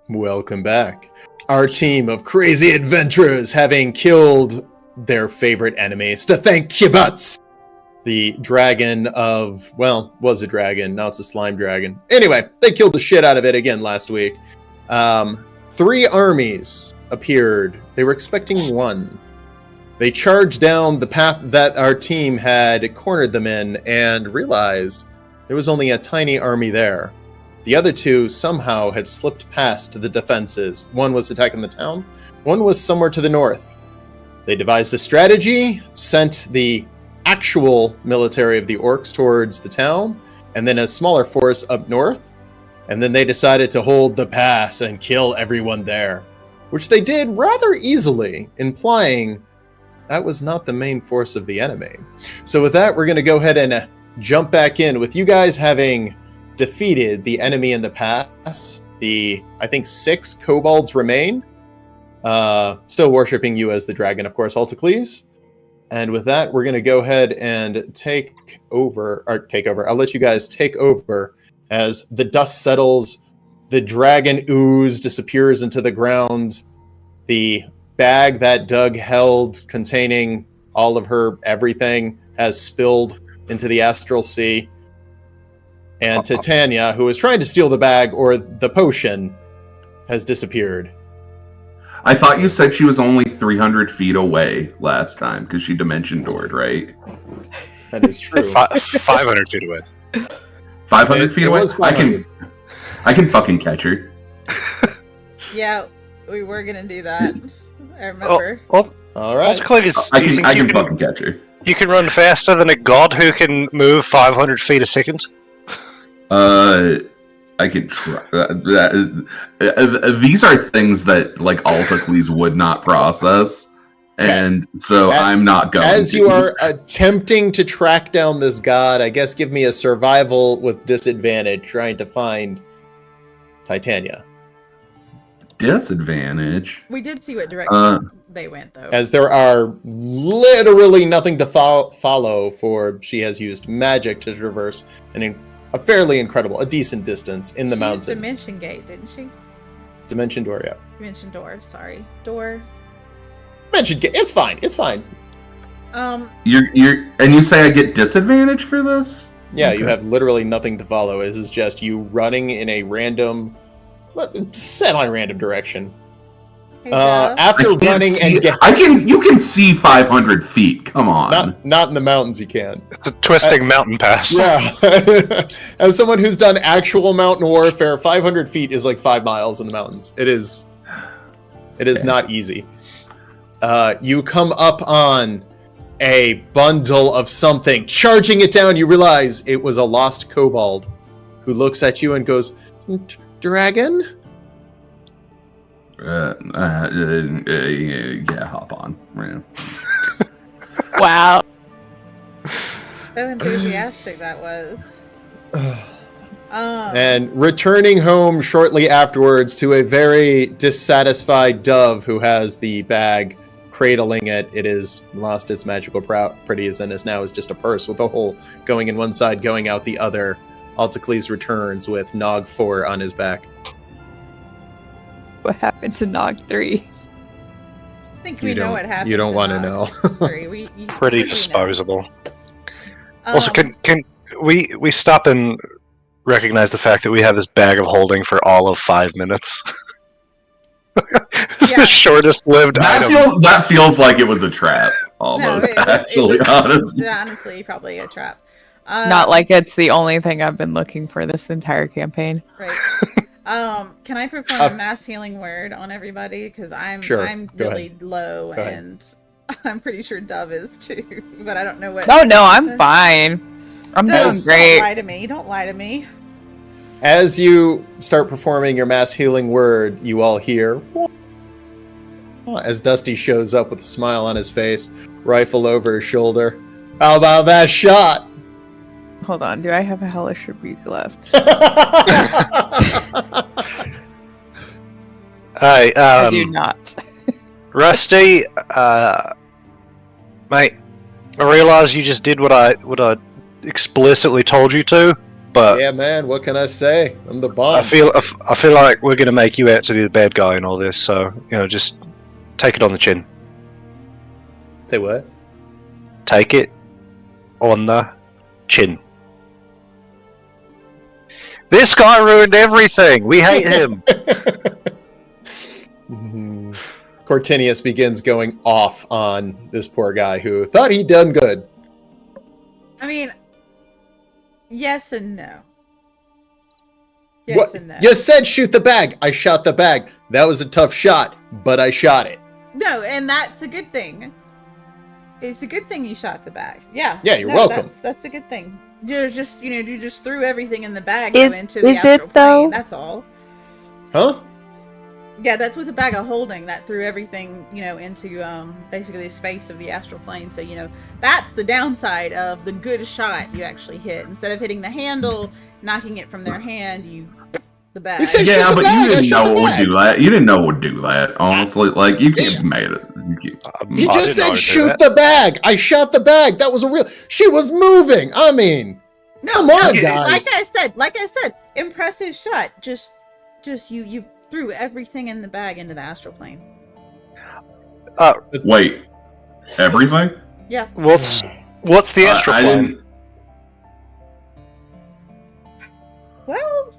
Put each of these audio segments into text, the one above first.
Welcome back. Our team of crazy adventurers having killed their favorite enemy, Sthankhie Buhtzz, the dragon of, well, was a dragon, now it's a slime dragon. Anyway, they killed the shit out of it again last week. 3 armies appeared. They were expecting 1. They charged down the path that our team had cornered them in and realized there was only a tiny army there. The other 2 somehow had slipped past the defenses. 1 was attacking the town, 1 was somewhere to the north. They devised a strategy, sent the actual military of the orcs towards the town, and then a smaller force up north, and then they decided to hold the pass and kill everyone there, which they did rather easily, implying that was not the main force of the enemy. So with that, we're going to go ahead and jump back in with you guys having defeated the enemy in the pass. I think 6 kobolds remain, still worshipping you as the dragon, of course, Altacles. And with that, we're going to go ahead and take over. I'll let you guys take over as the dust settles, the dragon ooze disappears into the ground, the bag that Doug held containing all of her everything has spilled into the ASStral Sea. And Titania, who was trying to steal the bag or the potion, has disappeared. I thought you said she was only 300 feet away last time because she dimension doored, right? That is true. 500 feet away. 500 feet away? I can fucking catch her. Yeah, we were gonna do that. I remember. Well, all right. I can fucking catch her. You can run faster than a god who can move 500 feet a second? I could try. These are things that, like, Altacles would not process, and so I'm not going As to. you are attempting to track down this god, I guess give me a survival with disadvantage, trying to find Titania. Disadvantage? We did see what direction they went, though. As there are literally nothing to follow, for she has used magic to traverse a fairly incredible, a decent distance in the mountains. She used Dimension Gate, didn't she? Dimension Door, yeah. Dimension Door, sorry. Door. Dimension Gate, it's fine, it's fine. And you say I get disadvantage for this? Yeah, Okay. You have literally nothing to follow. This is just you running in a random, semi-random direction. Hey, After running you can see 500 feet. Come on. Not in the mountains. You can. It's a twisting mountain pass. Yeah. As someone who's done actual mountain warfare, 500 feet is like 5 miles in the mountains. It is not easy. You come up on a bundle of something, charging it down. You realize it was a lost kobold, who looks at you and goes, "Dragon." Yeah, hop on. Yeah. Wow. So enthusiastic that was. And returning home shortly afterwards to a very dissatisfied dove who has the bag cradling it. It has lost its magical properties and is now just a purse with a hole going in one side, going out the other. Altacles returns with Nog 4 on his back. What happened to Nog 3? I think we know what happened. You don't want to know. Pretty disposable. Also, can we stop and recognize the fact that we have this bag of holding for all of 5 minutes? It's the shortest lived item. That feels like it was a trap, almost. Honestly, probably a trap. Not like it's the only thing I've been looking for this entire campaign. Right. Can I perform a mass healing word on everybody? Because I'm really low, and I'm pretty sure Dove is too, but I don't know what. No, I'm fine. I'm doing great. Don't lie to me. Don't lie to me. As you start performing your mass healing word, you all hear as Dusty shows up with a smile on his face, rifle over his shoulder. How about that shot? Hold on, do I have a hellish rebuke left? Hi, I do not. Rusty, mate, I realize you just did what I explicitly told you to, But yeah, man, what can I say? I'm the bomb. I feel like we're gonna make you out to be the bad guy in all this. So just take it on the chin. Say what? Take it on the chin. This guy ruined everything. We hate him. Cortinius begins going off on this poor guy who thought he'd done good. I mean, yes and no. Yes and no. You said shoot the bag. I shot the bag. That was a tough shot, but I shot it. No, and that's a good thing. It's a good thing you shot the bag. Yeah. Yeah, you're welcome. That's a good thing. You just threw everything in the bag into is the astral it, plane. though? That's all. Huh? Yeah, that's what's a bag of holding that threw everything, into basically the space of the astral plane. So, that's the downside of the good shot you actually hit. Instead of hitting the handle, knocking it from their hand, the bag. You said Yeah, shoot the but bag. you didn't know the it would bag. do that. You didn't know it would do that. Honestly, like you can't be mad at it. You I just didn't know said I'd do shoot that. the bag. I shot the bag. That was a real. She was moving. I mean, come on, guys. Like I said, impressive shot. Just you threw everything in the bag into the astral plane. Wait, everything? Yeah. What's the astral I plane? didn't. Well,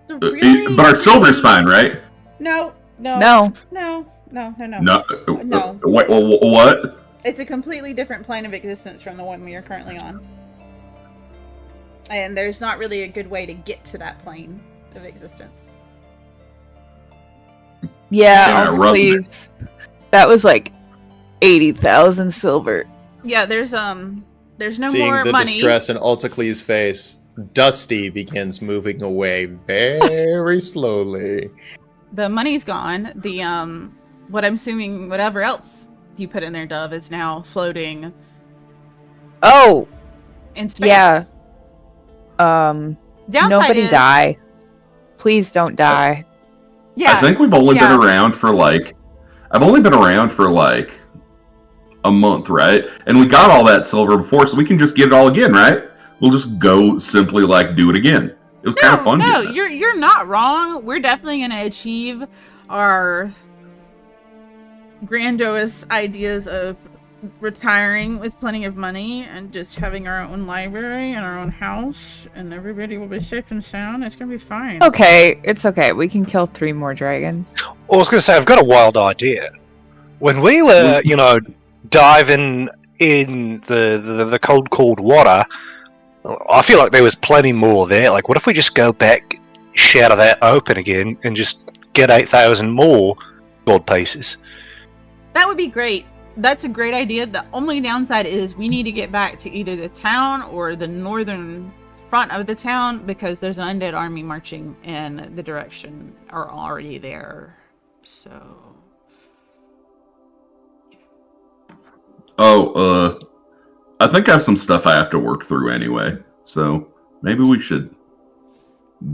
But our silver's fine, right? No. No. No. No. No. Wait, what? It's a completely different plane of existence from the one we are currently on. And there's not really a good way to get to that plane of existence. Yeah, roughly. please. That was like 80,000 silver. Yeah, there's no Seeing more the money. distress in Alticle's face, Dusty begins moving away very slowly. The money's gone. The what I'm assuming whatever else you put in there, Dove, is now floating Oh, in space. yeah. Downside Nobody is, die. Please don't die. Yeah. I think we've only Yeah. been around for I've only been around for a month, right? And we got all that silver before, so we can just get it all again, right? We'll just go simply do it again. It was kind of fun. No, doing it. you're not wrong. We're definitely gonna achieve our grandiose ideas of retiring with plenty of money and just having our own library and our own house, and everybody will be safe and sound. It's gonna be fine. Okay, it's okay. We can kill 3 more dragons. Well, I was going to say, I've got a wild idea. When we were, diving in the cold water, I feel like there was plenty more there. Like, what if we just go back, shatter that open again, and just get 8,000 more gold pieces? That would be great. That's a great idea. The only downside is we need to get back to either the town or the northern front of the town because there's an undead army marching in the direction or already there. So. I think I have some stuff I have to work through anyway, so maybe we should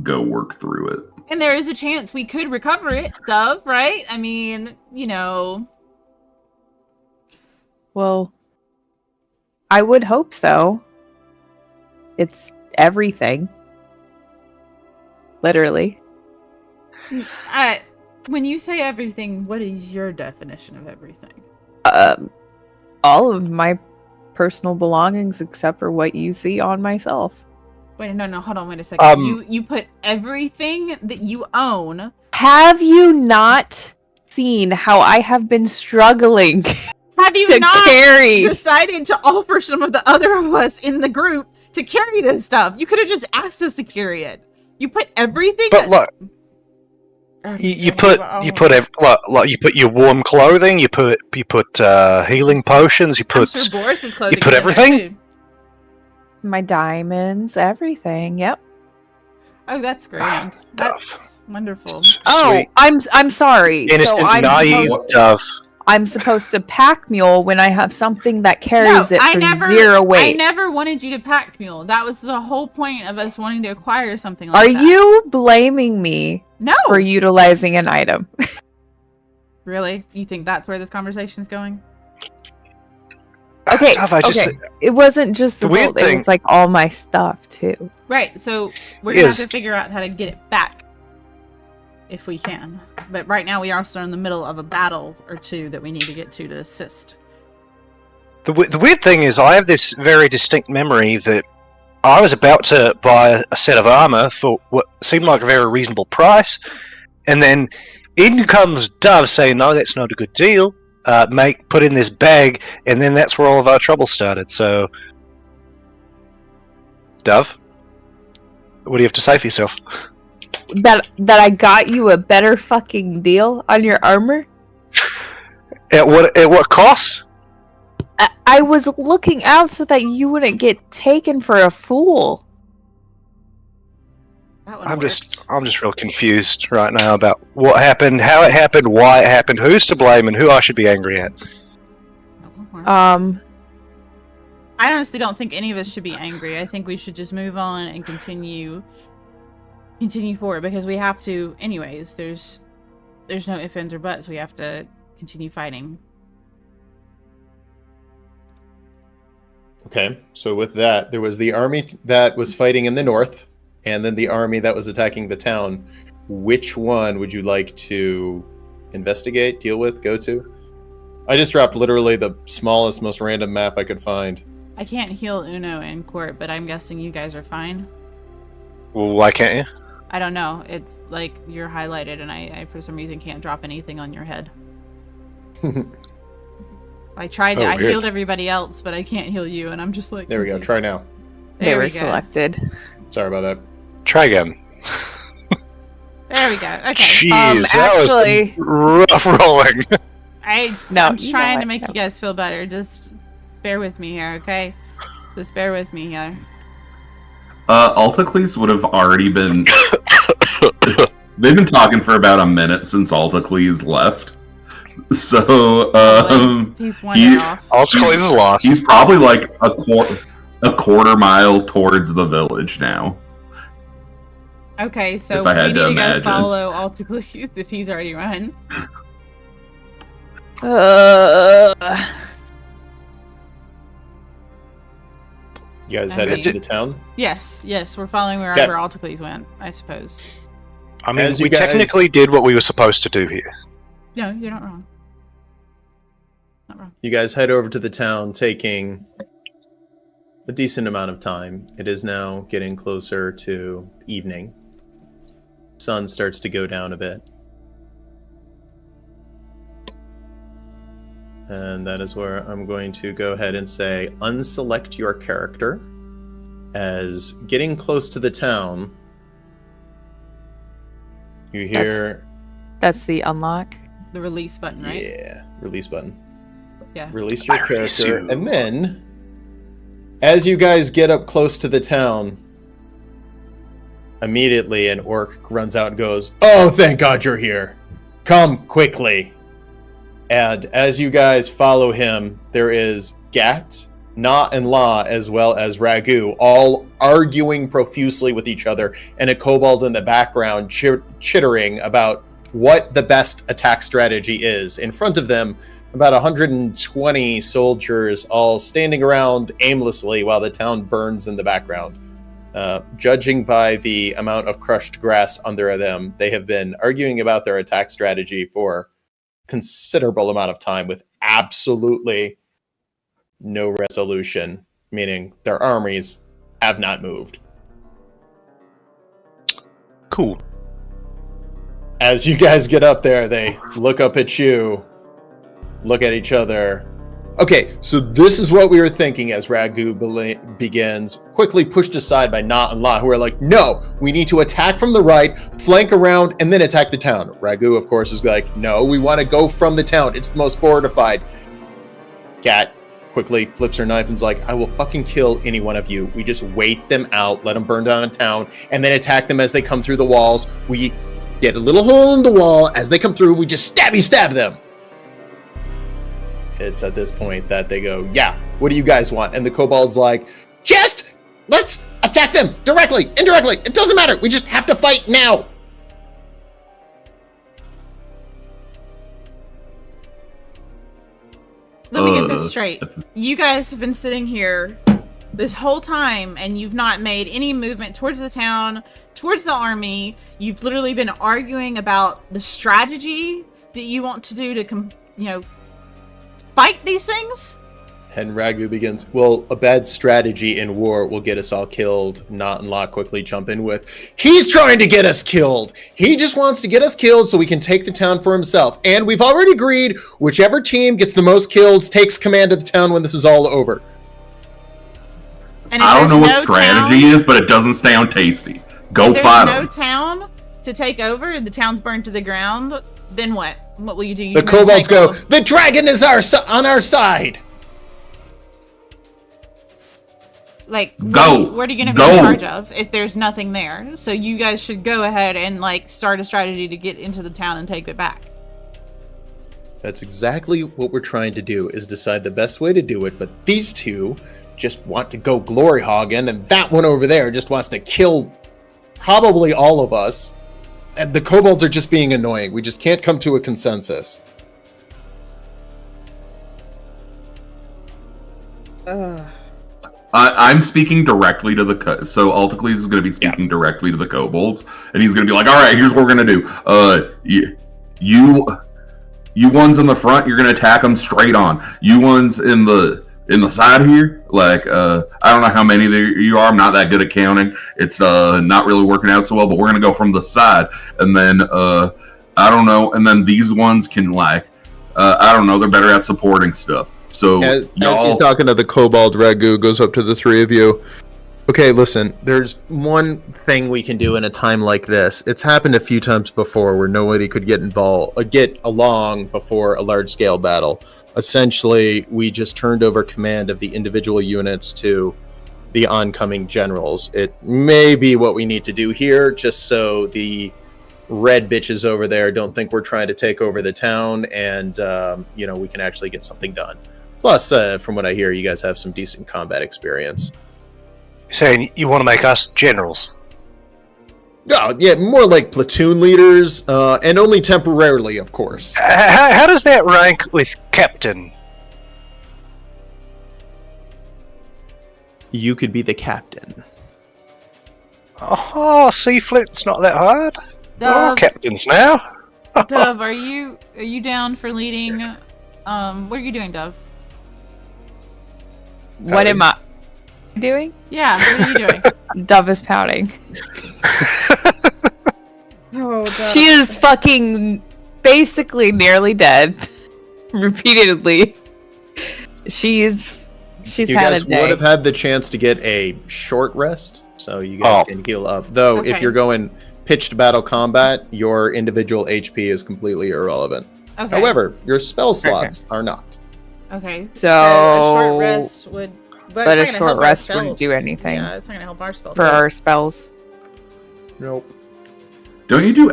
go work through it. And there is a chance we could recover it, Dove, right? I mean, Well, I would hope so. It's everything. Literally. When you say everything, what is your definition of everything? All of my personal belongings except for what you see on myself. Wait, no, hold on, wait a second. You put everything that you own. Have you not seen how I have been struggling Have you to not carry? decided to offer some of the other of us in the group to carry this stuff? You could have just asked us to carry it. You put everything. But look, you put your warm clothing, you put healing potions, you I'm put sure Boris's clothing. you put is in there, everything? too. My diamonds, everything. Yep. Oh, that's grand. That's wonderful. Oh, Sweet. I'm sorry. Innocent, So naive Dove. I'm supposed to pack mule when I have something that carries it for 0 I weight. never wanted you to pack mule. That was the whole point of us wanting to acquire something like Are that. you blaming me No. for utilizing an item? Really? You think that's where this conversation's going? Okay, Dove, I just okay. It wasn't just the The weird gold. It thing- was like all my stuff too. Right, so we're gonna have Yes. to figure out how to get it back. If we can. But right now we are still in the middle of a battle or two that we need to get to assist. The weird thing is, I have this very distinct memory that I was about to buy a set of armor for what seemed like a very reasonable price, and then in comes Dove saying, "No, that's not a good deal. Put in this bag," and then that's where all of our trouble started. So, Dove, what do you have to say for yourself? That I got you a better fucking deal on your armor? At what cost? I was looking out so that you wouldn't get taken for a fool. That one I'm worked. just real confused right now about what happened, how it happened, why it happened, who's to blame, and who I should be angry at. That one worked. I I honestly don't think any of us should be angry. I think we should just move on and continue forward because we have to anyways. There's no ifs, ands, or buts. We have to continue fighting. Okay, so with that, there was the army that was fighting in the north, and then the army that was attacking the town. Which one would you like to investigate, deal with, go to? I just dropped literally the smallest, most random map I could find. I can't heal Uno in court, but I'm guessing you guys are fine. Well, why can't you? I don't know. It's like you're highlighted, and I for some reason can't drop anything on your head. I tried. Oh, I weird. healed everybody else, but I can't heal you, and I'm just like. There we go, confused. try now. they There were we go. selected. Sorry about that. Try again. There we go. Okay. Jeez, that actually- was rough rolling. No, I'm you know trying what? to make No. you guys feel better. Just bear with me here, okay? Just bear with me here. Altacles would have already been. They've been talking for about a minute since Altacles left. So, He's one he- off. Altacles is lost. he's probably like a quarter mile towards the village now. Okay, so if I we had need to to go imagine. follow Altacles if he's already run. You guys I headed mean- to the town? Yes, we're following wherever Altacles went, I suppose. I mean, As you we guys- technically did what we were supposed to do here. No, you're not wrong. Not wrong. You guys head over to the town, taking a decent amount of time. It is now getting closer to evening. Sun starts to go down a bit. And that is where I'm going to go ahead and say unselect your character. As getting close to the town, you hear, That's the unlock. The release button, right? yeah, release button. Yeah. Release your I release character, you. and then as you guys get up close to the town, immediately an orc runs out and goes, "Oh, thank God you're here. Come quickly." And as you guys follow him, there is Gat, Na, and La, as well as Ragu, all arguing profusely with each other, and a kobold in the background chittering about what the best attack strategy is. In front of them, about 120 soldiers all standing around aimlessly while the town burns in the background. Judging by the amount of crushed grass under them, they have been arguing about their attack strategy for considerable amount of time with absolutely no resolution, meaning their armies have not moved. Cool. As you guys get up there, they look up at you, look at each other. Okay, so this is what we were thinking as Ragu begins, quickly pushed aside by Na and La, who are like, no, we need to attack from the right, flank around, and then attack the town. Ragu, of course, is like, no, we want to go from the town. It's the most fortified. Gat quickly flips her knife and is like, I will fucking kill any one of you. We just wait them out, let them burn down a town, and then attack them as they come through the walls. We get a little hole in the wall. As they come through, we just stab them. It's at this point that they go, yeah, what do you guys want? And the kobold's like, just let's attack them directly, indirectly. It doesn't matter. We just have to fight now. Let me get this straight. You guys have been sitting here this whole time, and you've not made any movement towards the town, towards the army. You've literally been arguing about the strategy that you want to do to, fight these things. And Ragu begins, well, a bad strategy in war will get us all killed. Not and Locke quickly jump in with, he's trying to get us killed. He just wants to get us killed so we can take the town for himself. And we've already agreed, whichever team gets the most kills takes command of the town when this is all over. And I don't know what strategy is, but it doesn't sound tasty. Go fight them. If there's no town to take over, and the town's burned to the ground, then what? What will you do? The kobolds go, the dragon is on our side. Like, go. What are you going to be in charge of if there's nothing there? So you guys should go ahead and, start a strategy to get into the town and take it back. That's exactly what we're trying to do, is decide the best way to do it, but these two just want to go glory hogging, and that one over there just wants to kill probably all of us. And the kobolds are just being annoying. We just can't come to a consensus. I'm speaking directly to so Alticles is going to be speaking directly to the kobolds, and he's going to be like, all right, here's what we're going to do. You ones in the front, you're going to attack them straight on. You ones in the side here, I don't know how many there you are. I'm not that good at counting. It's not really working out so well, but we're going to go from the side. And then, I don't know, and then these ones can, I don't know, they're better at supporting stuff. So as he's talking to the kobold, Ragu goes up to the three of you. Okay, listen, there's one thing we can do in a time like this. It's happened a few times before where nobody could get along before a large-scale battle. Essentially, we just turned over command of the individual units to the oncoming generals. It may be what we need to do here, just so the red bitches over there don't think we're trying to take over the town, and we can actually get something done. Plus, from what I hear, you guys have some decent combat experience. You're saying you want to make us generals? Oh, yeah, more like platoon leaders, and only temporarily, of course. How does that rank with captain? You could be the captain. Oh, sea flint's not that hard. Dove, Oh, captains now. Dove, are you down for leading? What are you doing, Dove? What am I doing? Yeah, what are you doing? Dove is pouting. Oh, Dove. She is fucking basically nearly dead. Repeatedly. She's you had guys a day. would have had the chance to get a short rest, so you guys can heal up. Though, if Okay. you're going pitched battle combat, your individual HP is completely irrelevant. Okay. However, your spell slots are not. Okay. So a short rest would. but it's a not gonna short help our rest wouldn't spells. do anything Yeah, it's not gonna help our spells. for our spells. Nope. Don't you do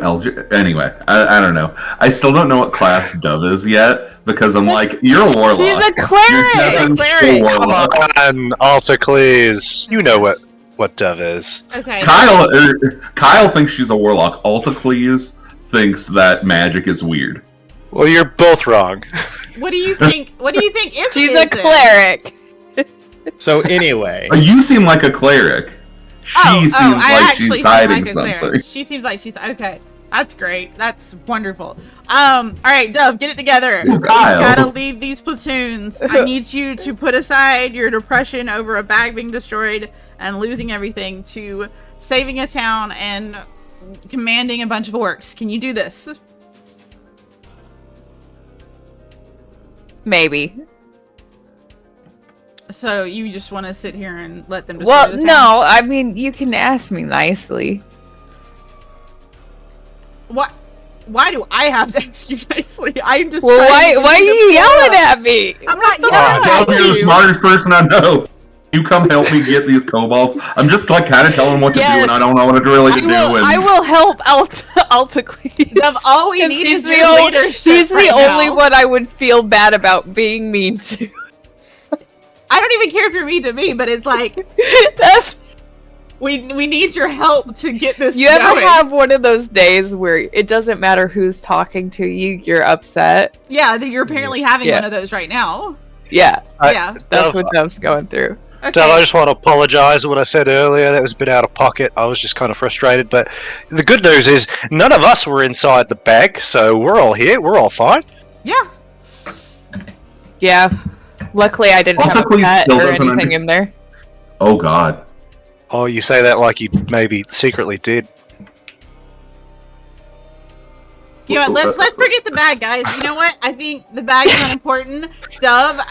anyway? I don't know. I still don't know what class Dove is yet, because I'm like, you're a warlock. She's a You're cleric! nothing Cleric. but a warlock. Come on, Altacles. You know what Dove is. Okay. Kyle thinks she's a warlock. Altacles thinks that magic is weird. Well, you're both wrong. What do you think? What do you think is? She's is a cleric. So anyway, You seem like a cleric. She seems I like actually she's hiding seem like a something. cleric. She seems like she's okay. That's great. That's wonderful. All right, Dove, get it together. Well, You Kyle. gotta lead these platoons. I need you to put aside your depression over a bag being destroyed and losing everything to saving a town and commanding a bunch of orcs. Can you do this? Maybe. So you just want to sit here and let them destroy Well, the town? no, I mean, you can ask me nicely. What? Why do I have to ask you nicely? I'm just. Well, trying to why are get you the yelling floor. at me? I'm not Oh, yelling Dove, at you're the you. smartest person I know. You come help me get these kobolds. I'm just kind of telling them what to do, Yes. and I don't know what to really do. And I will help Altacles. Dove, all we need is your leadership. He's the right only now. one I would feel bad about being mean to. I don't even care if you're mean to me, but it's like That's we need your help to get this. you ever going. have one of those days where it doesn't matter who's talking to you, you're upset. Yeah, that you're apparently having Yeah. one of those right now. Yeah, Yeah. that's Dove, what Dove's going through. Okay. Dad, I just want to apologise for what I said earlier. That was a bit out of pocket. I was just kind of frustrated. But the good news is none of us were inside the bag, so we're all here. We're all fine. Yeah. Yeah. Luckily, I didn't have a Possibly pet still or doesn't anything in there. Oh God. Oh, you say that like you maybe secretly did. You know what? Let's forget the bag, guys. You know what? I think the bag is unimportant. Dove,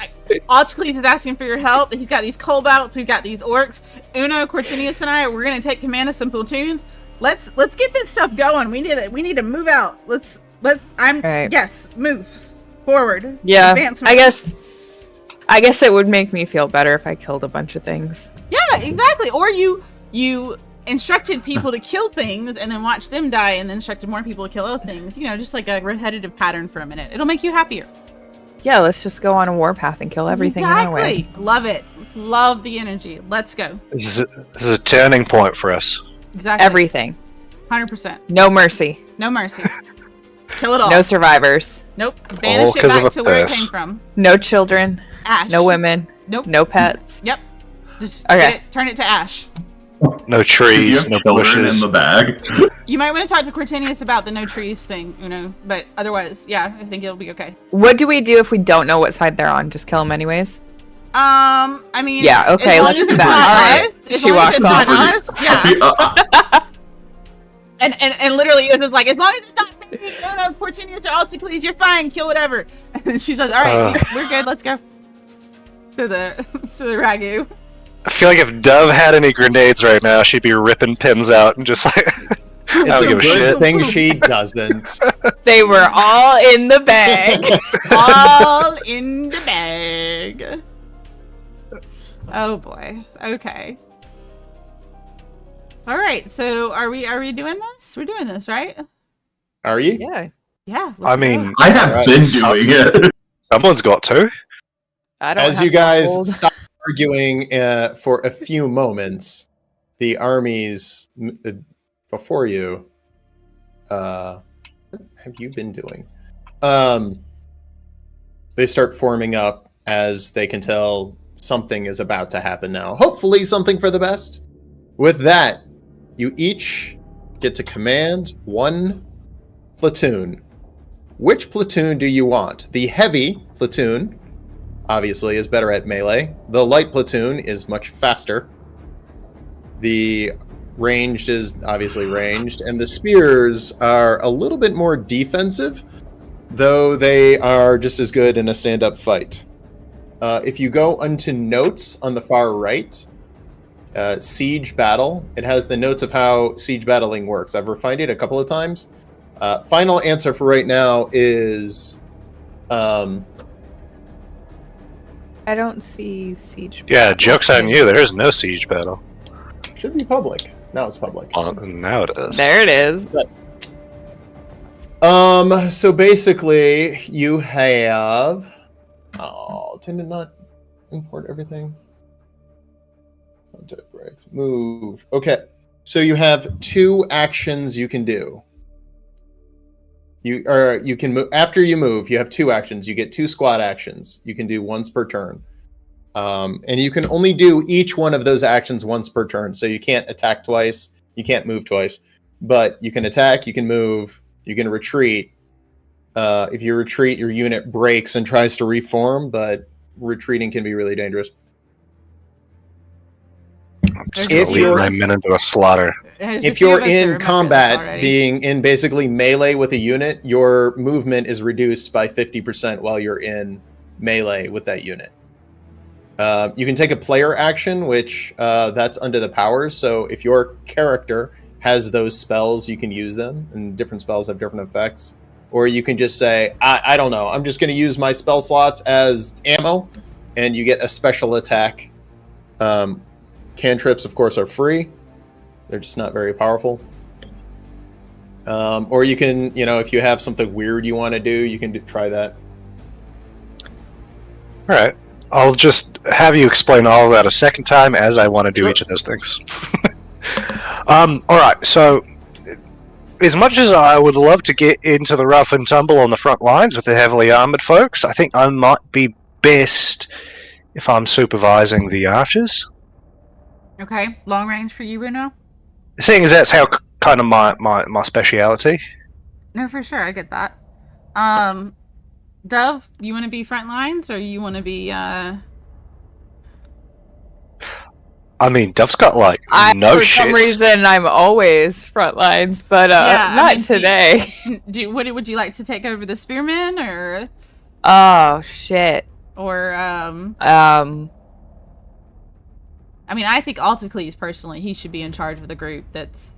Ochcles is asking for your help. He's got these kobolds. We've got these orcs. Uno, Cortinius, and I. We're gonna take command of some platoons. Let's get this stuff going. We need to move out. Let's. Right. Yes, move forward. Yeah. Advancement. I guess it would make me feel better if I killed a bunch of things. Yeah, exactly. Or you instructed people to kill things and then watch them die, and then instructed more people to kill other things. You know, just like a repetitive pattern for a minute. It'll make you happier. Yeah, let's just go on a warpath and kill everything in our way. Exactly. Love it. Love the energy. Let's go. This is a turning point for us. Exactly. Everything. 100%. No mercy. No mercy. Kill it all. No survivors. Nope. Banish it 'cause of back a to where it curse. came from. No children. Ash. No women. Nope. No pets. Yep. Just Okay. turn it to ash. No Do you trees, have no children bushes. in the bag? You might want to talk to Cortinius about the no trees thing, but otherwise, yeah, I think it'll be okay. What do we do if we don't know what side they're on? Just kill them anyways? I mean, Yeah, okay, as long let's as do it's that. not Alright. us, as She long as walks it's not off. us, yeah. And literally, it's just like, as long as it's not me, no, Cortinius or Alticles, you're fine, kill whatever. And then she says, all right, we're good, let's go. To the ragu. I feel like if Dove had any grenades right now, she'd be ripping pins out and just like. I It's don't a give a good shit. thing she doesn't. They were all in the bag. All in the bag. Oh boy. Okay. All right. So are we doing this? We're doing this, right? Are you? Yeah. Yeah. I let's mean, go. I have Alright. been doing it. someone's got to. I don't As have you guys gold. stop arguing for a few moments, the armies before you, what have you been doing? They start forming up as they can tell something is about to happen now. Hopefully something for the best. With that, you each get to command one platoon. Which platoon do you want? The heavy platoon, obviously, is better at melee. The light platoon is much faster. The ranged is obviously ranged. And the spears are a little bit more defensive, though they are just as good in a stand-up fight. If you go onto notes on the far right, siege battle, it has the notes of how siege battling works. I've refined it a couple of times. Final answer for right now is... I don't see siege. Yeah, joke's on you. There is no siege battle. should be public. Now it's public. Now it is. There it is. So basically, you have... Oh, did it not import everything? Contact breaks. Move. Okay. So you have 2 actions you can do. You can move after you move. You have 2 actions. You get 2 squad actions. You can do once per turn, and you can only do each one of those actions once per turn. So you can't attack twice. You can't move twice, but you can attack. You can move. You can retreat. If you retreat, your unit breaks and tries to reform, but retreating can be really dangerous. I'm just If gonna lead you're- my men into a slaughter. There's a If few you're of us that in remember this combat, already. being in basically melee with a unit, your movement is reduced by 50% while you're in melee with that unit. You can take a player action, which that's under the powers. So if your character has those spells, you can use them, and different spells have different effects. Or you can just say, I don't know, I'm just going to use my spell slots as ammo, and you get a special attack. Cantrips, of course, are free. They're just not very powerful. Or you can, if you have something weird you want to do, you can try that. Alright. I'll just have you explain all of that a second time as I want to do Sure. each of those things. Alright, so as much as I would love to get into the rough and tumble on the front lines with the heavily armored folks, I think I might be best if I'm supervising the archers. Okay, long range for you, Bruno? Seeing as that's how kind of my speciality. No, for sure, I get that. Dove, you want to be front lines, or you want to be, I mean, Dove's got like no For some shits. reason, I'm always front lines, but Yeah, I not mean, today. would you like to take over the spearmen, or, Oh shit. I mean, I think Alticles, personally, he should be in charge of the group that's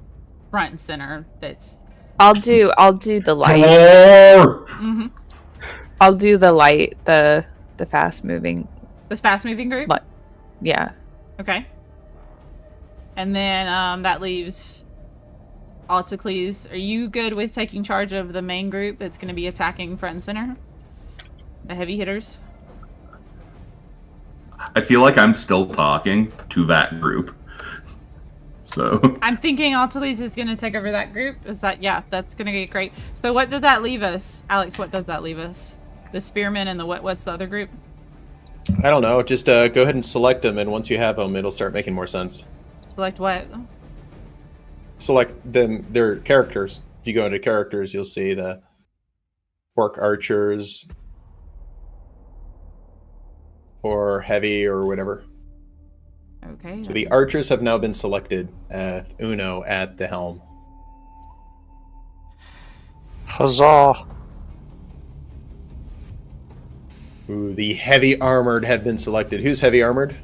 front and center, that's... I'll do the light. Mm-hmm. I'll do the light, the fast moving. The fast-moving group? But yeah. Okay. And then that leaves Alticles. Are you good with taking charge of the main group that's going to be attacking front and center? The heavy hitters? I feel like I'm still talking to that group. So I'm thinking Alticles is going to take over that group. Is that, yeah, that's going to get great. So what does that leave us? Alex, what does that leave us? The spearmen and the what's the other group? I don't know. Just go ahead and select them, and once you have them, it'll start making more sense. Select what? Select them, their characters. If you go into characters, you'll see the orc archers or heavy or whatever. Okay. So the archers have now been selected with Uno at the helm. Huzzah! Ooh, the heavy armored have been selected. Who's heavy armored?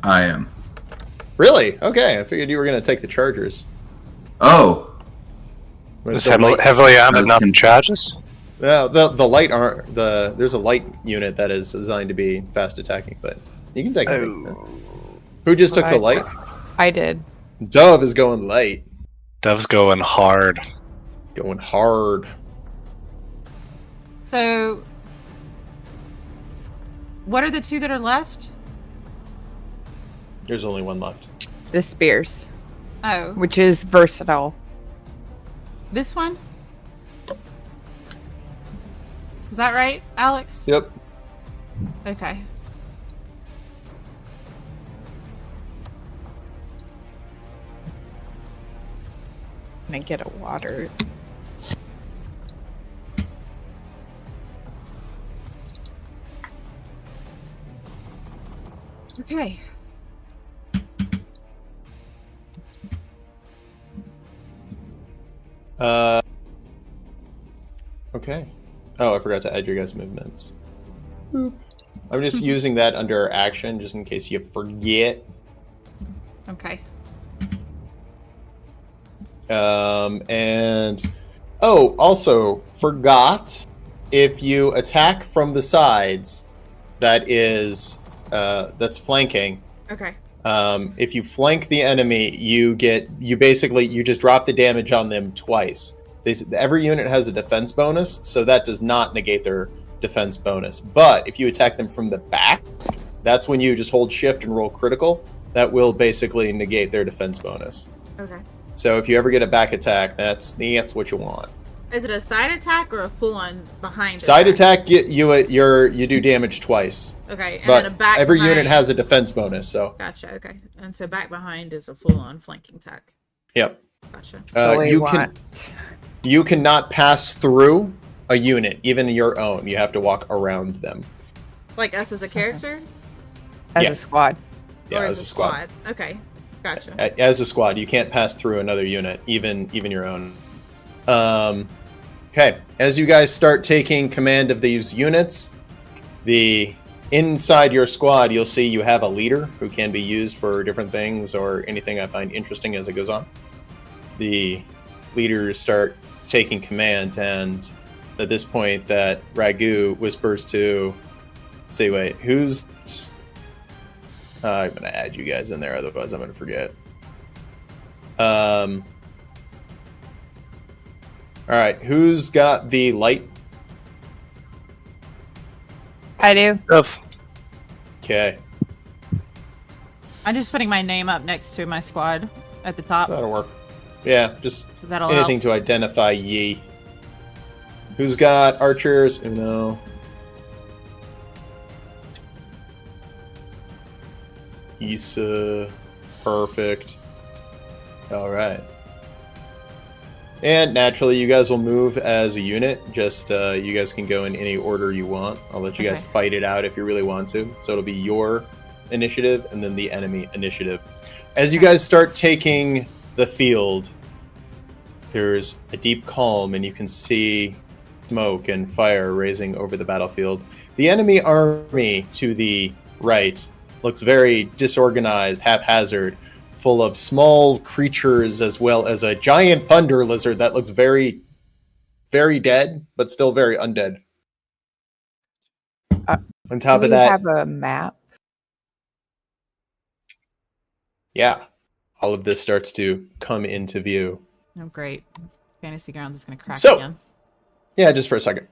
I am. Really? Okay, I figured you were going to take the chargers. Oh, With Is the light- heavily armored That's nothing charges? Well, the light aren't there's a light unit that is designed to be fast attacking, but you can take it. Who just took the light? I did. Dove is going light. Dove's going hard. Going hard. So, what are the two that are left? There's only one left. The spears, Oh, which is versatile. this one? Is that right, Alex? Yep. Okay. Can I get a water? Okay. Okay. Oh, I forgot to add your guys' movements. I'm just using that under action, just in case you forget. Okay. And also forgot, if you attack from the sides, that's flanking. Okay. If you flank the enemy, you just drop the damage on them twice. Every unit has a defense bonus, so that does not negate their defense bonus. But if you attack them from the back, that's when you just hold shift and roll critical. That will basically negate their defense bonus. Okay. So if you ever get a back attack, that's what you want. Is it a side attack or a full-on behind Side attack, you do damage twice. Okay, and But then a back every behind. unit has a defense bonus, so Gotcha, okay. And so back behind is a full-on flanking attack. yep. Gotcha. You cannot pass through a unit, even your own. You have to walk around them. Like us as a character? As Yeah. a squad. Yeah, Or as a squad. Okay, gotcha. As a squad, you can't pass through another unit, even your own. Okay, as you guys start taking command of these units, inside your squad, you'll see you have a leader who can be used for different things or anything I find interesting as it goes on. The leaders start taking command, and at this point, that Ragu whispers to, say, wait, who's... I'm going to add you guys in there, otherwise I'm going to forget. All right, who's got the light? I do. Dove. Okay, I'm just putting my name up next to my squad at the top. that'll work. Yeah, just That'll anything help. to identify ye. Who's got archers? Uno. Issa. Perfect. All right. And naturally, you guys will move as a unit. Just you guys can go in any order you want. I'll let you guys fight it out if you really want to. So it'll be your initiative and then the enemy initiative. As you guys start taking the field, there's a deep calm and you can see smoke and fire raising over the battlefield. The enemy army to the right looks very disorganized, haphazard, full of small creatures as well as a giant thunder lizard that looks very, very dead, but still very undead. On top of that, have a map. Yeah, all of this starts to come into view. Oh, great. Fantasy Grounds is going to crack So, again. Yeah, just for a second.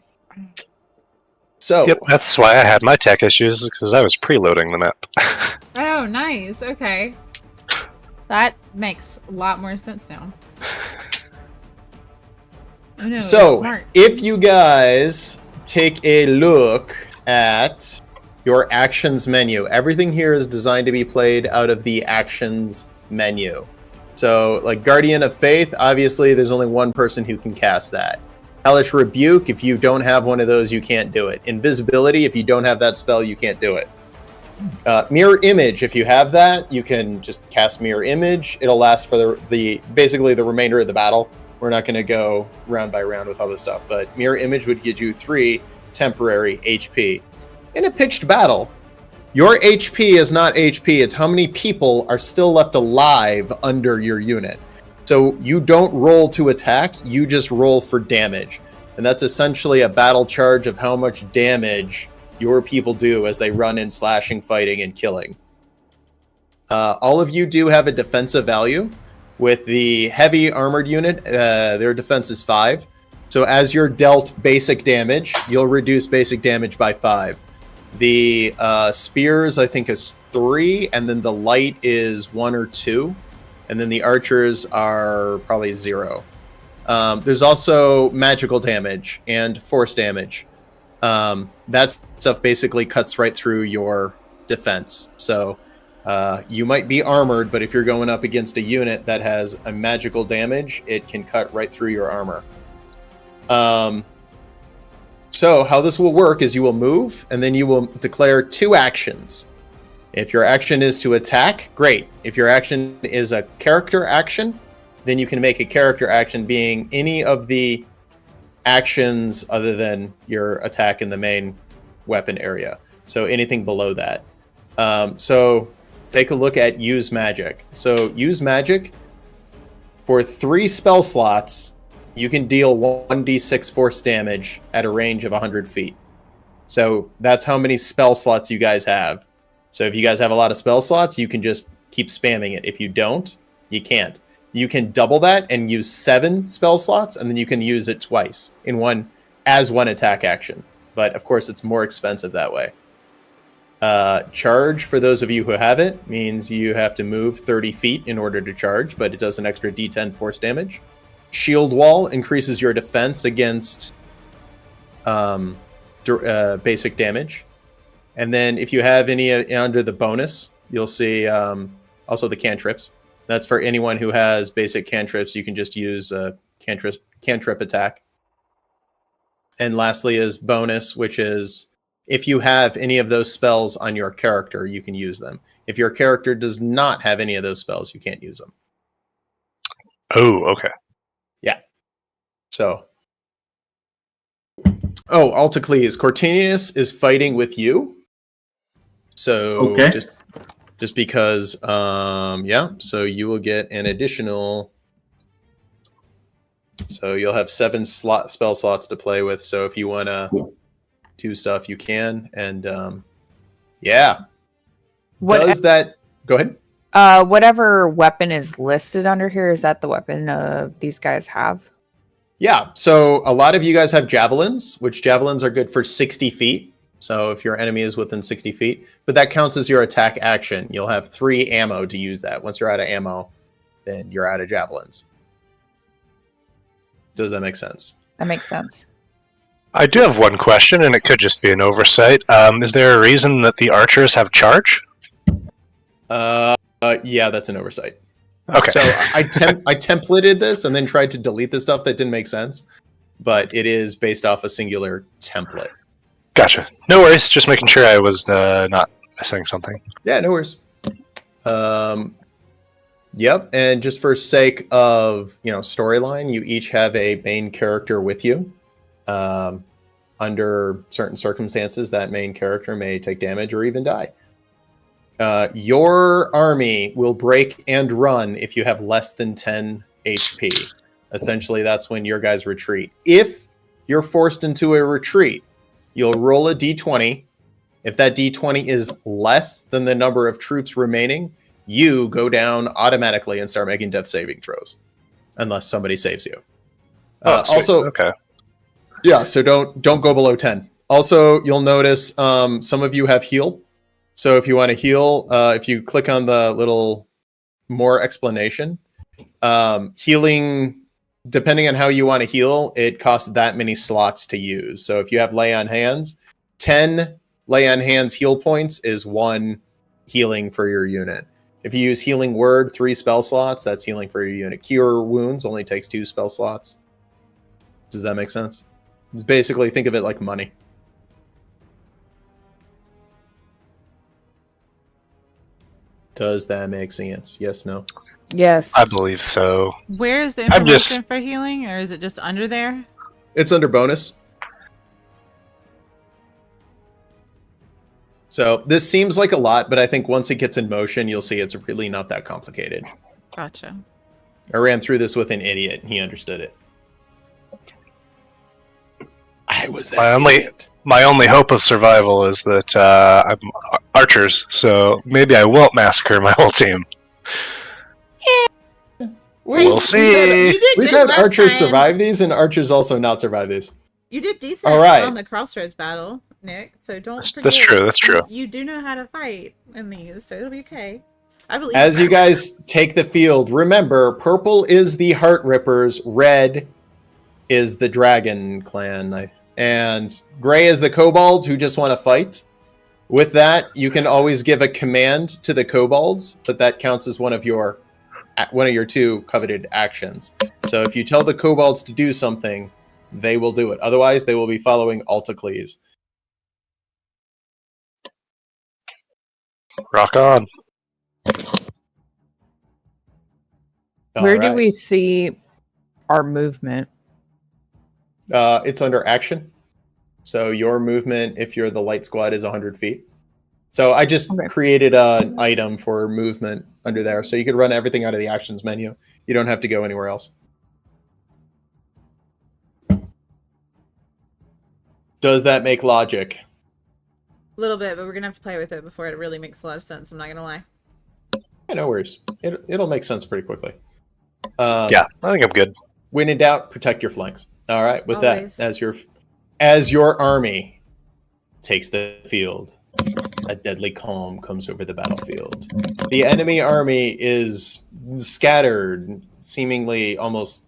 So, Yep, that's why I had my tech issues, because I was preloading the map. Oh, nice. Okay. That makes a lot more sense now. Oh, no, so smart. if you guys take a look at your actions menu, everything here is designed to be played out of the actions menu. So, like Guardian of Faith, obviously there's only one person who can cast that. Hellish Rebuke, if you don't have one of those, you can't do it. Invisibility, if you don't have that spell, you can't do it. Mirror Image, if you have that, you can just cast Mirror Image. It'll last for the basically the remainder of the battle. We're not going to go round by round with all this stuff, but Mirror Image would give you 3 temporary HP. In a pitched battle, your HP is not HP, it's how many people are still left alive under your unit. So you don't roll to attack, you just roll for damage. And that's essentially a battle charge of how much damage your people do as they run in slashing, fighting, and killing. All of you do have a defensive value. With the heavy armored unit, their defense is 5. So as you're dealt basic damage, you'll reduce basic damage by 5. The spears, I think, is 3, and then the light is 1 or 2, and then the archers are probably 0. There's also magical damage and force damage. That stuff basically cuts right through your defense. So you might be armored, but if you're going up against a unit that has a magical damage, it can cut right through your armor. So how this will work is you will move, and then you will declare 2 actions. If your action is to attack, great. If your action is a character action, then you can make a character action being any of the actions other than your attack in the main weapon area. So anything below that. So take a look at Use Magic. So Use Magic, for 3 spell slots, you can deal 1d6 force damage at a range of 100 feet. So that's how many spell slots you guys have. So if you guys have a lot of spell slots, you can just keep spamming it. If you don't, you can't. You can double that and use 7 spell slots, and then you can use it twice in one attack action. But of course, it's more expensive that way. Charge, for those of you who have it, means you have to move 30 feet in order to charge, but it does an extra d10 force damage. Shield Wall increases your defense against basic damage. And then if you have any under the bonus, you'll see also the cantrips. That's for anyone who has basic cantrips. You can just use a cantrip attack. And lastly is bonus, which is if you have any of those spells on your character, you can use them. If your character does not have any of those spells, you can't use them. Oh, okay. Yeah. So. Oh, Altacles, Cortinius is fighting with you. So Okay. just because, yeah, so you will get an additional. So you'll have 7 spell slots to play with. So if you want to do stuff, you can. And yeah. Does that... Go ahead. Whatever weapon is listed under here, is that the weapon these guys have? Yeah, so a lot of you guys have javelins, which javelins are good for 60 feet. So if your enemy is within 60 feet, but that counts as your attack action. You'll have 3 ammo to use that. Once you're out of ammo, then you're out of javelins. Does that make sense? That makes sense. I do have one question, and it could just be an oversight. Is there a reason that the archers have charge? Yeah, that's an oversight. Okay. So I templated this and then tried to delete the stuff that didn't make sense, but it is based off a singular template. Gotcha. No worries. Just making sure I was not missing something. Yeah, no worries. Yep, and just for sake of storyline, you each have a main character with you. Under certain circumstances, that main character may take damage or even die. Your army will break and run if you have less than 10 HP. Essentially, that's when your guys retreat. If you're forced into a retreat, you'll roll a d20. If that d20 is less than the number of troops remaining, you go down automatically and start making death saving throws, unless somebody saves you. Also, okay. Yeah, so don't go below 10. Also, you'll notice some of you have heal. So if you want to heal, if you click on the little more explanation, healing, depending on how you want to heal, it costs that many slots to use. So if you have lay on hands, 10 lay on hands heal points is 1 healing for your unit. If you use healing word, 3 spell slots, that's healing for your unit. Cure wounds only takes 2 spell slots. Does that make sense? Just basically think of it like money. Does that make sense? Yes, no? Yes. I believe so. Where is the I'm information just- for healing, or is it just under there? It's under bonus. So this seems like a lot, but I think once it gets in motion, you'll see it's really not that complicated. Gotcha. I ran through this with an idiot, and he understood it. I was that idiot. My only hope of survival is that I'm archers, so maybe I won't massacre my whole team. We'll see. We've had archers survive these, and archers also not survive these. You did decent All right. on the Crossroads battle, Nick. So don't forget. That's true. That's true. You do know how to fight in these, so it'll be okay. I believe. As you guys take the field, remember, purple is the Heart Rippers, red is the Dragon Clan, and gray is the Kobolds who just want to fight. With that, you can always give a command to the Kobolds, but that counts as one of your 2 coveted actions. So if you tell the Kobolds to do something, they will do it. Otherwise, they will be following Altacles. Rock on. Where do we see our movement? It's under action. So your movement, if you're the light squad, is 100 feet. So I just created an item for movement under there. So you could run everything out of the actions menu. You don't have to go anywhere else. Does that make logic? A little bit, but we're gonna have to play with it before it really makes a lot of sense. I'm not gonna lie. Yeah, no worries. It'll make sense pretty quickly. Yeah, I think I'm good. When in doubt, protect your flanks. All right. With Always. that, as your army takes the field, a deadly calm comes over the battlefield. The enemy army is scattered, seemingly almost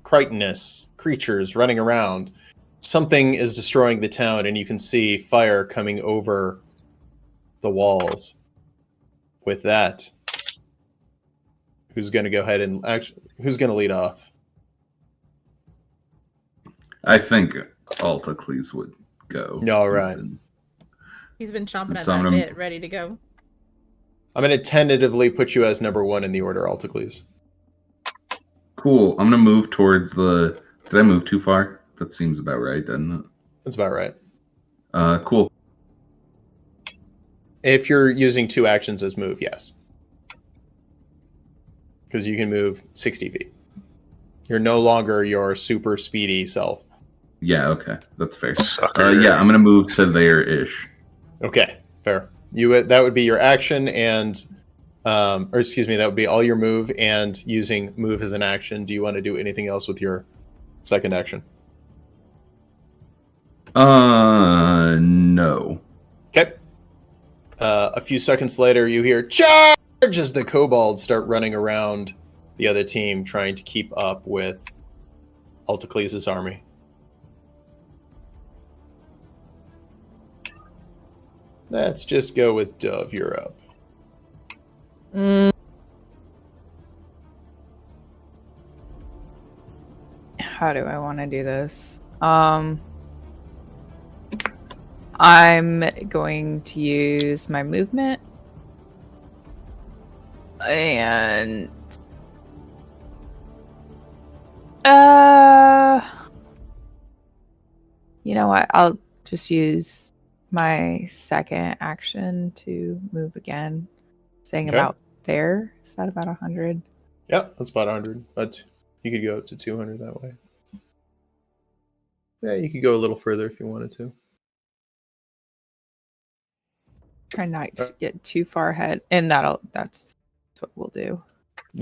chitinous creatures running around. Something is destroying the town, and you can see fire coming over the walls. With that, who's going to go ahead and who's going to lead off? I think Altacles would go. All right. He's been chomping at Summon that him. bit, ready to go. I'm going to tentatively put you as number 1 in the order, Altacles. Cool. I'm gonna move towards the. Did I move too far? That seems about right, doesn't it? That's about right. Cool. If you're using 2 actions as move, yes. Because you can move 60 feet. You're no longer your super speedy self. Yeah. Okay. That's fair. Sucker. Yeah. I'm gonna move to there-ish. Okay, fair. That would be your action and, that would be all your move and using move as an action. Do you want to do anything else with your second action? No. Okay. A few seconds later, you hear charge as the kobolds start running around the other team, trying to keep up with Altacles' army. Let's just go with Dove. You're up. How do I want to do this? I'm going to use my movement. And you know what? I'll just use my second action to move again. Saying Okay. about there. Is that about 100? Yeah, that's about 100. But you could go up to 200 that way. Yeah, you could go a little further if you wanted to. Try not to get too far ahead. And that's what we'll do.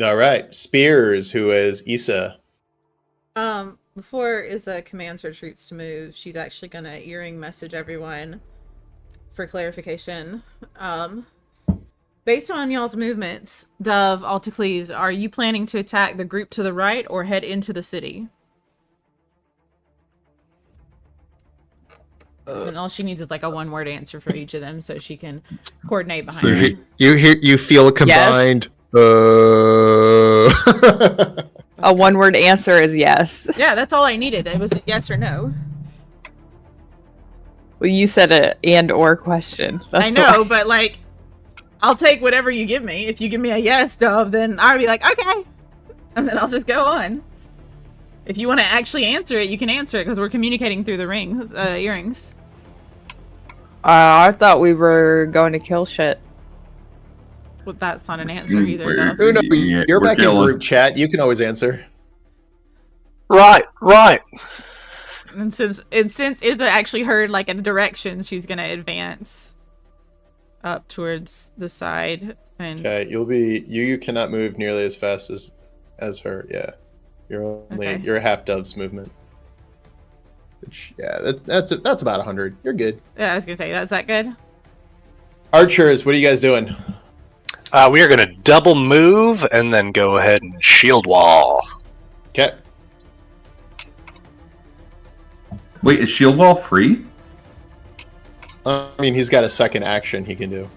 All right. Spears, who is Issa. Before Issa commands her troops to move, she's actually gonna earring message everyone for clarification. Based on y'all's movements, Dove, Altacles, are you planning to attack the group to the right or head into the city? And all she needs is like a one-word answer for each of them, so she can coordinate behind them. You feel a combined. A one-word answer is yes. Yeah, that's all I needed. It was a yes or no. Well, you said a and/or question. I know, but like, I'll take whatever you give me. If you give me a yes, Dove, then I'll be like, okay, and then I'll just go on. If you want to actually answer it, you can answer it because we're communicating through the earrings. I thought we were going to kill shit. Well, that's not an answer either, Dove. Oh, no, Yeah, you're we're back killing. in group chat. You can always answer. Right. And since Issa actually heard like a direction, she's gonna advance up towards the side. And Okay, you cannot move nearly as fast as her. Yeah, you're a half Dove's movement. Which, yeah, that's about 100. You're good. yeah, I was gonna say, that's that good. Archers, what are you guys doing? We are going to double move and then go ahead and shield wall. Okay. Wait, is shield wall free? I mean, he's got a second action he can do.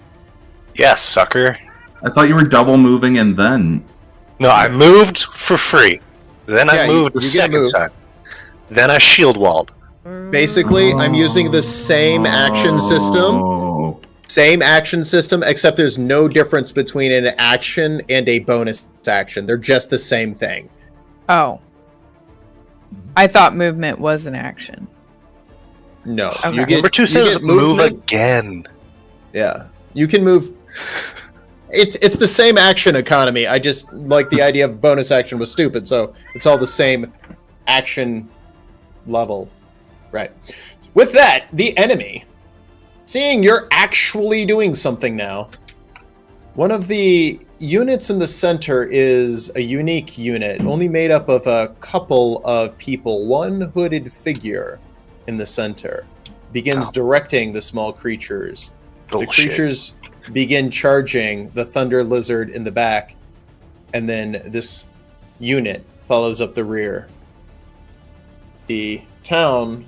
Yes, sucker. I thought you were double moving and then. No, I moved for free. Then I Yeah, moved you the get a second move. time. Then I shield walled. Basically, I'm using the same action system. Oh. Same action system, except there's no difference between an action and a bonus action. They're just the same thing. Oh. I thought movement was an action. No. Okay. You get, Number 2 you says get move movement. again. Yeah. You can move. It's the same action economy. I just like the idea of bonus action was stupid, so it's all the same action level. Right. With that, the enemy, seeing you're actually doing something now, one of the units in the center is a unique unit, only made up of a couple of people. One hooded figure in the center begins directing the small creatures. The Bullshit. creatures begin charging the thunder lizard in the back, and then this unit follows up the rear. The town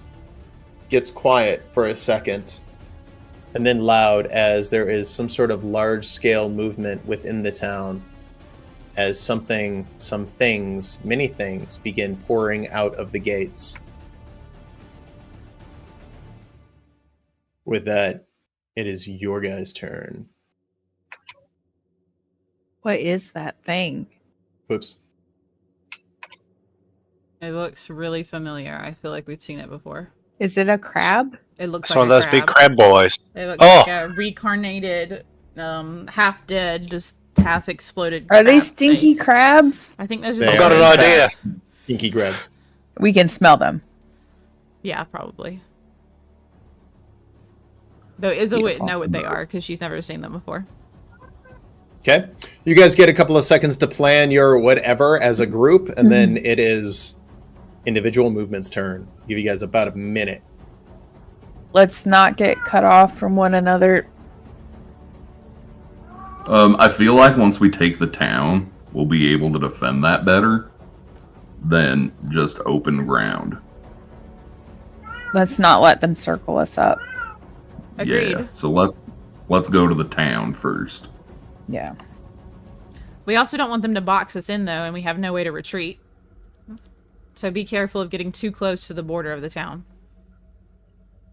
gets quiet for a second, and then loud as there is some sort of large-scale movement within the town, as many things begin pouring out of the gates. With that, it is your guys' turn. What is that thing? Whoops. It looks really familiar. I feel like we've seen it before. Is it a crab? It looks It's like one of those big crab. crab boys. It looks Oh. like a reincarnated, half dead, just half exploded. Are they crab stinky face. crabs? I think those They are. I've got are, an in idea. fact, Pinky grabs. We can smell them. Yeah, probably. Though Izza wouldn't Beautiful. know what they are because she's never seen them before. Okay. You guys get a couple of seconds to plan your whatever as a group, and then it is individual movement's turn. I'll give you guys about a minute. Let's not get cut off from one another. I feel like once we take the town, we'll be able to defend that better than just open ground. Let's not let them circle us up. Agreed. Yeah. So let's go to the town first. Yeah. We also don't want them to box us in, though, and we have no way to retreat. So be careful of getting too close to the border of the town.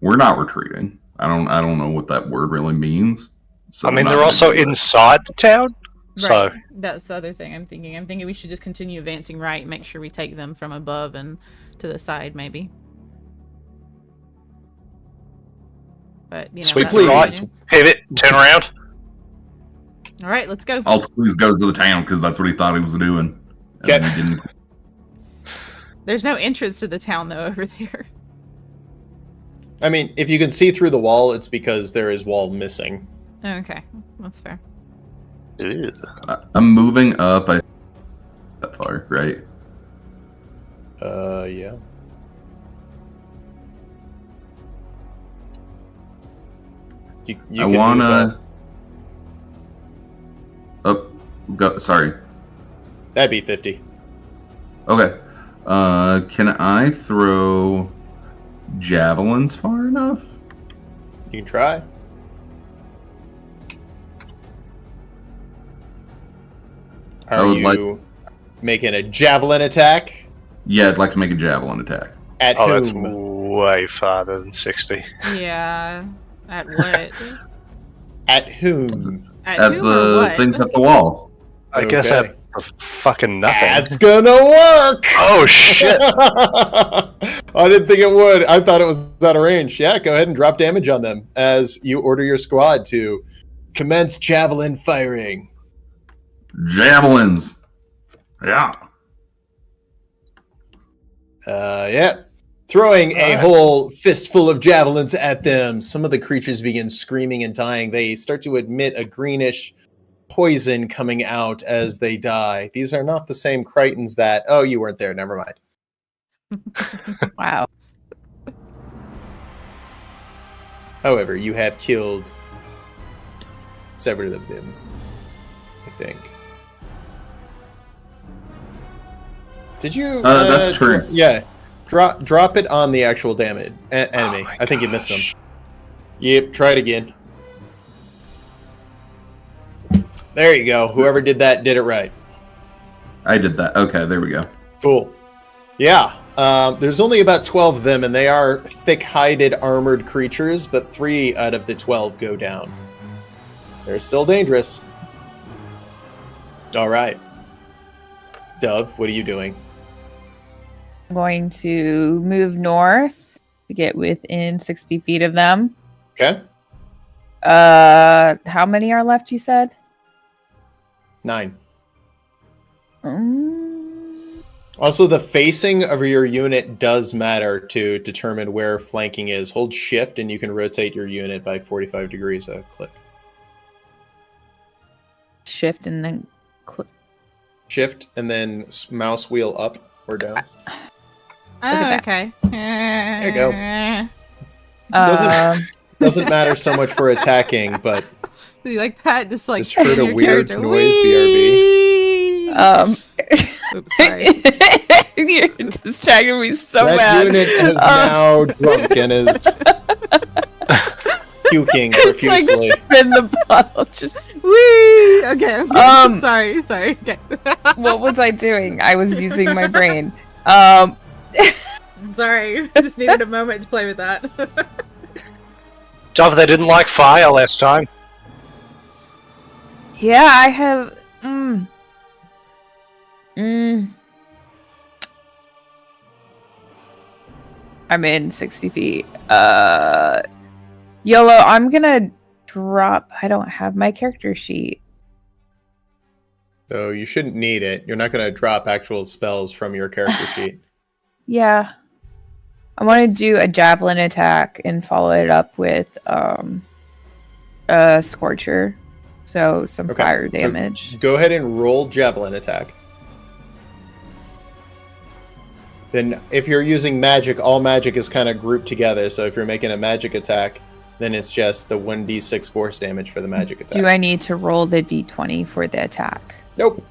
We're not retreating. I don't know what that word really means. So I mean, they're also inside the town. Right. So that's the other thing I'm thinking. I'm thinking we should just continue advancing right and make sure we take them from above and to the side, maybe. But, you know, sweep that's the what right, we do. pivot, turn around. All right, let's go. Altulu's goes to the town because that's what he thought he was doing. And Okay. he didn't. There's no entrance to the town, though, over there. I mean, if you can see through the wall, it's because there is wall missing. Okay, that's fair. Ew. I'm moving up. I that far, right? Yeah. You I can wanna. Oh, go. Sorry. that'd be 50. Okay. Can I throw javelins far enough? You can try. I Are would you making a javelin attack? Yeah, I'd like to make a javelin attack. At Oh, that's whom? way farther than 60. Yeah. At what? At whom? At whom or the what? things at the wall. I guess Okay. at fucking nothing. That's gonna work! Oh shit! I didn't think it would. I thought it was out of range. Yeah, go ahead and drop damage on them as you order your squad to commence javelin firing. Javelins. Yeah. Yeah. Throwing a whole fistful of javelins at them. Some of the creatures begin screaming and dying. They start to emit a greenish poison coming out as they die. These are not the same Crichtons that... Oh, you weren't there. Never mind. Wow. However, you have killed several of them, I think. Did you... That's true. Yeah. Drop it on the actual damage enemy. Oh I think you missed them. gosh. Yep, try it again. There you go. Whoever did that did it right. I did that. Okay, there we go. Cool. Yeah. There's only about 12 of them, and they are thick-hided armored creatures, but 3 out of the 12 go down. They're still dangerous. All right. Dove, what are you doing? I'm going to move north to get within 60 feet of them. Okay. How many are left, you said? 9. Mm, Also, the facing of your unit does matter to determine where flanking is. Hold shift and you can rotate your unit by 45 degrees a click. shift and then click. Shift and then mouse wheel up or down. Oh, at okay. There you go. Um, Doesn't matter so much for attacking, but You like that? Just like Just heard a your weird character. noise, Whee! Oops, sorry. You're distracting me so that bad. unit is now drunk and is puking profusely. Like spin the bottle. Just Whee! Okay. Sorry. Okay. what was I doing? I was using my brain. Sorry. Just needed a moment to play with that. Dove, they didn't like fire last time. Yeah, I have. I'm in 60 feet. YOLO, I'm gonna drop. I don't have my character sheet. So you shouldn't need it. You're not going to drop actual spells from your character sheet. Yeah. I want to do a javelin attack and follow it up with a scorcher. So some Okay, fire so damage. Go ahead and roll javelin attack. Then if you're using magic, all magic is kind of grouped together. So if you're making a magic attack, then it's just the 1d6 force damage for the magic attack. Do I need to roll the d20 for the attack? Nope.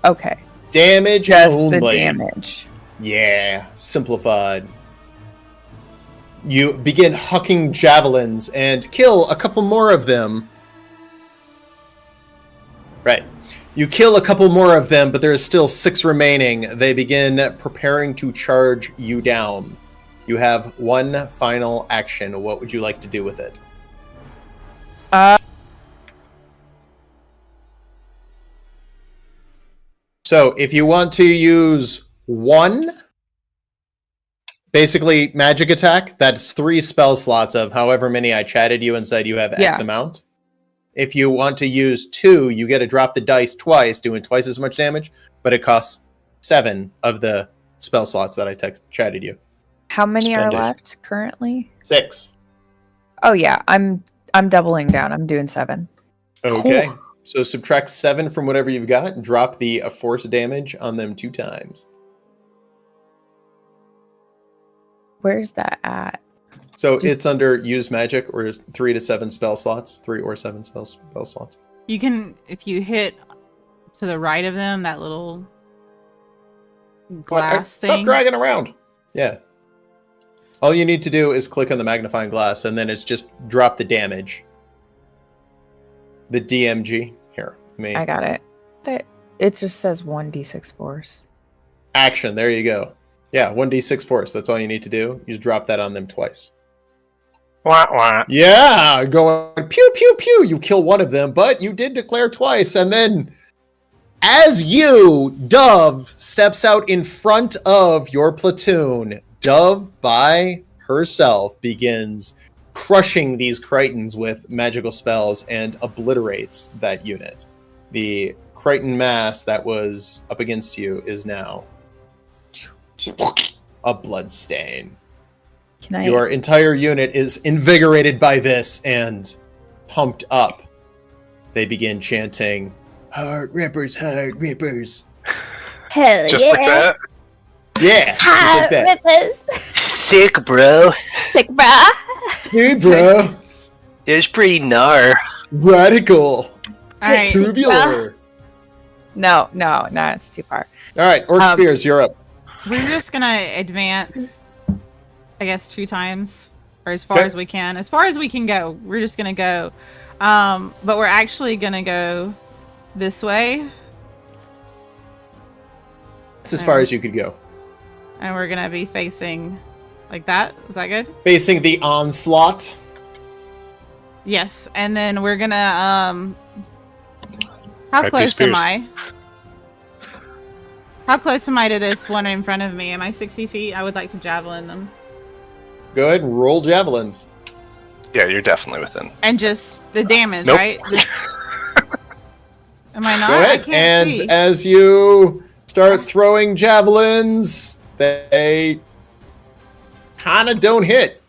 Okay. Damage Just only. the damage. Yeah, simplified. You begin hucking javelins and kill a couple more of them. Right. You kill a couple more of them, but there is still 6 remaining. They begin preparing to charge you down. You have one final action. What would you like to do with it? So if you want to use one, basically magic attack, that's 3 spell slots of however many I chatted you and said you have X amount. If you want to use 2, you get to drop the dice twice, doing twice as much damage, but it costs 7 of the spell slots that I chatted you. How many are left currently? 6. Oh yeah, I'm doubling down. I'm doing 7. Okay. Cool. So subtract 7 from whatever you've got and drop the force damage on them 2 times. Where's that at? So it's under use magic, or 3 to 7 spell slots, 3 or 7 spell slots. You can, if you hit to the right of them, that little glass thing. Stop dragging around. Yeah. All you need to do is click on the magnifying glass, and then it's just drop the damage. The DMG. Here, I got it. It just says 1d6 force. Action. There you go. Yeah, 1d6 force. That's all you need to do. You just drop that on them twice. Wah, wah. Yeah, going pew, pew, pew. You kill one of them, but you did declare twice. And then as Dove steps out in front of your platoon, Dove by herself begins crushing these Crichtons with magical spells and obliterates that unit. The Crichton mass that was up against you is now a blood stain. Your entire unit is invigorated by this and pumped up. They begin chanting, "Heart rippers, heart rippers." Hell Just like that? Yeah, just like that. Rippers. Sick, bro. Sick, brah. Dude, bro. It was pretty gnar. Radical. All right. Tubular. No, it's too far. All right, Orc Spears, you're up. We're just gonna advance, I guess, 2 times, or as far as we can. As far as we can go, we're just gonna go. But we're actually gonna go this way. That's as far as you could go. And we're gonna be facing like that. Is that good? Facing the onslaught. Yes, and then we're gonna how Happy close spears. am I? How close am I to this one in front of me? Am I 60 feet? I would like to javelin them. Go ahead and roll javelins. Yeah, you're definitely within. And just the damage, Nope. right? Am I not? Go ahead. I can't And see. as you start throwing javelins, they kind of don't hit.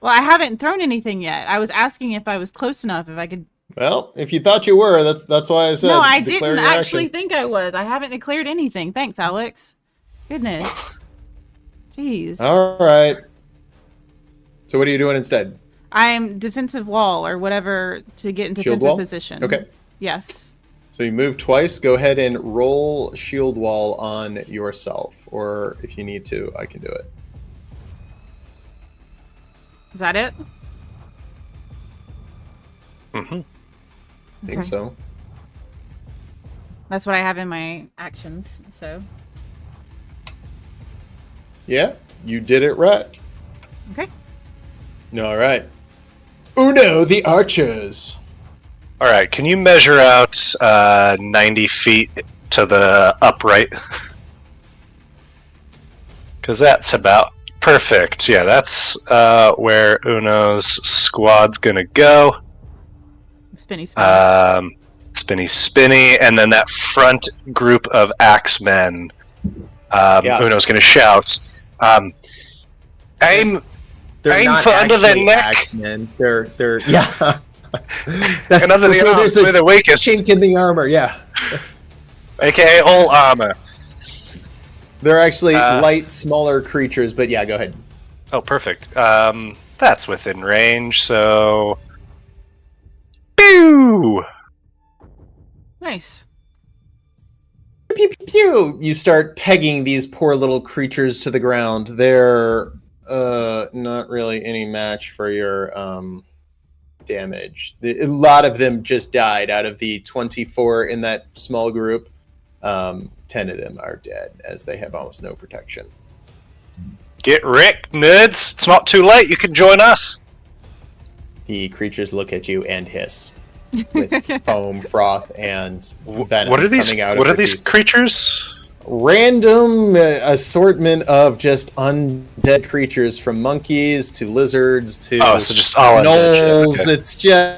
Well, I haven't thrown anything yet. I was asking if I was close enough, if I could. Well, if you thought you were, that's why I said. No, I declare didn't your actually action. think I was. I haven't declared anything. Thanks, Alex. Goodness. Jeez. All right. So what are you doing instead? I'm defensive wall or whatever to get in Shield defensive wall? position. Okay. Yes. So you move twice. Go ahead and roll shield wall on yourself, or if you need to, I can do it. Is that it? Mm-hmm. I think so. That's what I have in my actions. So. Yeah, you did it right. Okay. All right. Uno, the archers. All right, can you measure out 90 feet to the upright? Because that's about perfect. Yeah, that's where Uno's squad's gonna go. Spinny spinny. Spinny, and then that front group of axemen. Yes. Uno's gonna shout, "Aim! They're Aim not for under their actually neck. axemen. They're yeah. And under the So arms, there's where a the weakest, chink in the armor. Yeah, aka all armor." they're actually light, smaller creatures. But yeah, go ahead. Oh, perfect. That's within range, so... Pew! Nice. Pew, pew, pew. You start pegging these poor little creatures to the ground. They're not really any match for your damage. A lot of them just died. Out of the 24 in that small group, 10 of them are dead, as they have almost no protection. Get wrecked, nerds! It's not too late. You can join us. The creatures look at you and hiss with foam, froth, and venom What are these? coming out What of are their these teeth. creatures? Random assortment of just undead creatures, from monkeys to lizards to Oh, so just all undead shit, gnolls. okay.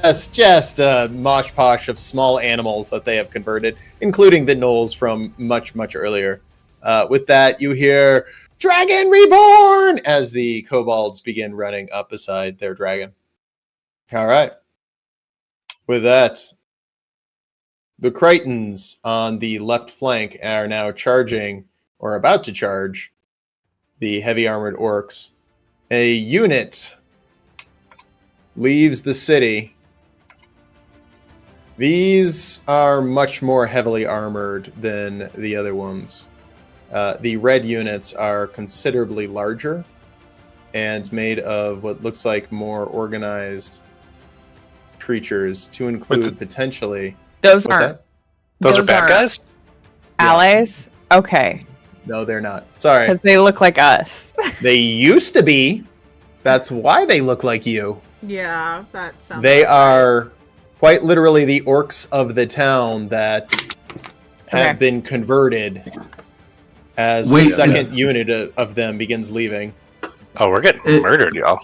It's just a mosh posh of small animals that they have converted, including the gnolls from much earlier. With that, you hear "Dragon Reborn" as the kobolds begin running up beside their dragon. All right. With that, the Crichtons on the left flank are now charging, or about to charge, the heavy armored orcs. A unit leaves the city. These are much more heavily armored than the other ones. The red units are considerably larger and made of what looks like more organized creatures, to include potentially... Those What's aren't that? Those are bad guys? allies. Okay, No, they're not. Sorry. because they look like us. They used to be. That's why they look like you. Yeah, that sounds. They about right. are quite literally the orcs of the town that have Okay. been converted as Wait, the second unit of them begins leaving. Oh, we're getting murdered, y'all.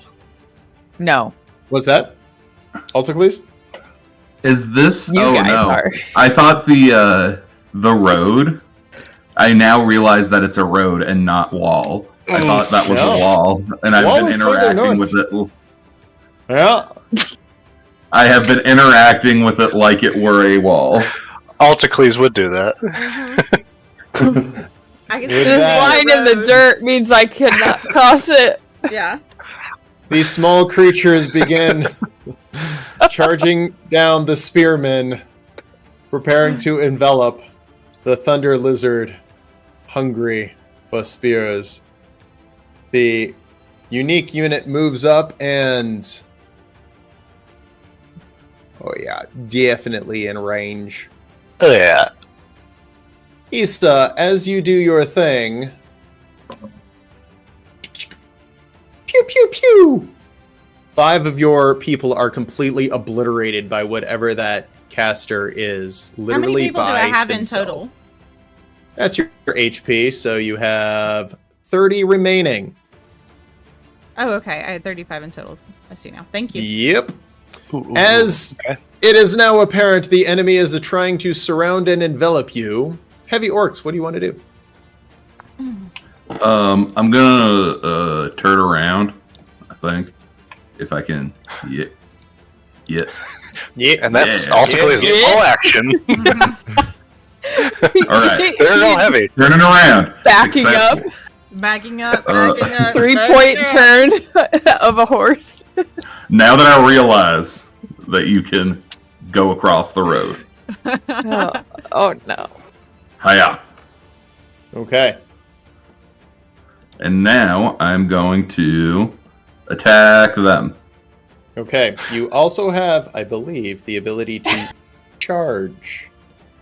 No, What's that? Altacles? Is this? you oh guys no! are. I thought the road. I now realize that it's a road and not wall. I thought that was No. a wall, and I've Wall been is further interacting north. with it. Yeah. I have been interacting with it like it were a wall. Altacles would do that. Mhm. I can With see This that- line in the road. dirt means I cannot cross it. Yeah. These small creatures begin charging down the spearmen, preparing to envelop the thunder lizard, hungry for spears. The unique unit moves up and... Oh yeah, definitely in range. Yeah. Ista, as you do your thing... Pew pew pew! 5 of your people are completely obliterated by whatever that caster is. How Literally many people do by I have in himself. total? That's your HP, so you have 30 remaining. Oh, okay. I had 35 in total. I see now. Thank you. Yep. Ooh, As okay. it is now apparent the enemy is trying to surround and envelop you. Heavy orcs, what do you want to do? I'm gonna turn around. I think if I can. Yeah. Yeah. And that's Yeah. Altacles Yeah. full action. All right. They're all heavy. Turning around. Backing Success- up. Backing up, Uh, backing up. 3-point backing up. turn of a horse. Now that I realize that you can go across the road. Oh no. Hiya. Okay. And now I'm going to attack them. Okay. You also have, I believe, the ability to charge.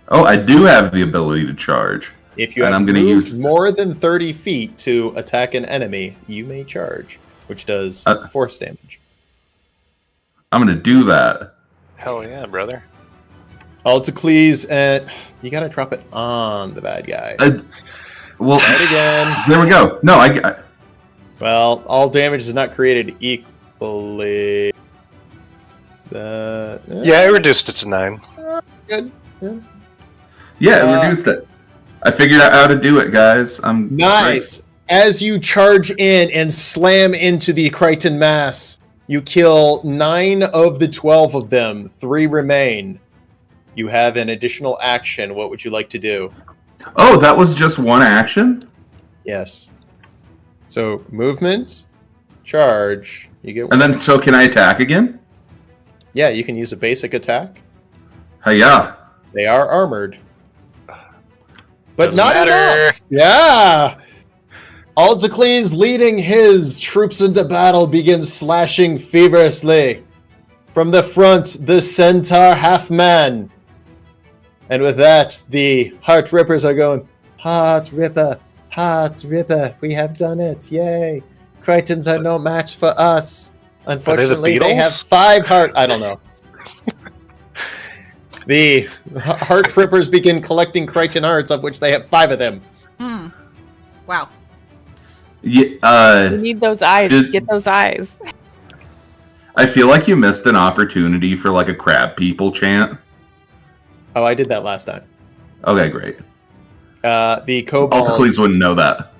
Oh, I do have the ability to charge. If you And have I'm gonna moved use- more than 30 feet to attack an enemy, you may charge, which does force damage. I'm going to do that. Hell yeah, brother. Altacles, and you gotta drop it on the bad guy. Well, Right again. there we go. No, I Well, all damage is not created equally. Yeah, I reduced it to 9. Good. yeah, it reduced it. I figured out how to do it, guys. I'm Nice. As you charge in and slam into the Crichton mass, you kill 9 of the 12 of them. 3 remain. You have an additional action. What would you like to do? Oh, that was just one action? Yes. So movement, charge. You get. And then, so can I attack again? Yeah, you can use a basic attack. Hiya. They are armored. But Doesn't not matter. enough. Yeah. Aldacles, leading his troops into battle, begins slashing feverishly. From the front, the centaur half-man. And with that, the Heart Rippers are going, Heart Ripper, we have done it, yay. Crichtons are no match for us. Unfortunately, they have Beatles? 5 heart... I don't know. The Heart Rippers begin collecting Crichton hearts, of which they have 5 of them. Wow. Yeah, We need those eyes. Get those eyes. I feel like you missed an opportunity for like a crab people chant. Oh, I did that last time. Okay, great. The kobolds... Alticles wouldn't know that.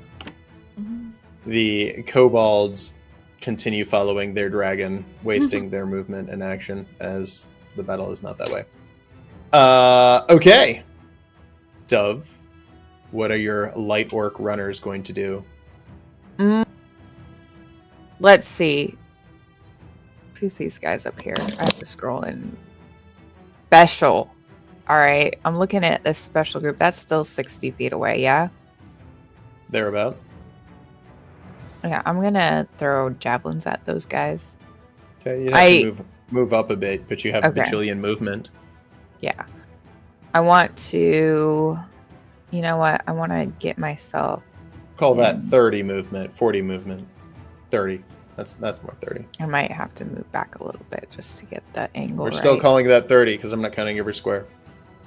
The kobolds continue following their dragon, wasting their movement and action, as the battle is not that way. Okay. Dove, what are your light orc runners going to do? Let's see. Who's these guys up here? I have to scroll in. Special. All right. I'm looking at this special group. That's still 60 feet away, yeah? Thereabout. Yeah, I'm going to throw javelins at those guys. Okay, you have to move up a bit, but you have a Okay. bajillion movement. Yeah. I want to... You know what? I want to get myself... Call that 30 movement, 40 movement. 30. That's more 30. I might have to move back a little bit just to get that angle We're right. still calling that 30 because I'm not counting every square.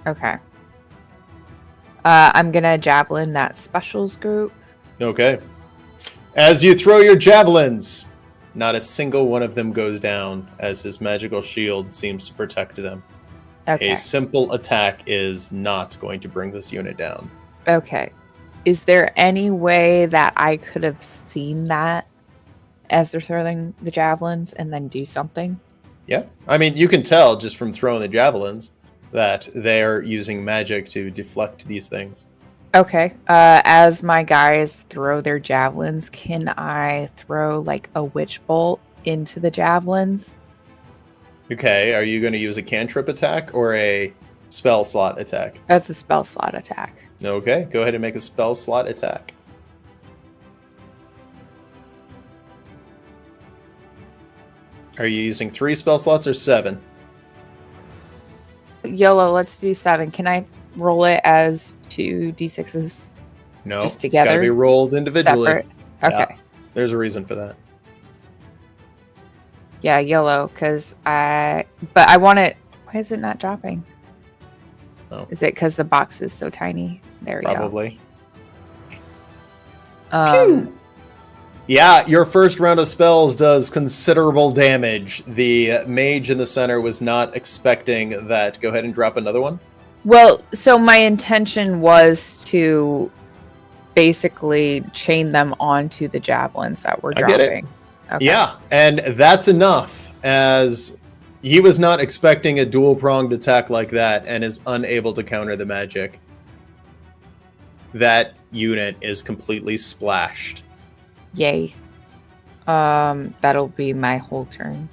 Okay. I'm going to javelin that specials group. Okay. As you throw your javelins, not a single one of them goes down, as his magical shield seems to protect them. Okay. A simple attack is not going to bring this unit down. Okay. Is there any way that I could have seen that as they're throwing the javelins and then do something? Yeah. I mean, you can tell just from throwing the javelins that they're using magic to deflect these things. Okay. As my guys throw their javelins, can I throw like a witch bolt into the javelins? Okay. Are you going to use a cantrip attack or a spell slot attack? That's a spell slot attack. Okay. Go ahead and make a spell slot attack. Are you using 3 spell slots or 7? YOLO, let's do 7. Can I roll it as 2 d6s? No. Just It's together? got to be rolled individually. Separate? Okay. Yeah. There's a reason for that. Yeah, YOLO, because But I want it... Why is it not dropping? Oh. Is it because the box is so tiny? There we Probably. go. Yeah, your first round of spells does considerable damage. The mage in the center was not expecting that. Go ahead and drop another one. Well, so my intention was to basically chain them onto the javelins that were I get it. dropping. Okay. Yeah, and that's enough, as he was not expecting a dual-pronged attack like that and is unable to counter the magic. That unit is completely splashed. Yay. That'll be my whole turn.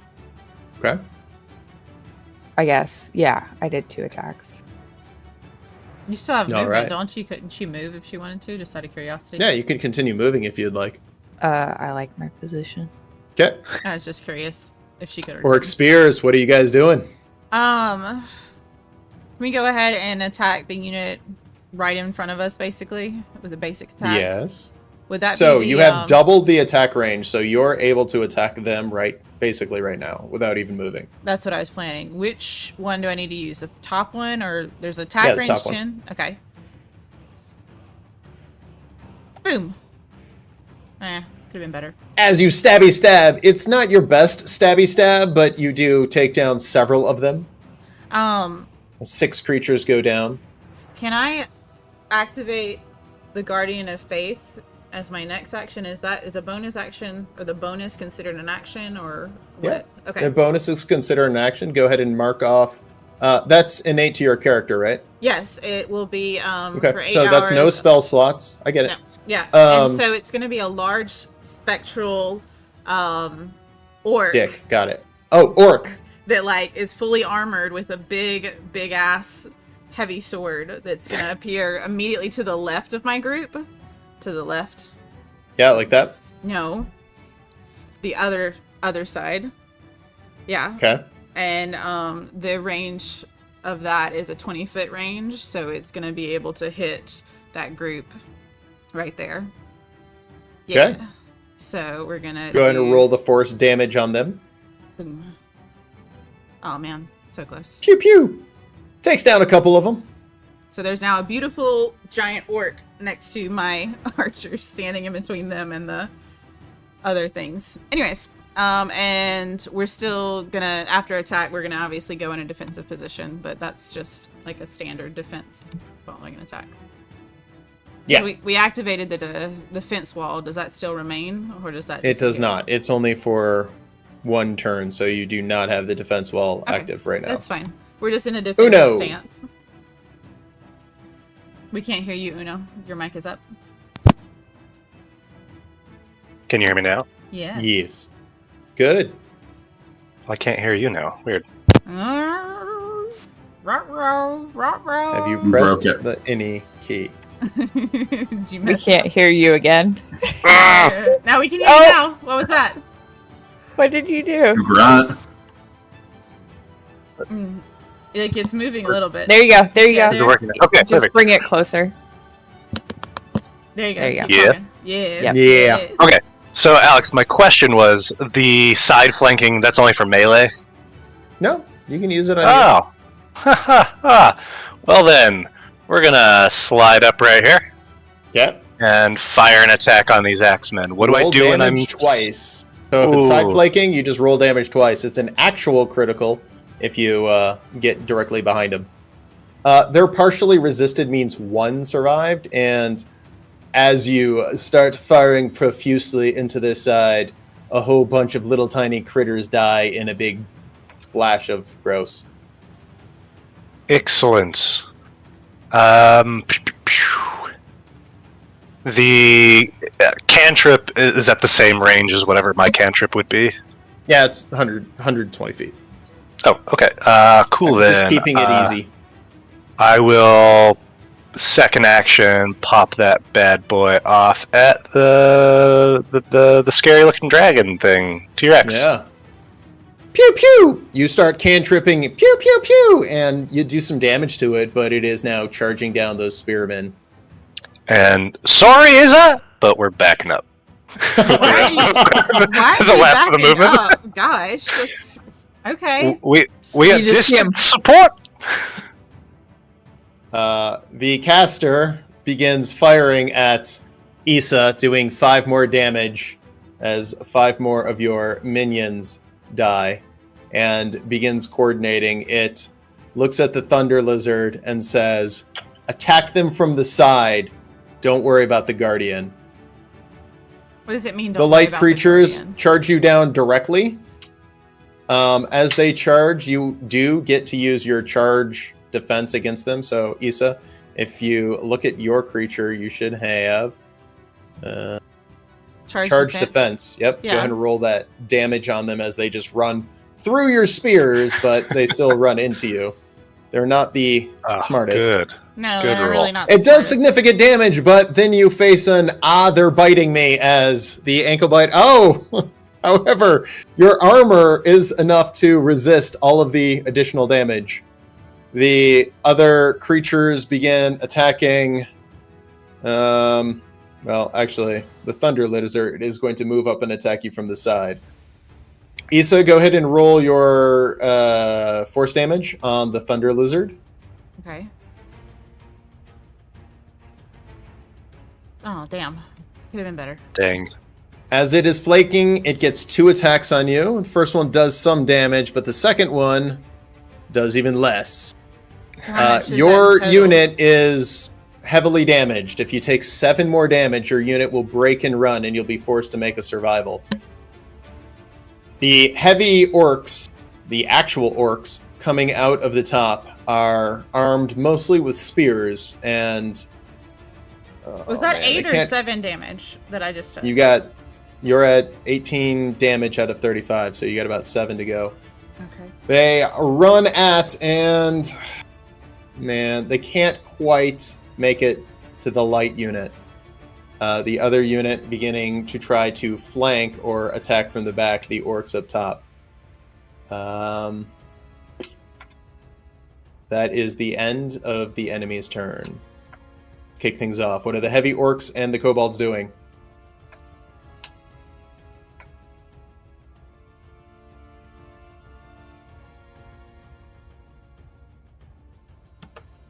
Okay. I guess. Yeah, I did 2 attacks. You still have All movement, right. don't you? Couldn't she move if she wanted to, just out of curiosity? Yeah, you can continue moving if you'd like. I like my position. Okay. I was just curious if she could. Orc Spears, what are you guys doing? Can we go ahead and attack the unit right in front of us, basically, with a basic attack? Yes. Would that So be the, you have doubled the attack range, so you're able to attack them basically right now without even moving. That's what I was planning. Which one do I need to use? The top one, or there's attack Yeah, the range top one. 10? Okay. Boom. Could have been better. As you stabby stab, it's not your best stabby stab, but you do take down several of them. 6 creatures go down. Can I activate the Guardian of Faith as my next action? Is a bonus action, or the bonus considered an action, or what? Yeah. Okay. The bonus is considered an action. Go ahead and mark off. That's innate to your character, right? Yes, it will be for Okay, 8 so that's no hours. spell slots. I get it. No. Yeah, Um, and so it's going to be a large spectral orc Dick, got it. Oh, orc. that like is fully armored with a big ass heavy sword that's going to appear immediately to the left of my group. To the left. Yeah, like that. No. The other side. Yeah. Okay. And the range of that is a 20-foot range, so it's going to be able to hit that group right there. Yeah. Okay. So we're going to Go ahead and roll the force damage on them. Boom. Oh man, so close. Pew pew! Takes down a couple of them. So there's now a beautiful giant orc next to my archer, standing in between them and the other things. Anyways, and we're still gonna, after attack, we're gonna obviously go in a defensive position, but that's just like a standard defense following an attack. Yeah. So we activated the fence wall. Does that still remain, or does that? It does disappear? not. It's only for one turn, so you do not have the defense wall Okay, active right now. That's fine. We're just in a defensive Uno. stance. We can't hear you, Uno. Your mic is up. Can you hear me now? Yes. Yes. Good. I can't hear you now. Weird. Have Have you You pressed broke it. the any key? Did you We mess can't hear you again. Ah! up? Now we can hear you now. What was that? What did you do? Grunt. Like it's moving a little bit. There you go. There you Yeah, go. Is it working? Okay, Just perfect. bring it closer. There you go. There you Keep go. talking. Yes. Yep. Yeah. yes. Okay. So, Alex, my question was the side flanking, that's only for melee? No, you can use it on Oh. Ha ha ha. Well, then, we're gonna slide up right here Yep. and fire an attack on these axemen. What do I Roll do when I'm. damage twice. So if it's side Ooh. flanking, you just roll damage twice. It's an actual critical if you get directly behind them. They're partially resisted means one survived, and as you start firing profusely into this side, a whole bunch of little tiny critters die in a big splash of gross. Excellent. The cantrip is at the same range as whatever my cantrip would be. Yeah, it's 120 feet. Oh, okay. Cool I'm then. just keeping it easy. I will second action pop that bad boy off at the scary looking dragon thing. T-Rex. Yeah. Pew pew! You start cantripping, pew pew pew, and you do some damage to it, but it is now charging down those spearmen. And sorry, Isa, but we're backing up. Why are you The last of the backing movement. up? Gosh. That's... Okay. We You have just distant can't- support. The caster begins firing at Issa, doing 5 more damage as 5 more of your minions die, and begins coordinating. It looks at the Thunder Lizard and says, attack them from the side. Don't worry about the Guardian. What does it mean? The Don't worry light about creatures Guardian? charge you down directly. As they charge, you do get to use your charge defense against them. So, Issa, if you look at your creature, you should have charge defense. Yep. Yeah. Go ahead and roll that damage on them as they just run through your spears, but they still run into you. They're not the smartest. Good. No, Good they're roll. really not. the It does smartest. significant damage, but then you face an they're biting me as the ankle bite. Oh, however, your armor is enough to resist all of the additional damage. The other creatures begin attacking. Well, actually, the Thunder Lizard is going to move up and attack you from the side. Issa, go ahead and roll your force damage on the Thunder Lizard. Okay. Oh, damn. Could have been better. Dang. As it is flaking, it gets 2 attacks on you. The first one does some damage, but the second one does even less. How much is that in Your total? unit is heavily damaged. If you take 7 more damage, your unit will break and run, and you'll be forced to make a survival. The heavy orcs, the actual orcs, coming out of the top are armed mostly with spears, and... Was that man, 8 they or can't- 7 damage that I just took? You're at 18 damage out of 35, so you got about 7 to go. Okay. They run at, and man, they can't quite make it to the light unit. The other unit beginning to try to flank or attack from the back, the orcs up top. That is the end of the enemy's turn. Kick things off. What are the heavy orcs and the kobolds doing?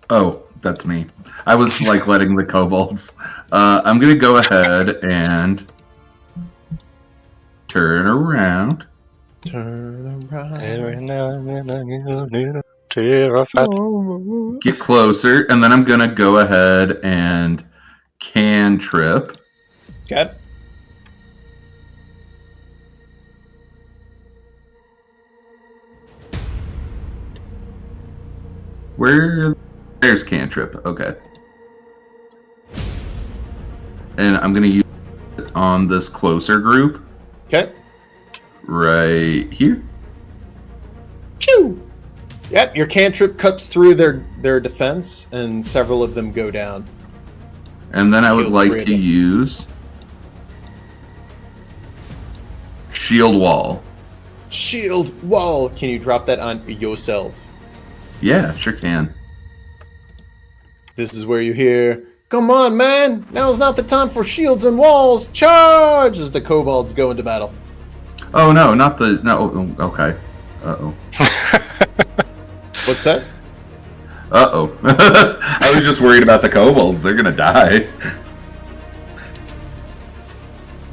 Oh, that's me. I was like letting the kobolds. I'm gonna go ahead and turn around. Turn around. Every now and then I need a terrified. Get closer, and then I'm gonna go ahead and cantrip. Okay. There's cantrip. Okay. And I'm gonna use it on this closer group Okay. right here. Choo! Yep, your cantrip cuts through their defense, and several of them go down. And then I would Killed like three of to them. use shield wall. Shield wall. Can you drop that on yourself? Yeah, sure can. This is where you hear, "Come on, man! Now's not the time for shields and walls! Charge!" as the kobolds go into battle. Oh no, not the no. Okay. Uh-oh. What's that? Uh-oh. I was just worried about the kobolds. They're gonna die.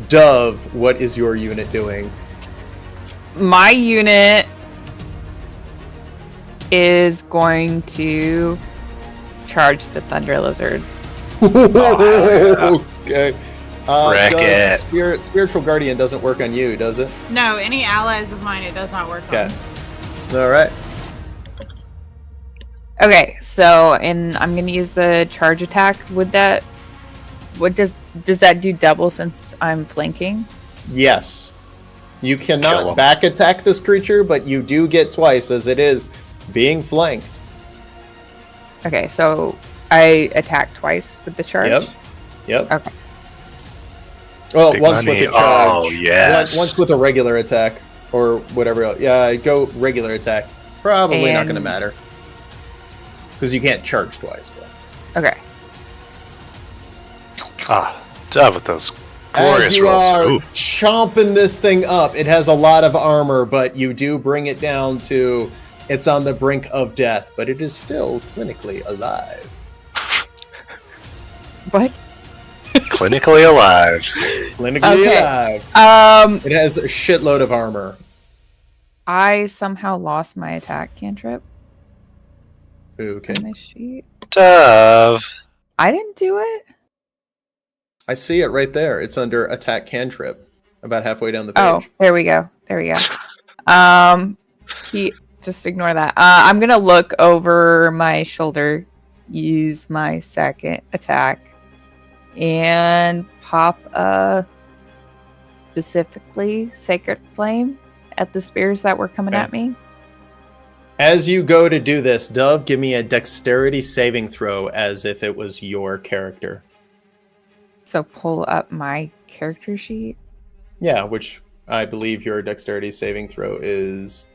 Dove, what is your unit doing? My unit is going to charge the Thunder Lizard. Okay. Wreck it. Spiritual Guardian doesn't work on you, does it? No, any allies of mine it does not work Okay. on. All right. Okay, so and I'm gonna use the charge attack. What does that do double since I'm flanking? Yes. You Kill cannot him. back attack this creature, but you do get twice as it is being flanked. Okay, so I attack twice with the charge. Yep. Okay. Well, Big once money. with a charge. Oh, yes. Once with a regular attack or whatever else. Yeah, go regular attack. Probably not going to And- matter. Because you can't charge twice. But. Okay. Dove with those As glorious you rolls. are Ooh. chomping this thing up, it has a lot of armor, but you do bring it down to it's on the brink of death, but it is still clinically alive. What? Clinically alive. Clinically Okay. alive. It has a shitload of armor. I somehow lost my attack cantrip Okay. on my sheet. Dove. I didn't do it. I see it right there. It's under attack cantrip, about halfway down the Oh, page. there we go. There we go. Just ignore that. I'm gonna look over my shoulder, use my second attack, and pop a specifically Sacred Flame at the spears that were coming Okay. at me. As you go to do this, Dove, give me a dexterity saving throw as if it was your character. So pull up my character sheet. Yeah, which I believe your dexterity saving throw is...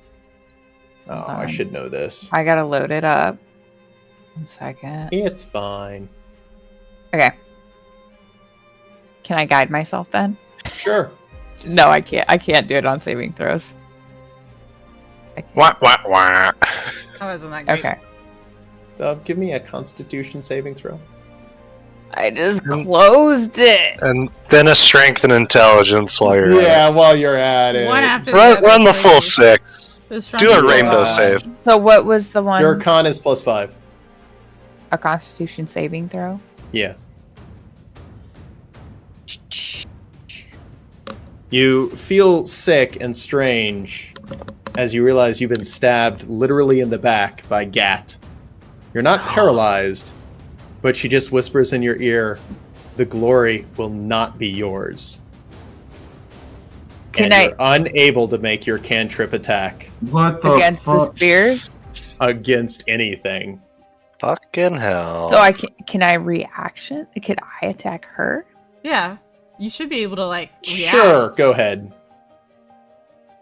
Oh, Hold I on. should know this. I gotta load it up. 1 second. It's fine. Okay. Can I guide myself then? Sure. No, I can't. I can't do it on saving throws. I can't. Wah, wah, wah. That wasn't that great. Okay. Dove, give me a constitution saving throw. I just closed it. And then a strength and intelligence while you're Yeah, while you're at it. One after at it. the Run the other, full please. 6. This Do a from- rainbow save. So what was the one? Your con is +5. A Constitution saving throw. Yeah. You feel sick and strange as you realize you've been stabbed literally in the back by Gat. You're not paralyzed, but she just whispers in your ear, "The glory will not be yours." Can and I- you're unable to make your cantrip attack What the Against the fuck? spears. against anything. Fucking hell. So I can I reaction? Can I attack her? Yeah, you should be able to like. Sure, react. go ahead.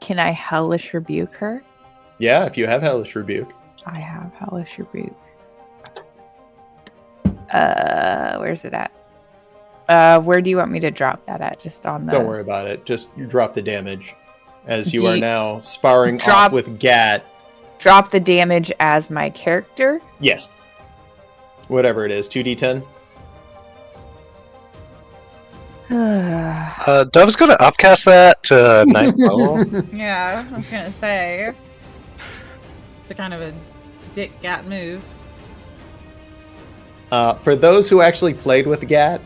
Can I hellish rebuke her? Yeah, if you have Hellish Rebuke. I have Hellish Rebuke. Where's it at? Where do you want me to drop that at? Just on the... Don't worry about it. Just you drop the damage. As you Do are you- now sparring off Drop- with Gat. Drop the damage as my character? Yes. Whatever it is, 2d10. Dove's gonna upcast that to 9th level. Yeah, I was gonna say. The kind of a dick gat move. For those who actually played with Gat,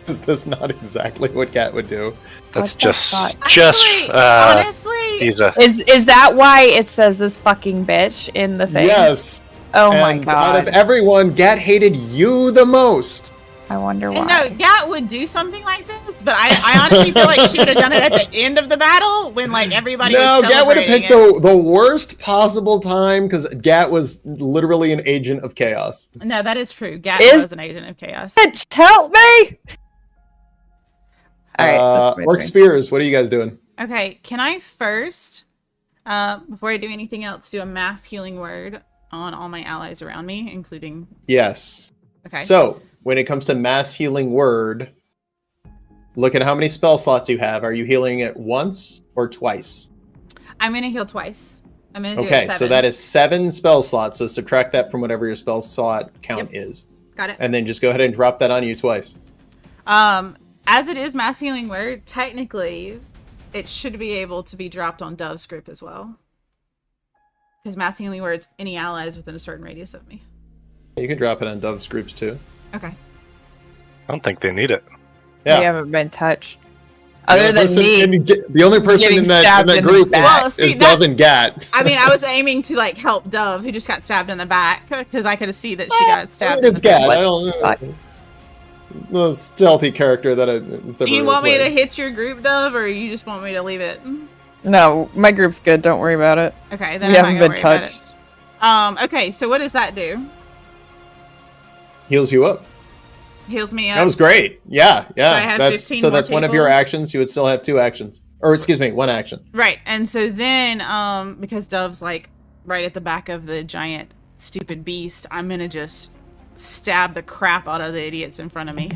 is this not exactly what Gat would do? That's What the fuck? Actually, honestly, he's a Is that why it says this fucking bitch in the thing? Yes. Oh my And god. out of everyone, Gat hated you the most. I wonder and why. no, Gat would do something like this, but I honestly feel like she would have done it at the end of the battle when like everybody No, was Gat would have celebrating picked the worst possible time because Gat was literally an agent of chaos. No, that is true. Gat Is- was an agent of chaos. Bitch, help me! Alright, that's my Orc turn. Spears, what are you guys doing? Okay, can I first, before I do anything else, do a mass healing word on all my allies around me, including... Yes. Okay. So, when it comes to mass healing word, look at how many spell slots you have. Are you healing it once or twice? I'm going to heal twice. I'm going to do it Okay, 7. so that is 7 spell slots. So subtract that from whatever your spell slot count is. Got it. And then just go ahead and drop that on you twice. As it is mass healing word, technically, it should be able to be dropped on Dove's group as well. Because mass healing word's any allies within a certain radius of me. You can drop it on Dove's groups too. Okay. I don't think they need it. Yeah. We haven't been touched. The Other only than person me. the only person getting in that stabbed in the group back. Well, see, is Dove and Gat. I mean, I was aiming to like help Dove, who just got stabbed in the back, because I could see that she got stabbed. It's in the Gat. back. I don't the stealthy character that it's ever Do you want me to played. hit your group, Dove, or you just want me to leave it? No, my group's good. Don't worry about it. Okay, then We I'm haven't not been gonna worry touched. about it. Okay, so what does that do? Heals you up. Heals me up. That was great. Yeah, yeah. I have That's 15 so more that's one of your people? actions. You would still have 2 actions. Or excuse me, 1 action. Right, and so then, because Dove's like right at the back of the giant stupid beast, I'm gonna just stab the crap out of the idiots in front of me.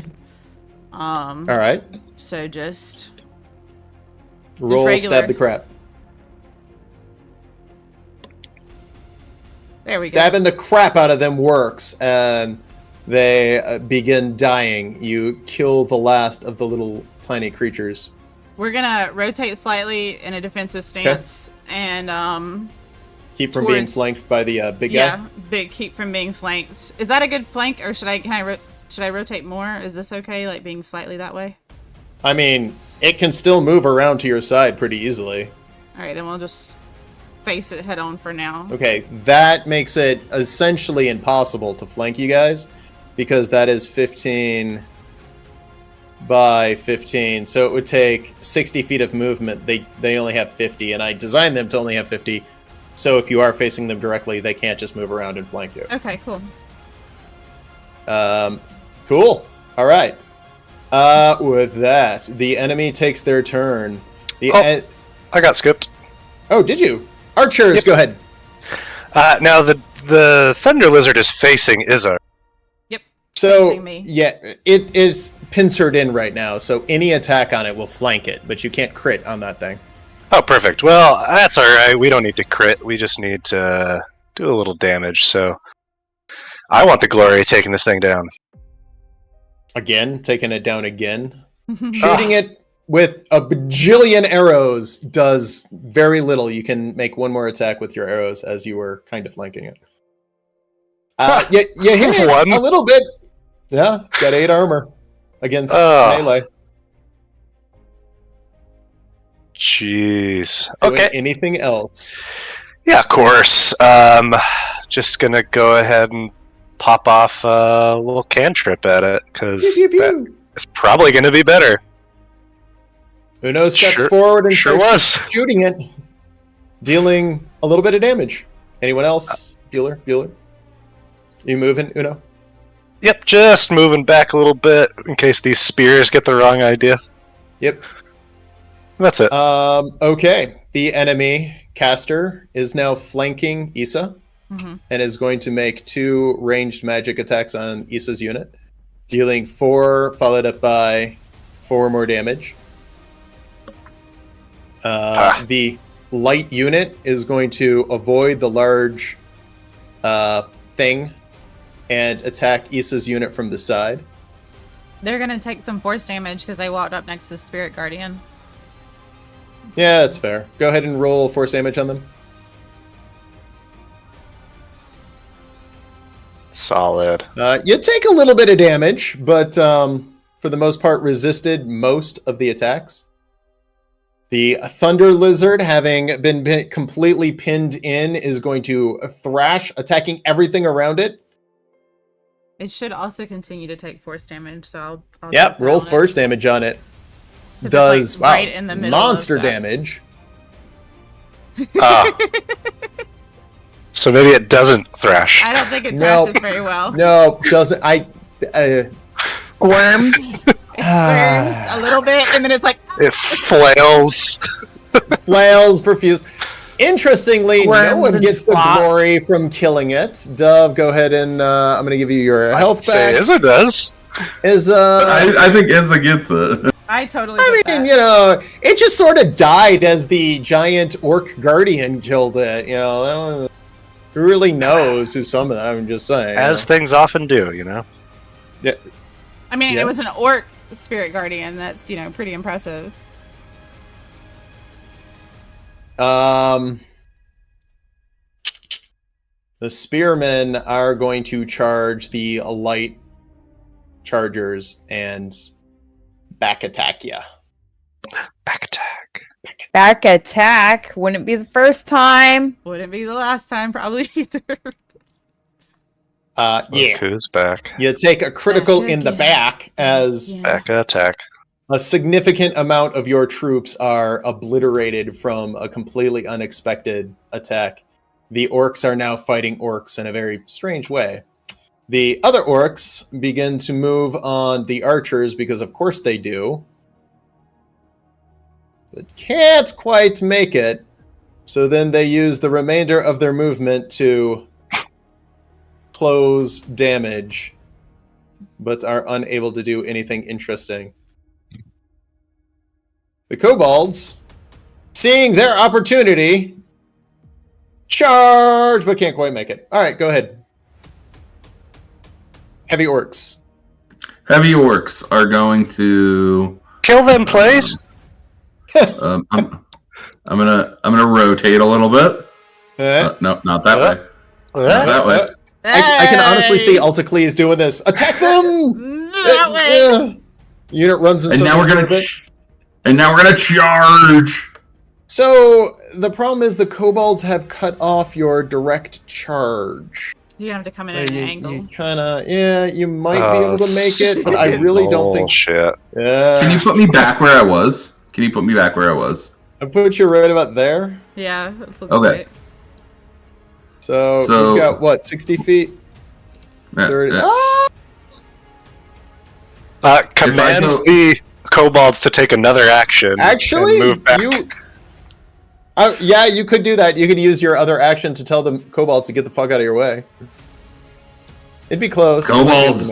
All right. So just Roll regular. stab the crap. there we go. Stabbing the crap out of them works, and they begin dying. You kill the last of the little tiny creatures. We're gonna rotate slightly in a defensive stance, and Keep from being Towards- flanked by the big yeah, guy. big keep from being flanked. Is that a good flank, or should I rotate more? Is this okay, like being slightly that way? I mean, it can still move around to your side pretty easily. All right, then we'll just face it head on for now. Okay, that makes it essentially impossible to flank you guys, because that is 15 by 15, so it would take 60 feet of movement. They only have 50, and I designed them to only have 50, so if you are facing them directly, they can't just move around and flank you. Okay, cool. Cool. All right. With that, the enemy takes their turn. I got skipped. Oh, did you? Archers, Yep. go ahead. Now the Thunder Lizard is facing Izza. So, Facing me. yeah, it is pincered in right now, so any attack on it will flank it, but you can't crit on that thing. Oh, perfect. Well, that's all right. We don't need to crit. We just need to do a little damage. So, I want the glory of taking this thing down. Again, taking it down again. Shooting it with a bajillion arrows does very little. You can make 1 more attack with your arrows as you were kind of flanking it. You hit it One. a little bit. Yeah, it's got 8 armor against Oh. melee. Jeez. Doing Okay. anything else? Yeah, of course. Just gonna go ahead and pop off a little cantrip at it, because Pew, pew, pew. it's probably gonna be better. Uno steps Sure- forward and sure starts was. shooting it, dealing a little bit of damage. Anyone else? Bueller? You moving, Uno? Yep, just moving back a little bit in case these spears get the wrong idea. Yep. That's it. Okay. The enemy caster is now flanking Issa. and is going to make 2 ranged magic attacks on Issa's unit, dealing 4, followed up by 4 more damage. The light unit is going to avoid the large thing and attack Issa's unit from the side. They're gonna take some force damage because they walked up next to Spirit Guardian. Yeah, that's fair. Go ahead and roll force damage on them. Solid. You take a little bit of damage, but for the most part resisted most of the attacks. The Thunder Lizard, having been completely pinned in, is going to thrash, attacking everything around it. It should also continue to take force damage, so I'll Yep, take that roll on it. force damage on it. 'Cause it's, Does like, right in the middle of monster that. damage. So maybe it doesn't thrash. I don't think it Nope. thrashes very well. No, doesn't. Worms. It burns a little bit, and then it's like, It flails. Flails profuse. Interestingly, no Worms one and gets the flops. glory from killing it. Dove, go ahead and I'm going to give you your health I'd say back. Izza does. I think Izza gets it. I totally I get mean, that. you know, it just sort of died as the giant orc guardian killed it. You know, that was, who really knows who summoned that? I'm just saying. As things often do, you know? I mean, it was an Yes. orc Spirit Guardian. That's, you know, pretty impressive. The spearmen are going to charge the light chargers and back attack you. Back attack. Back attack. Wouldn't be the first time. Wouldn't be the last time, probably either. Yeah. Look who's back. You take a critical Back in the again. back as Yeah. Back attack. a significant amount of your troops are obliterated from a completely unexpected attack. The orcs are now fighting orcs in a very strange way. The other orcs begin to move on the archers because of course they do. But can't quite make it. So then they use the remainder of their movement to close damage, but are unable to do anything interesting. The kobolds, seeing their opportunity, charge, but can't quite make it. All right, go ahead. Heavy orcs. Heavy orcs are going to. Kill them, please. I'm gonna rotate a little bit. No, not that way. Not that way. I can honestly see Altacles doing this. Attack them! That way! Unit runs in And now circles we're for a gonna. bit. And now we're gonna charge. So the problem is the kobolds have cut off your direct charge. You're gonna have to come in at an angle. You kind of, yeah, you might be able to make it, but I really don't think. Shit. Yeah. Can you put me back where I was? I put you right about there. Yeah, that looks Okay. right. So So- you've got what, 60 feet? Yeah, 30. yeah. Ah! Command go- the kobolds to take another action. Actually, and move back. yeah, you could do that. You could use your other action to tell the kobolds to get the fuck out of your way. It'd be close. Kobolds.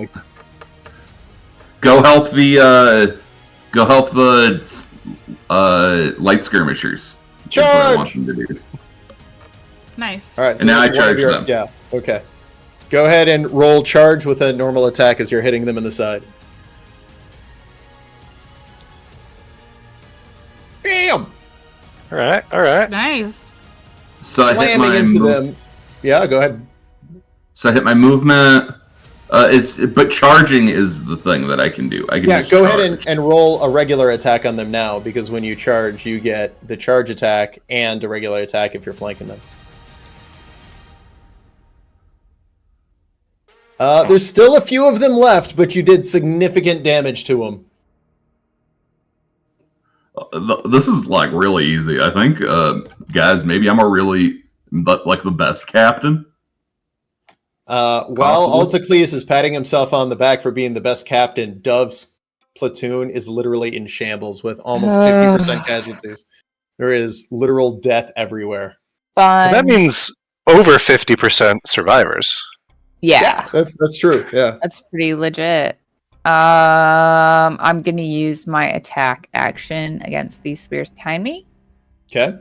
Go help the light skirmishers. That's what I want Charge! them to do. Nice. All right, so And now that's I one of charge them. Yeah, okay. Go ahead and roll charge with a normal attack as you're hitting them in the side. Bam! All right. Nice. So I hit Slamming my into them. Yeah, go ahead. So I hit my movement. But charging is the thing that I can do. I can Yeah, just go charge. ahead and roll a regular attack on them now, because when you charge, you get the charge attack and a regular attack if you're flanking them. There's still a few of them left, but you did significant damage to them. This is like really easy. I think, guys, maybe I'm the best captain. While Possibly. Altacles is patting himself on the back for being the best captain, Dove's platoon is literally in shambles with almost 50% casualties. There is literal death everywhere. Fun. That means over 50% survivors. Yeah, That's true. Yeah. that's pretty legit. I'm gonna use my attack action against these spears behind me. Okay.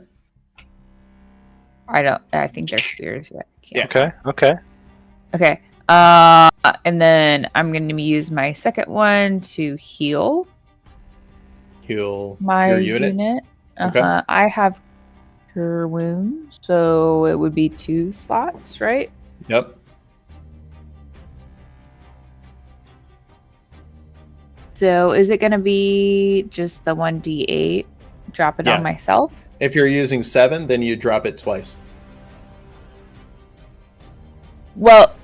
I think they're spears. Yeah. Okay. Okay. And then I'm going to use my second one to heal Heal my your unit. Okay. I have cure wounds, so it would be 2 slots, right? Yep. So is it going to be just the 1d8? Drop it Yeah. on myself? If you're using 7, then you drop it twice. Well,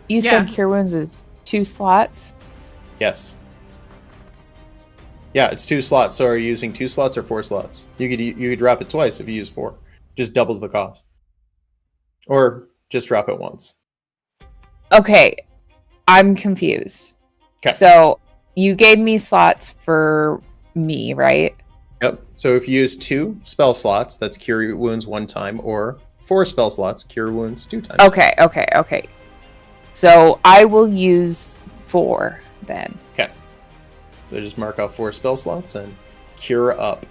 you Yeah. said cure wounds is 2 slots. Yes. Yeah, it's 2 slots. So are you using 2 slots or 4 slots? You could drop it twice if you use 4. Just doubles the cost. Or just drop it once. Okay, I'm confused. Okay. So you gave me slots for me, right? Yep. So if you use 2 spell slots, that's cure wounds 1 time, or 4 spell slots, cure wounds 2 times. Okay. So I will use 4 then. Okay. So just mark off 4 spell slots and cure up.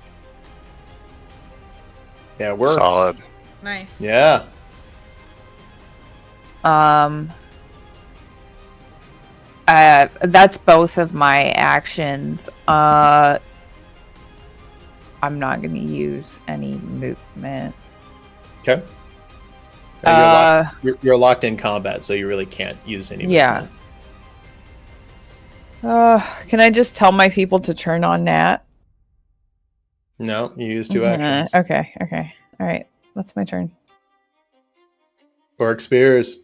Yeah, it works. Solid. Nice. Yeah. That's both of my actions. I'm not going to use any movement. Okay. You're locked in combat, so you really can't use any Yeah. movement. Can I just tell my people to turn on Nat? No, you use 2 actions. Okay. All right. That's my turn. Orc spears.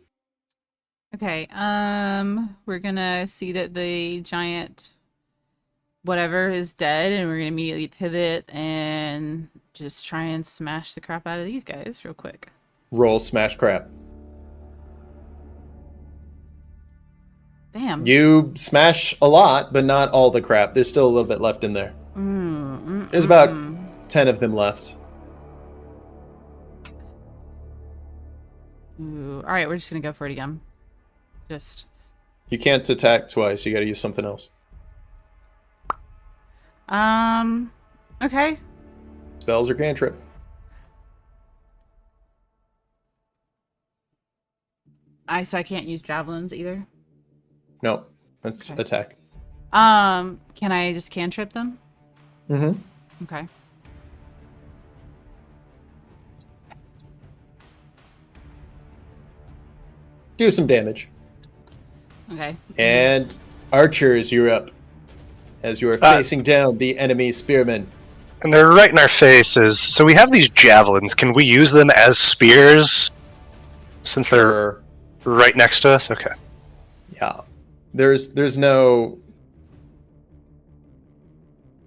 Okay. We're gonna see that the giant whatever is dead, and we're gonna immediately pivot and just try and smash the crap out of these guys real quick. Roll smash crap. Damn. You smash a lot, but not all the crap. There's still a little bit left in there. There's about 10 of them left. Ooh. All right, we're just gonna go for it again. You can't attack twice. You got to use something else. Okay. Spells or cantrip. So I can't use javelins either. No, that's Okay. attack. Can I just cantrip them? Mm-hmm. Okay. Do some damage. Okay. And archers, you're up. As you are facing down the enemy spearmen. And they're right in our faces. So we have these javelins. Can we use them as spears? Since they're right next to us? Okay. Yeah. There's no...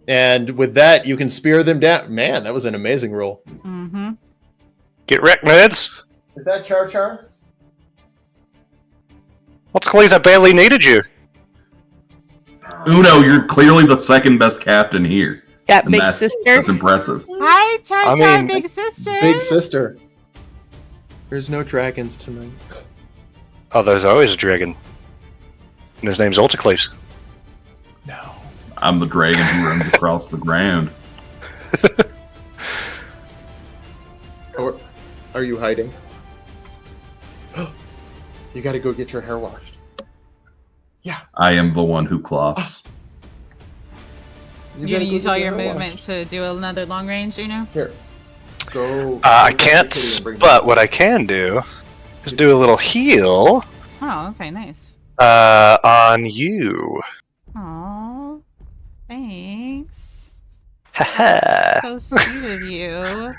And with that, you can spear them down. Man, that was an amazing roll. Mm-hmm. Get wrecked, nerds. Is that Char? What's Cleese? I barely needed you. Uno, you're clearly the second best captain here. That And big that's sister. That's impressive. Hi, Char, I mean- big sister. Big sister. There's no dragons tonight. Oh, there's always a dragon. And his name's Ulticles. No. I'm the dragon who runs across the ground. Or are you hiding? You gotta go get your hair washed. Yeah. I am the one who cloths. You're gonna use all your movement to do another long range, you know? Here. Go. I can't, but what I can do is do a little heal Oh, okay, nice. on you. Aw, thanks. Haha. So sweet of you.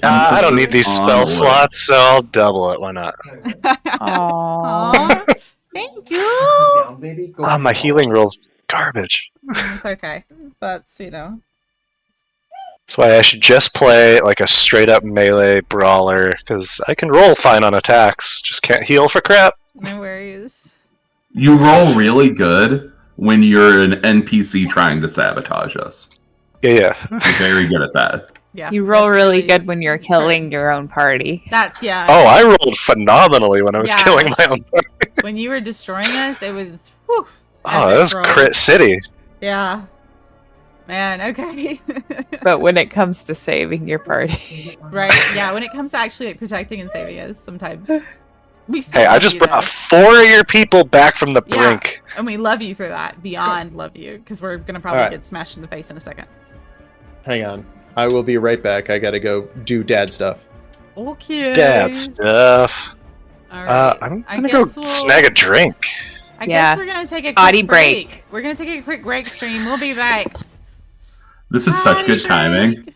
I don't need these spell Onward. slots, so I'll double it. Why not? Aww. Aw, thank you. Down, baby. Go Ah, my healing roll's garbage. It's okay. That's, you know. That's why I should just play like a straight up melee brawler, because I can roll fine on attacks, just can't heal for crap. No worries. You roll really good when you're an NPC trying to sabotage us. Yeah. You're very good at that. Yeah. You roll that's really good when you're killing your own party. That's yeah. Oh, I rolled phenomenally when I was Yeah. killing my own. When you were destroying us, it was whew, Oh, epic that was rolls. Crit City. Yeah. Man, okay. But when it comes to saving your party, Right. Yeah, when it comes to actually like protecting and saving us, sometimes we still Hey, I love just you, brought though. 4 of your people back from the Yeah. brink. And we love you for that. Beyond love you. Because we're going to probably Alright. get smashed in the face in a second. Hang on. I will be right back. I gotta go do dad stuff. Okay. Dad stuff. Alright. I'm I gonna go guess we'll- snag a drink. I Yeah. guess we're going to take a Potty quick break. We're going to take a quick break stream. We'll be back. This is such good Potty timing. break.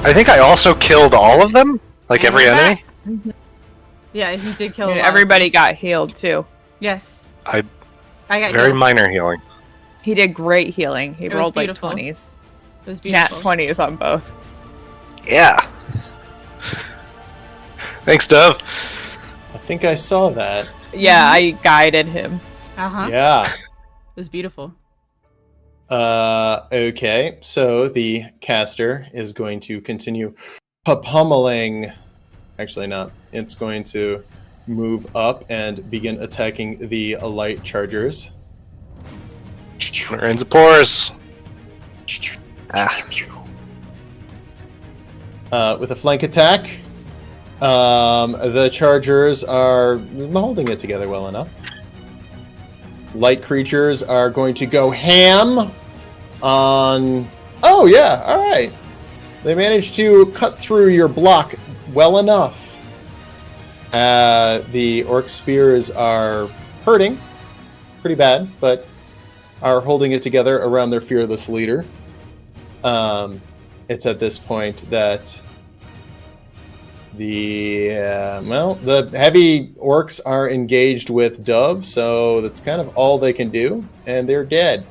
I think I also killed all of them, like And every we're enemy. back. Yeah, he did kill. Dude, a lot of everybody them. got healed too. Yes. I got very healed. minor healing. He did great healing. He It was rolled like beautiful. 20s. It was Nat beautiful. 20s on both. Yeah. Thanks, Dove. I think I saw that. Yeah, I guided him. Yeah. It was beautiful. Okay, so the caster is going to continue pummeling. Actually, not. It's going to move up and begin attacking the light chargers. Rains of pores. Ah. With a flank attack, the chargers are holding it together well enough. Light creatures are going to go ham on... Oh, yeah, all right. They managed to cut through your block well enough. The orc spears are hurting pretty bad, but are holding it together around their fearless leader. It's at this point that the heavy orcs are engaged with Dove, so that's kind of all they can do, and they're dead.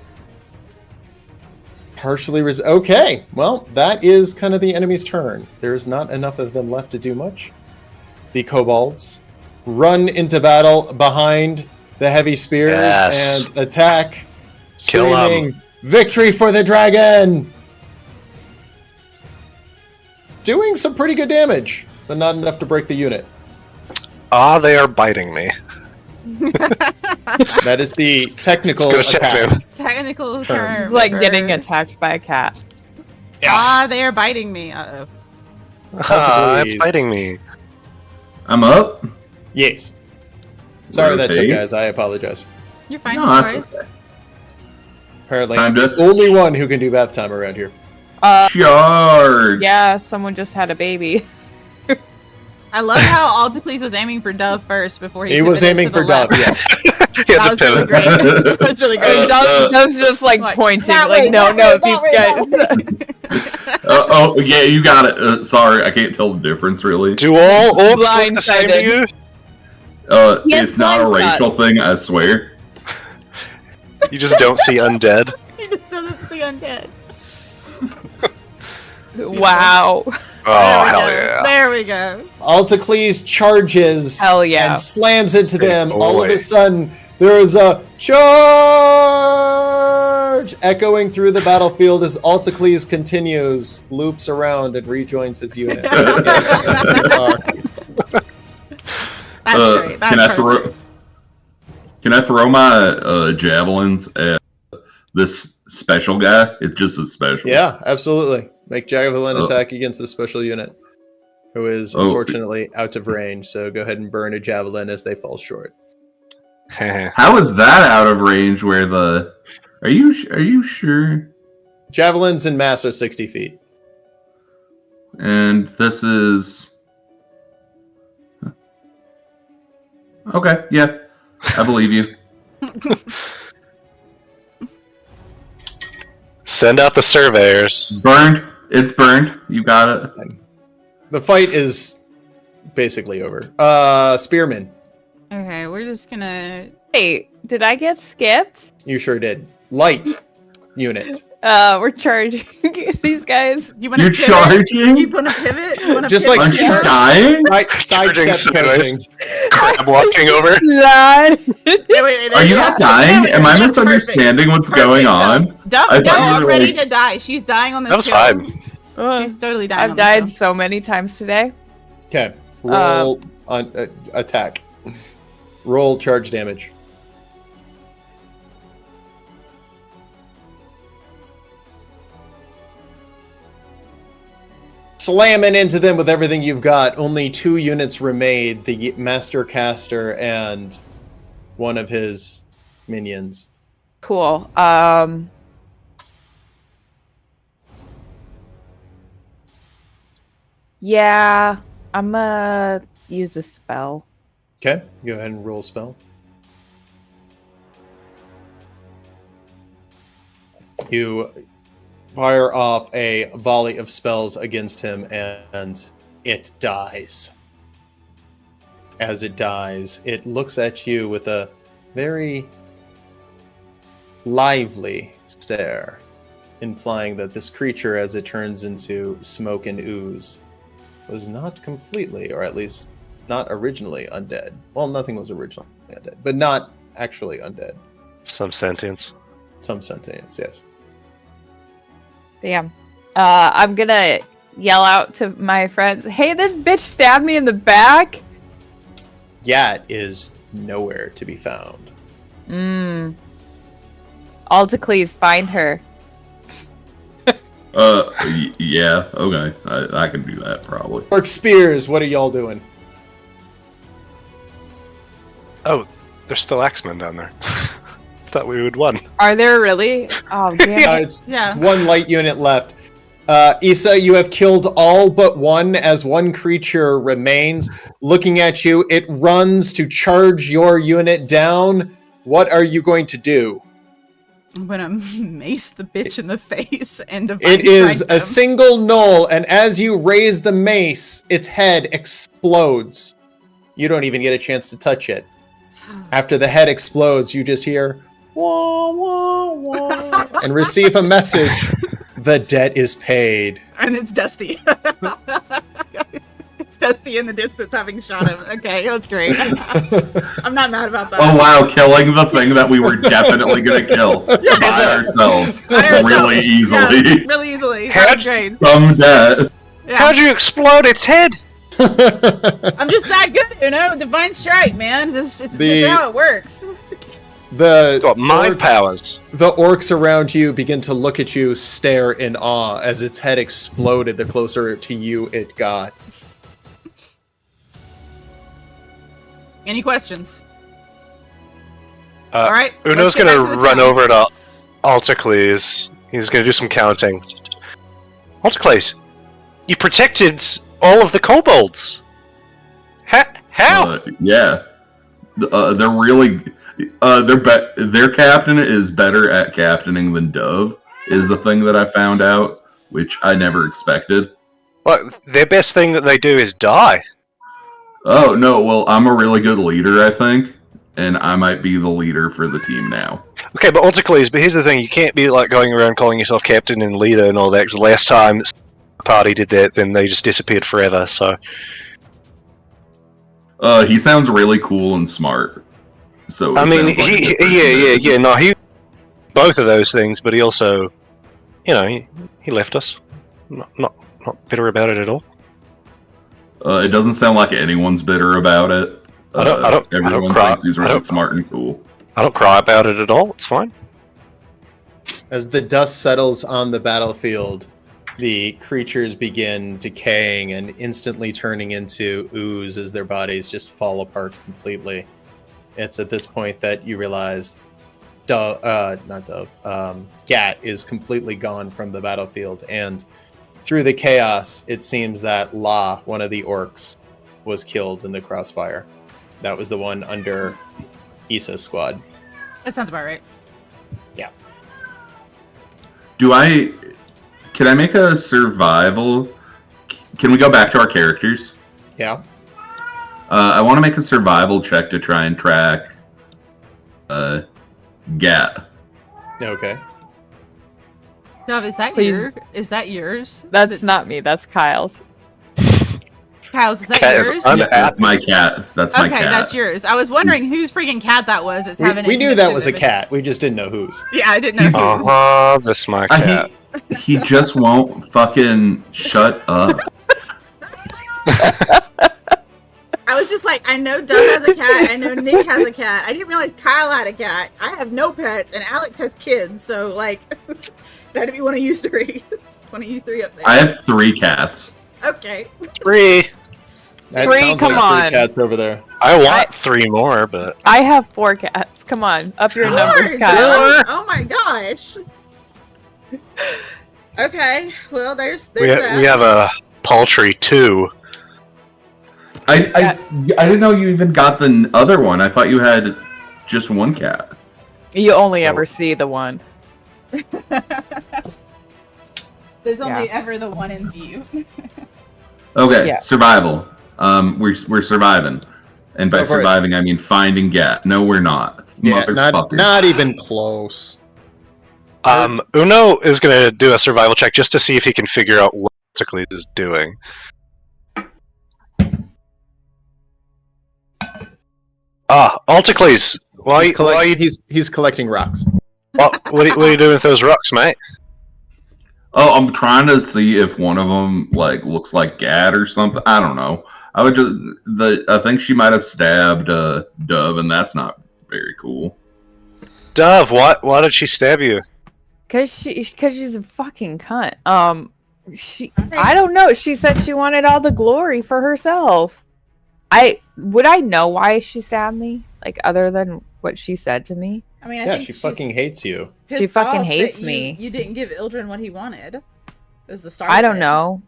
Partially okay, well, that is kind of the enemy's turn. There's not enough of them left to do much. The kobolds run into battle behind the heavy spears and attack, screaming, "Victory for the dragon!" Doing some pretty good damage, but not enough to break the unit. They are biting me. That is the technical Let's go check attack. them. Technical Term. term. It's like for- getting attacked by a cat. They are biting me. Uh-oh. It's biting me. I'm up. Yes. Sorry that took, Okay. guys. I apologize. You're fine, No, of that's course. okay. Apparently, Time I'm to- the only one who can do bath time around here. Charge. Yeah, someone just had a baby. I love how Alticles was aiming for Dove first before he He was pivoted aiming to the for Dove, left. yes. He had That to was really pivot. great. That was really great. Dove's just like pointing, that like, way, no, that no, way, these guys. Oh, yeah, you got it. Sorry, I can't tell the difference, really. Do all orcs look the same to you? Yes, It's not a mine's not. racial thing, I swear. You just don't see undead. He just doesn't see undead. Wow. Oh, There we hell go. yeah. There we go. Altacles charges Hell yeah. and slams into Big them. All of boy. a sudden, there is a charge echoing through the battlefield as Altacles continues, loops around, and rejoins his unit. That's great. That's can I throw- perfect. Can I throw my javelins at this special guy? It's just a special. Yeah, absolutely. Make javelin Oh. attack against the special unit, who is Oh. unfortunately out of range. So go ahead and burn a javelin as they fall short. How is that out of range? Where the? Are you sure? Javelins in mass are 60 feet. And this is. Okay, yeah, I believe you. Send out the surveyors. Burned. It's burned. You got it. The fight is basically over. Spearman, Okay, we're just gonna. Hey, did I get skipped? you sure did. Light unit. We're charging these guys. You want You're to charging? You want to pivot? You want to Just pivot? like Aren't you Charge. dying? Sidestep sideways. pivoting. Crab walking over. Lord. Wait, Are you yeah, not dying? yeah, Am I yeah, misunderstanding what's going on? Dove I thought you is were ready like- to die. She's dying on this That was hill. fine. She's totally dying. I've on this died hill. so many times today. Okay. Roll on attack. Roll charge damage. Slamming into them with everything you've got. Only 2 units remain: the Master Caster and one of his minions. Cool. Yeah, I'm gonna use a spell. Okay, go ahead and roll spell. You fire off a volley of spells against him, and it dies. As it dies, it looks at you with a very lively stare, implying that this creature, as it turns into smoke and ooze, was not completely, or at least not originally undead. Well, nothing was originally undead, but not actually undead. Some sentience. Some sentience, yes. Damn. I'm gonna yell out to my friends, hey, this bitch stabbed me in the back! Gat is nowhere to be found. Altacles, find her. Yeah, okay. I can do that, probably. Orc Spears, what are y'all doing? Oh, there's still Axemen down there. Thought we would won. Are there really? Oh, damn. It's one light unit left. Issa, you have killed all but one, as one creature remains. Looking at you, it runs to charge your unit down. What are you going to do? I'm gonna mace the bitch in the face and It is a single null, and as you raise the mace, its head explodes. You don't even get a chance to touch it. After the head explodes, you just hear wah, wah, wah, and receive a message. The debt is paid. And it's Dusty. It's Dusty in the distance having shot him. Okay, that's great. I'm not mad about that. Oh wow, killing the thing that we were definitely gonna kill by ourselves really easily. Yeah, really easily. That's great. Some debt. Yeah. How'd you explode its head? I'm just that good, you know? Divine Strike, man. It's how it works. Got mind powers. The orcs around you begin to look at you, stare in awe as its head exploded the closer to you it got. Any questions? All right. Uno's going to run over to Altacles. He's going to do some counting. Altacles, you protected all of the kobolds. How? Yeah. They're really... their captain is better at captaining than Dove, is the thing that I found out, which I never expected. Well, their best thing that they do is die. Oh, no, well, I'm a really good leader, I think, and I might be the leader for the team now. Okay, but Altacles, but here's the thing, you can't be like going around calling yourself captain and leader and all that, because the last time the party did that, then they just disappeared forever, so... He sounds really cool and smart. So I mean, he both of those things, but he also, you know, he left us. Not bitter about it at all. It doesn't sound like anyone's bitter about it. Everyone thinks he's really smart and cool. I don't cry about it at all. It's fine. As the dust settles on the battlefield, the creatures begin decaying and instantly turning into ooze as their bodies just fall apart completely. It's at this point that you realize Gat is completely gone from the battlefield, and through the chaos, it seems that La, one of the orcs, was killed in the crossfire. That was the one under Issa's squad. That sounds about right. Yeah. Can I make a survival? Can we go back to our characters? Yeah. I want to make a survival check to try and track Gat. Okay. Dove, is that Please. is that yours? That's not me, that's Kyle's. Kyle's, is that Cat is yours? un- Yeah, that's my cat. That's my Okay, cat. that's yours. I was wondering whose freaking cat that was. That's having We an knew that was a initiative. cat. We just didn't know whose. Yeah, I didn't know whose. That's my cat. He just won't fucking shut up. I was just like, I know Doug has a cat. I know Nick has a cat. I didn't realize Kyle had a cat. I have no pets, and Alex has kids. So, like, it had to be one of you three. One of you three up there. I have 3 cats. Okay. 3. That Three, sounds come like on. 3 cats over there. I want 3 more, but I have 4 cats. Come on, up your numbers, Lord, Kyle. Doug. Oh my gosh. Okay. Well, there's we that. have a paltry 2. I didn't know you even got the other one. I thought you had just 1 cat. You only ever see the one. There's only ever the one in view. Okay, Yeah. survival. We're surviving, and by Go for it. surviving I mean finding gat. No, we're not. Yeah, Motherfucker. not even close. Uno is going to do a survival check just to see if he can figure out what Alticles is doing. Alticles, why are you... He's collecting rocks. What are you doing with those rocks, mate? Oh, I'm trying to see if one of them like looks like gat or something. I don't know. I think she might have stabbed Dove, and that's not very cool. Dove, why did she stab you? Cause she's a fucking cunt. I don't know. She said she wanted all the glory for herself. Would I know why she stabbed me? Like other than what she said to me? I mean, I Yeah, think she she's fucking hates you. She pissed fucking off hates that me. You didn't give Ildren what he wanted. Is the start. I of don't it. know.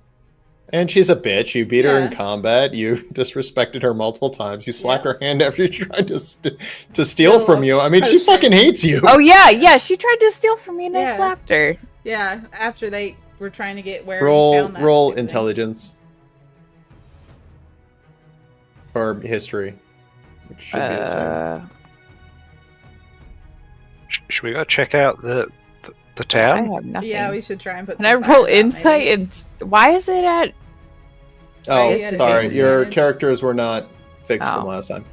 And she's a bitch. You beat her in Yeah. combat. You disrespected her multiple times. You slapped Yeah. her hand after you tried to steal Little from you. I mean, she potion. fucking hates you. Oh yeah. She tried to steal from me and I Yeah. slapped her. Yeah, after they were trying to get where he Roll found that roll stupid thing. intelligence or history, which should be the same. Should we go check out the I town? have nothing. Yeah, we should try and put. Can I some roll fires out, insight? maybe. And why is it at? Oh, you had a sorry, your disadvantage. characters were not fixed from Oh. last time.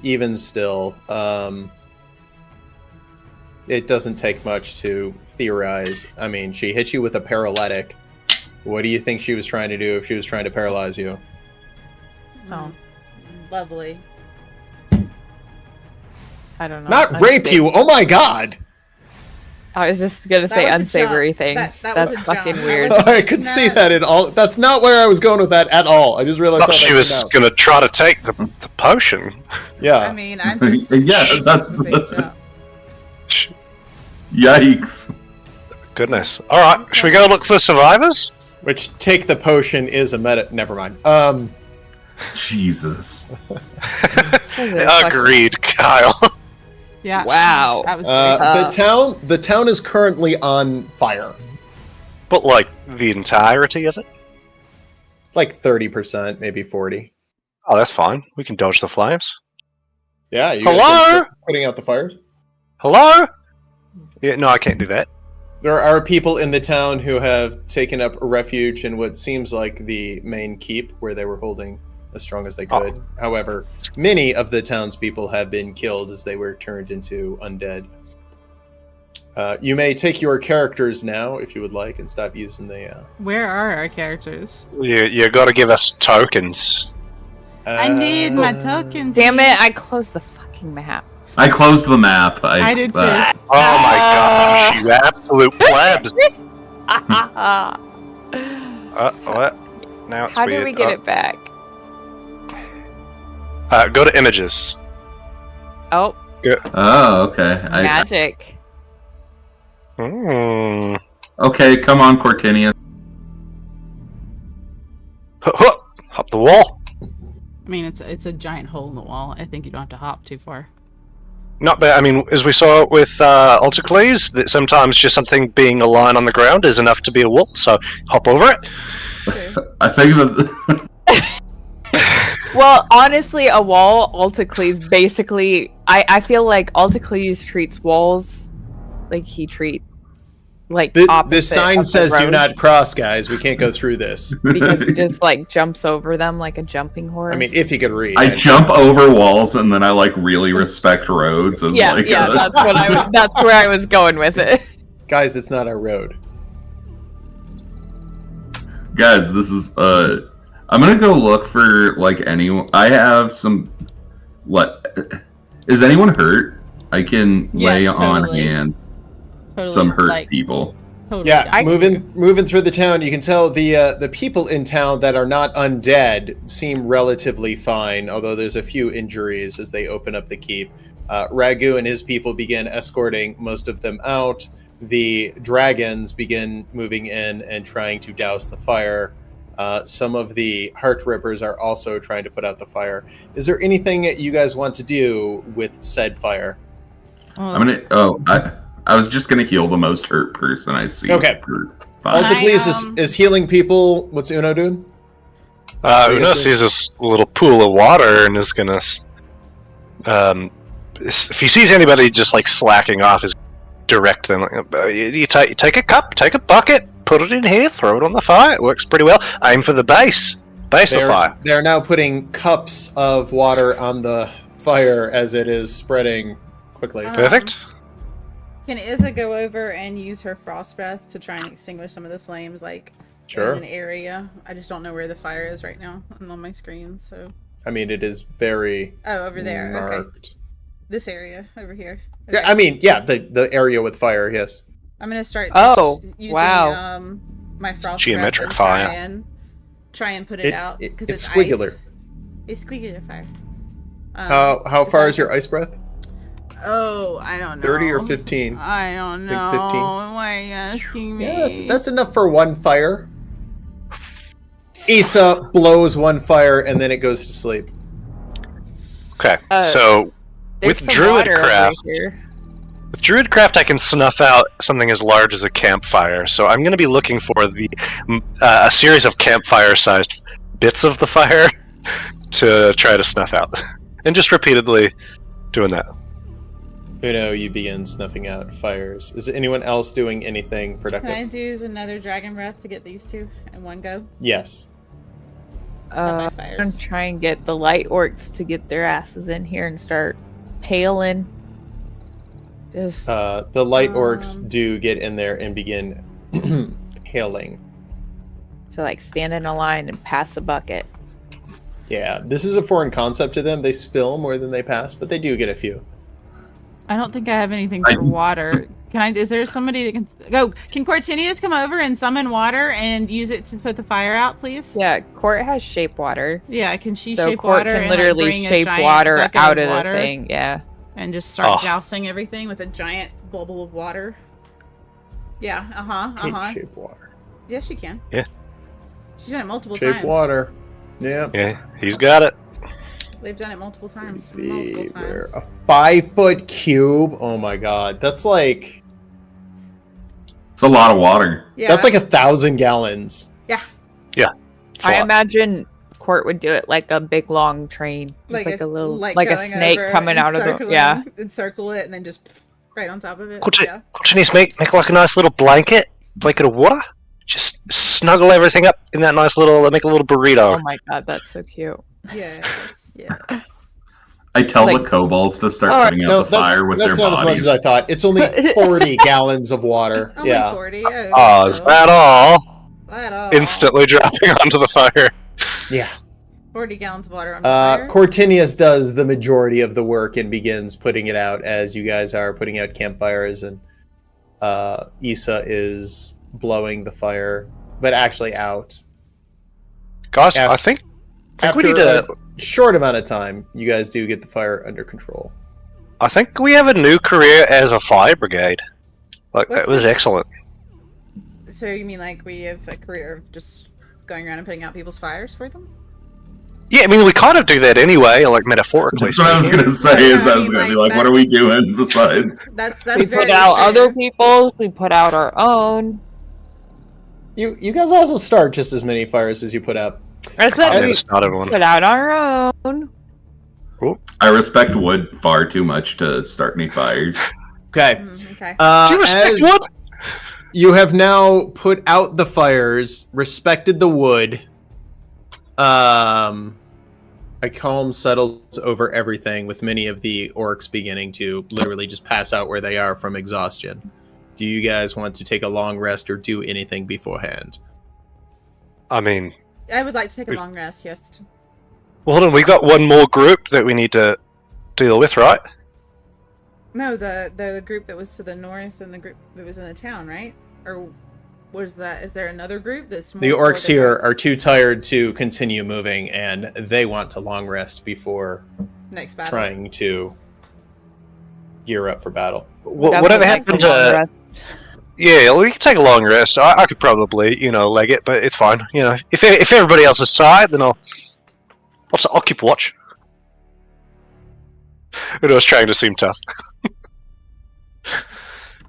Even still, it doesn't take much to theorize. I mean, she hit you with a paralytic. What do you think she was trying to do if she was trying to paralyze you? Oh. Lovely. I don't know. Not rape you! Oh my god! I was just gonna That say was a unsavory jump. things. That was That's a fucking jump. weird. That I could see No. that at all. That's not where I was going with that at all. I just realized Thought how she that was came out. going to try to take the potion. Yeah. I mean, I'm just. Yeah, this that's is a big jump. Yikes. Goodness. All right, should we go look for survivors? Which take the potion is a meta. Never mind. Jesus. Agreed, Kyle. Yeah. Wow. That was. The town is currently on fire. But like the entirety of it? Like 30%, maybe 40. Oh, that's fine. We can dodge the flames. Yeah. You guys Hello? been putting out the fires. Hello? Yeah, no, I can't do that. There are people in the town who have taken up refuge in what seems like the main keep, where they were holding as strong as they could. However, many of the townspeople have been killed as they were turned into undead. You may take your characters now, if you would like, and stop using the... Where are our characters? You got to give us tokens. I need my token. Damn it! I closed the fucking map. I closed the map. I did too. Oh my gosh, you absolute plebs! What? Now it's How weird. do we get it back? Go to images. Oh, Oh, okay. magic. Hmm. Okay, come on, Cortinia. Hop the wall. I mean, it's a giant hole in the wall. I think you don't have to hop too far. Not bad. I mean, as we saw with Alticles, that sometimes just something being a line on the ground is enough to be a wall. So hop over it. True. I think that Well, honestly, a wall, Alticles, basically, I feel like Alticles treats walls like he treat like The opposite sign of the says "Do roads, not cross," guys. We can't go through this. because he just like jumps over them like a jumping horse. I mean, if you could read. I jump over walls and then I like really respect roads. As yeah, like yeah, that's what that's where I was going with it. Guys, it's not our road. Guys, this is I'm gonna go look for like anyone. I have some. What is anyone hurt? I can lay Yes, on totally. hands Totally, some hurt like, people. Totally Yeah, done. moving through the town, you can tell the people in town that are not undead seem relatively fine, although there's a few injuries as they open up the keep. Ragu and his people begin escorting most of them out. The dragons begin moving in and trying to douse the fire. Some of the heart rippers are also trying to put out the fire. Is there anything that you guys want to do with said fire? Well, I'm gonna. I was just gonna heal the most hurt person I see. Okay. Fine. Alticles is healing people. What's Uno doing? Uno sees this little pool of water and is gonna. If he sees anybody just like slacking off, is direct them. Like, you take a cup, take a bucket, put it in here, throw it on the fire. It works pretty well. Aim for the base of fire. They're now putting cups of water on the fire as it is spreading quickly. Perfect. Can Izza go over and use her frost breath to try and extinguish some of the flames, like Sure. in an area? I just don't know where the fire is right now on my screen. So. I mean, it is very. Over there. marked. Okay. This area over here. Yeah, Okay. I mean, the area with fire. Yes. I'm gonna start. Using, wow. My frost Geometric breath fire. and try and put it out because It's it's squigular. ice. It's squigular fire. How far is your ice breath? Oh, I don't know. 30 or 15? I don't Think know. 15? Why are you asking me? Yeah, that's enough for one fire. Issa blows one fire and then it goes to sleep. Okay, Uh, so There's with some water over Druidcraft, here. with Druidcraft, I can snuff out something as large as a campfire. So I'm going to be looking for a series of campfire-sized bits of the fire to try to snuff out, and just repeatedly doing that. Uno, you begin snuffing out fires. Is anyone else doing anything productive? Can I use another dragon breath to get these two in one go? Yes. I'm fires. gonna try and get the light orcs to get their asses in here and start paling. Just The light orcs do get in there and begin hailing. to like stand in a line and pass a bucket. Yeah, this is a foreign concept to them. They spill more than they pass, but they do get a few. I don't think I have anything for water. Can I? Is there somebody that can go? Can Cortinius come over and summon water and use it to put the fire out, please? Yeah, Court has shape water. Yeah, can she So shape Court water can and literally like, bring a shape giant water bucket out of water the thing. Yeah. and just start Oh. dousing everything with a giant bubble of water? Yeah. Can't shape water. Yeah, she can. Yeah. She's done it multiple Shape times. water. Yeah. Yeah, he's got it. They've done it multiple times. Fever. A 5-foot cube. Oh my god, that's like It's a lot of water. Yeah. that's like 1,000 gallons. It's a I lot. imagine Court would do it like a big long train. Just like a little, like a going snake over coming and out of the. circling, Yeah. and circle it and then just right on top of it. Could Yeah. you make like a nice little blanket of water? Just snuggle everything up in that nice little, make a little burrito. Oh my god, that's so cute. Yes. Yes. I tell Like- the kobolds to start All right, putting out no, the fire with that's their not bodies. as much as I thought. It's only 40 gallons of water. Only Yeah. 40. Oh, is that all? That all? Instantly dropping onto the fire. Yeah. 40 gallons of water on fire. Cortinius does the majority of the work and begins putting it out as you guys are putting out campfires, and Issa is blowing the fire, but actually out. Guys, Af- I think we After need to. a short amount of time, you guys do get the fire under control. I think we have a new career as a fire brigade. Like What's that was it? excellent. So you mean like we have a career of just going around and putting out people's fires for them? Yeah, I mean we kind of do that anyway, like metaphorically. That's what I was speaking. gonna say. Yeah, Is I I was mean, gonna be like, like, what are we that's- doing besides? That's We very put out fair. other people's. We put out our own. You guys also start just as many fires as you put out. That's I what never we started one. put out our own. I respect wood far too much to start any fires. Okay. Okay. Do you respect As wood? you have now put out the fires, respected the wood, a calm settles over everything, with many of the orcs beginning to literally just pass out where they are from exhaustion. Do you guys want to take a long rest or do anything beforehand? I mean, I would like to take a long rest, yes. well, hold on. We got one more group that we need to deal with, right? No, the group that was to the north and the group that was in the town, right? Or was that? Is there another group that's more? The orcs here are too tired to continue moving, and they want to long rest before next battle? trying to gear up for battle. Whatever happened to? Yeah, we can take a long rest. I could probably, leg it, but it's fine. If everybody else is tired, then I'll keep watch. And I was trying to seem tough.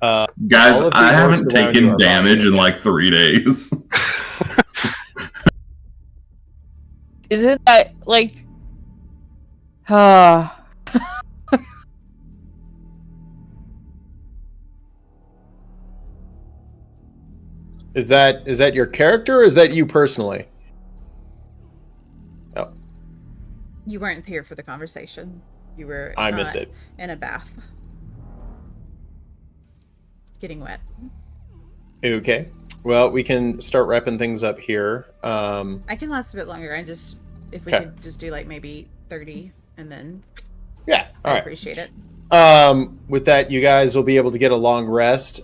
Guys, all of the I orcs haven't around you taken are damage buying in it. like 3 days. Isn't that like? Uh, Is that your character, or is that you personally? Oh, You weren't here for the conversation. You were. I missed it. In a bath, getting wet. Okay. Well, we can start wrapping things up here. I can last a bit longer. If we Okay. could just do like maybe 30, and then Yeah. All I right. appreciate it. With that, you guys will be able to get a long rest.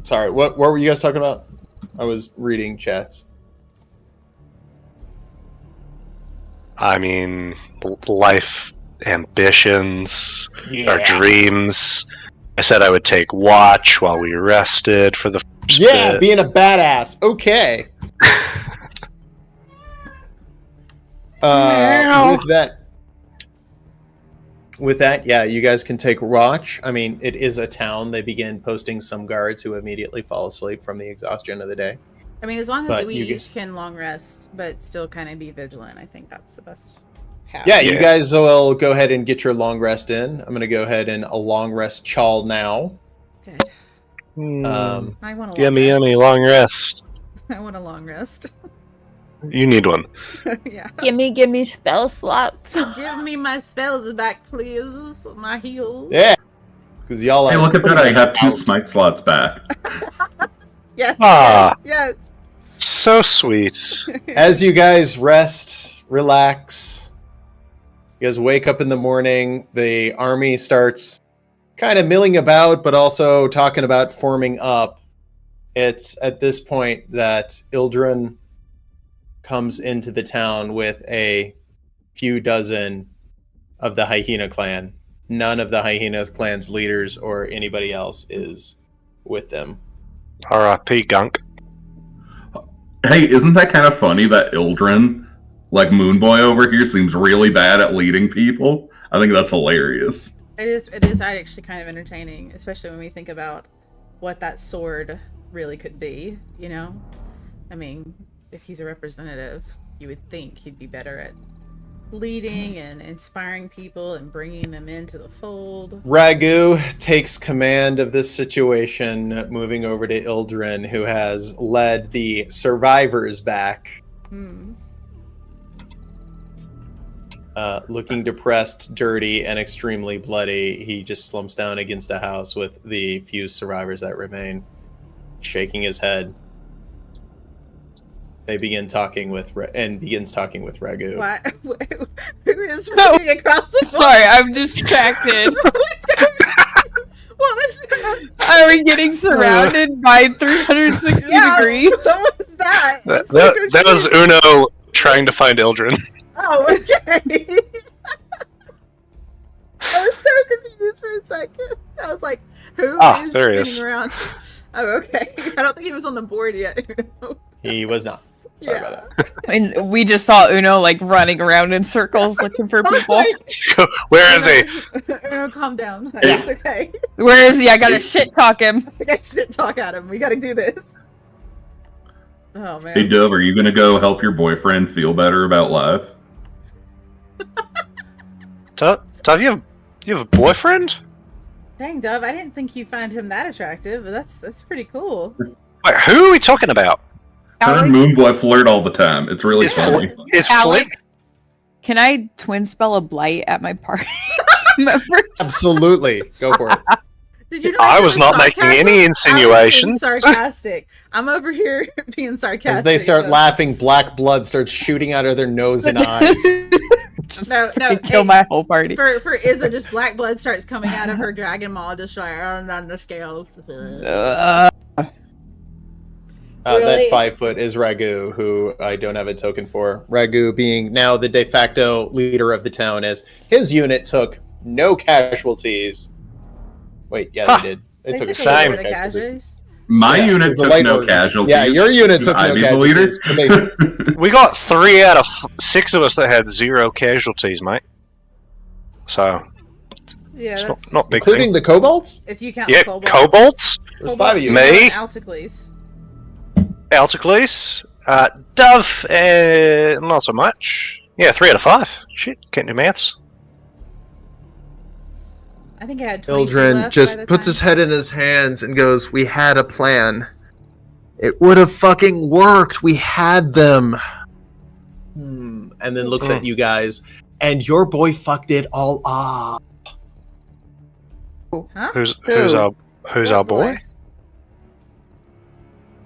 Sorry. What were you guys talking about? I was reading chats. I mean, life ambitions, our dreams. I said I would take watch while we rested for the first Yeah, bit. being a badass. Okay. With that, yeah, you guys can take watch. I mean, it is a town. They begin posting some guards who immediately fall asleep from the exhaustion of the day. I mean, as long as But we you each can long rest, but still kind of be vigilant, I think that's the best path. Yeah, you Yeah. guys will go ahead and get your long rest in. I'm going to go ahead and a long rest chawl now. Good. Um, I want a long Yummy, rest. yummy, long rest. I want a long rest. You need one. Yeah. give me spell slots. Give me my spells back, please. My heals. yeah, because y'all are. Hey, look at that! pretty I have much 2 out. smite slots back. Yes. Ah. Yes. So sweet. As you guys rest, relax, you guys wake up in the morning. The army starts kind of milling about, but also talking about forming up. It's at this point that Ildren comes into the town with a few dozen of the Hyena clan. None of the Hyena clan's leaders or anybody else is with them. R.I.P. Gunk. Hey, isn't that kind of funny that Ildren, like Moonboy over here, seems really bad at leading people? I think that's hilarious. It is actually kind of entertaining, especially when we think about what that sword really could be, you know? I mean, if he's a representative, you would think he'd be better at leading and inspiring people and bringing them into the fold. Ragu takes command of this situation, moving over to Ildren, who has led the survivors back. Hmm. Looking depressed, dirty, and extremely bloody, he just slumps down against a house with the few survivors that remain, shaking his head. They begin talking with begins talking with Ragu. What? Who is running across the floor? Sorry, I'm distracted. What's going on? What was that? Are we getting surrounded by 360 Yeah, degrees? what was that? That, It's so that was confusing. Uno trying to find Ildren. Oh, okay. I was so confused for a second. I was like, who is there he spinning is. around? Oh, okay. I don't think he was on the board yet. He was not. Sorry about that. And we just saw Uno like running around in circles looking for I was people. like, Where is he? No, calm down. Yeah. It's okay. Where is he? I gotta shit talk him. I got shit talk at him. We gotta do this. Oh, man. Hey, Dove, are you gonna go help your boyfriend feel better about life? Dove, you have a boyfriend? Dang, Dove, I didn't think you found him that attractive, but that's pretty cool. Wait, who are we talking about? Her and Moonboy flirt all the time. It's really Is funny. Is Flick? Alex, can I twin spell a blight at my party members? Absolutely. Go for it. Did you know I that was not making sarcasm? any I was being insinuations. sarcastic. I'm over here being sarcastic. As they start so- laughing, black blood starts shooting out of their nose and eyes. Just No, freaking kill hey, my whole party. For Izza, just black blood starts coming out of her dragon maw, just like on the scales. That Really? 5 foot is Ragu, who I don't have a token for. Ragu being now the de facto leader of the town, as his unit took no casualties. Wait, yeah, Huh. they did. They took a a same. little shame. bit of casualties. My Yeah, it unit was a took light no order. casualties. Yeah, your unit took I no be the leader? casualties. But they, We got 3 out of 6 of us that had 0 casualties, mate. So Yeah, it's that's not big Including thing. the kobolds? if you count Yeah, the kobolds. kobolds, There's 5 of you. Me? Alticles. Alticles, Dove, not so much. Yeah, 3 out of 5. Shit, can't do maths. I think I had 22 Ildren left just by the puts time. his head in his hands and goes, "We had a plan. It would have fucking worked. We had them." And then looks at you guys, and your boy fucked it all up. Huh? Who's Who? our boy?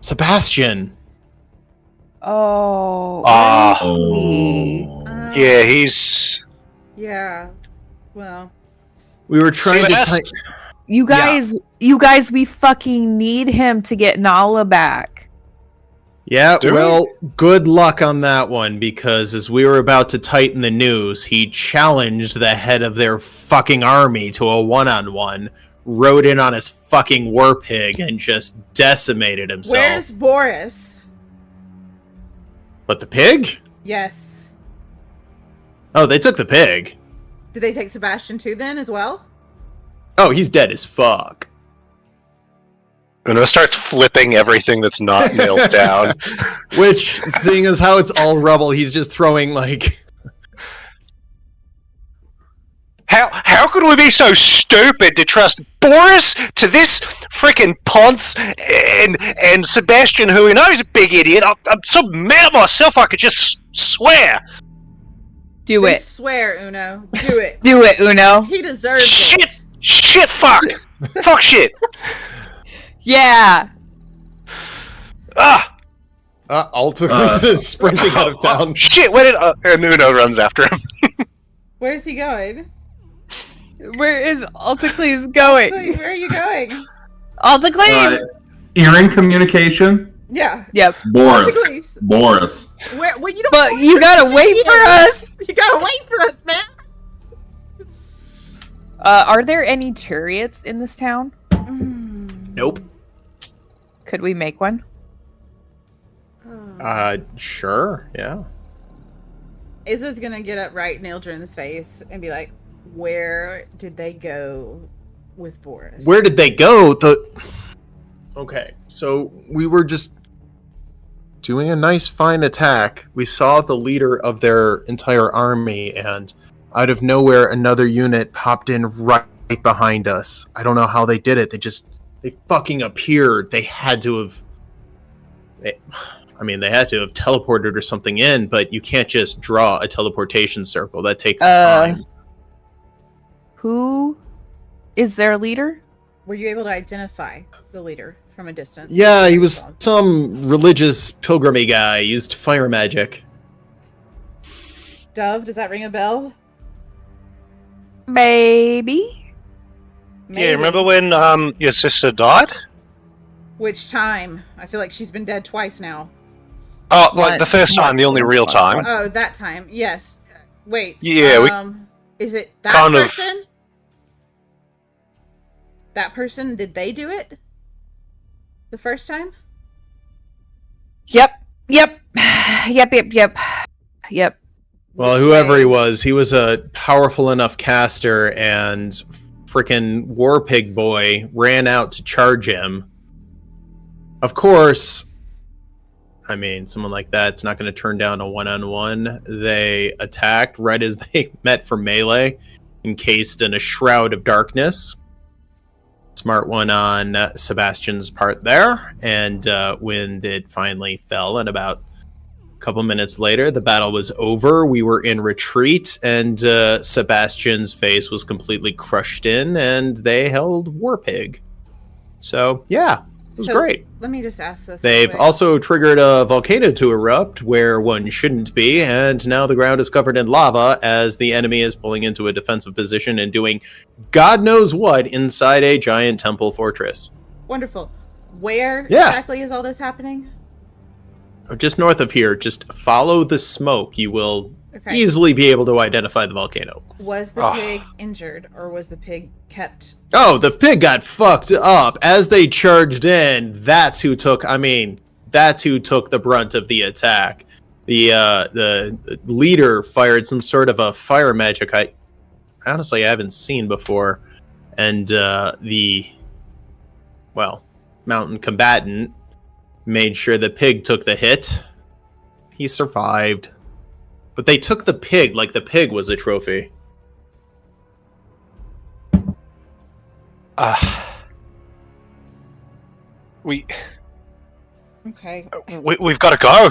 Sebastian. Oh. Ah. Oh. Yeah, he's. Yeah. Well. We were trying to Celeste? You guys, we fucking need him to get Nala back. Yeah, Do well, good luck on that one, because as we were about to tighten the noose, he challenged the head of their fucking army to a one-on-one, rode in on his fucking war pig, and just decimated himself. Where's Boris? But the pig? Yes. Oh, they took the pig. Did they take Sebastian too then as well? Oh, he's dead as fuck. Uno starts flipping everything that's not nailed down. Which, seeing as how it's all rubble, he's just throwing, like... How could we be so stupid to trust Boris to this freaking Ponce and Sebastian, who we know is a big idiot? I'm so mad at myself I could just swear. Do Then it. swear, Uno. Do it. Do it, Uno. He deserves Shit! it. Shit! Fuck! Fuck! Shit! Yeah. Ah! Alticles is sprinting out of town. Shit! Where did and Uno runs after him? Where's he going? Where is Alticles going? Please, where are you going? Alticles! Earring communication? Yeah. Yep. Boris. Please. Boris. Where? Well, you don't. But know you where gotta she wait for is. us! You gotta wait for us, man. Are there any chariots in this town? Nope. Could we make one? Sure, yeah. Izza's gonna get up right in Ildren's face and be like, "Where did they go with Boris?" Where did they go? Okay, so we were just doing a nice, fine attack. We saw the leader of their entire army, and out of nowhere, another unit popped in right behind us. I don't know how they did it. They fucking appeared. They had to have... they had to have teleported or something in, but you can't just draw a teleportation circle. That takes time. Who is their leader? Were you able to identify the leader from a distance? Yeah, he was some religious pilgrimy guy, used fire magic. Dove, does that ring a bell? Maybe. Yeah, remember when your sister died? Which time? I feel like she's been dead twice now. Oh, like the first time, the only real Once. time. Oh, that time. Yes. Wait. Yeah, is it that kind of- person? That person? Did they do it? The first time? Yep. Yep. Well, whoever he was a powerful enough caster, and frickin' War Pig Boy ran out to charge him. Of course, I mean, someone like that's not going to turn down a one-on-one. They attacked right as they met for melee, encased in a shroud of darkness. Smart one on Sebastian's part there, and when it finally fell, and about a couple minutes later, the battle was over. We were in retreat, and Sebastian's face was completely crushed in, and they held Warpig. So, yeah, it was great. Let me just ask this. They've real quick. also triggered a volcano to erupt where one shouldn't be, and now the ground is covered in lava as the enemy is pulling into a defensive position and doing God knows what inside a giant temple fortress. Wonderful. Where Yeah. exactly is all this happening? Just north of here, just follow the smoke. You will Okay. easily be able to identify the volcano. Was the pig injured, or was the pig kept? Oh, the pig got fucked up. As they charged in, that's who took the brunt of the attack. The leader fired some sort of a fire magic. honestly I haven't seen before. And the mountain combatant made sure the pig took the hit. He survived. But they took the pig like the pig was a trophy. We've got to go.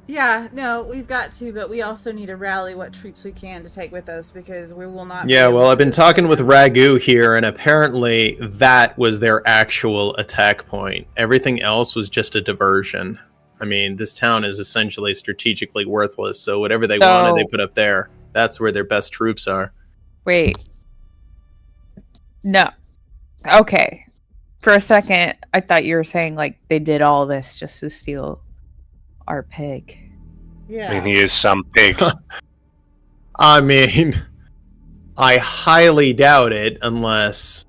Yeah, no, we've got to, but we also need to rally what troops we can to take with us because we will not. Yeah, well, I've been talking with Ragu here, and apparently that was their actual attack point. Everything else was just a diversion. I mean, this town is essentially strategically worthless, so whatever they wanted, they put up there. That's where their best troops are. Wait. No. Okay. For a second, I thought you were saying, like, they did all this just to steal our pig. Yeah. I mean, he is some pig. I mean, I highly doubt it unless...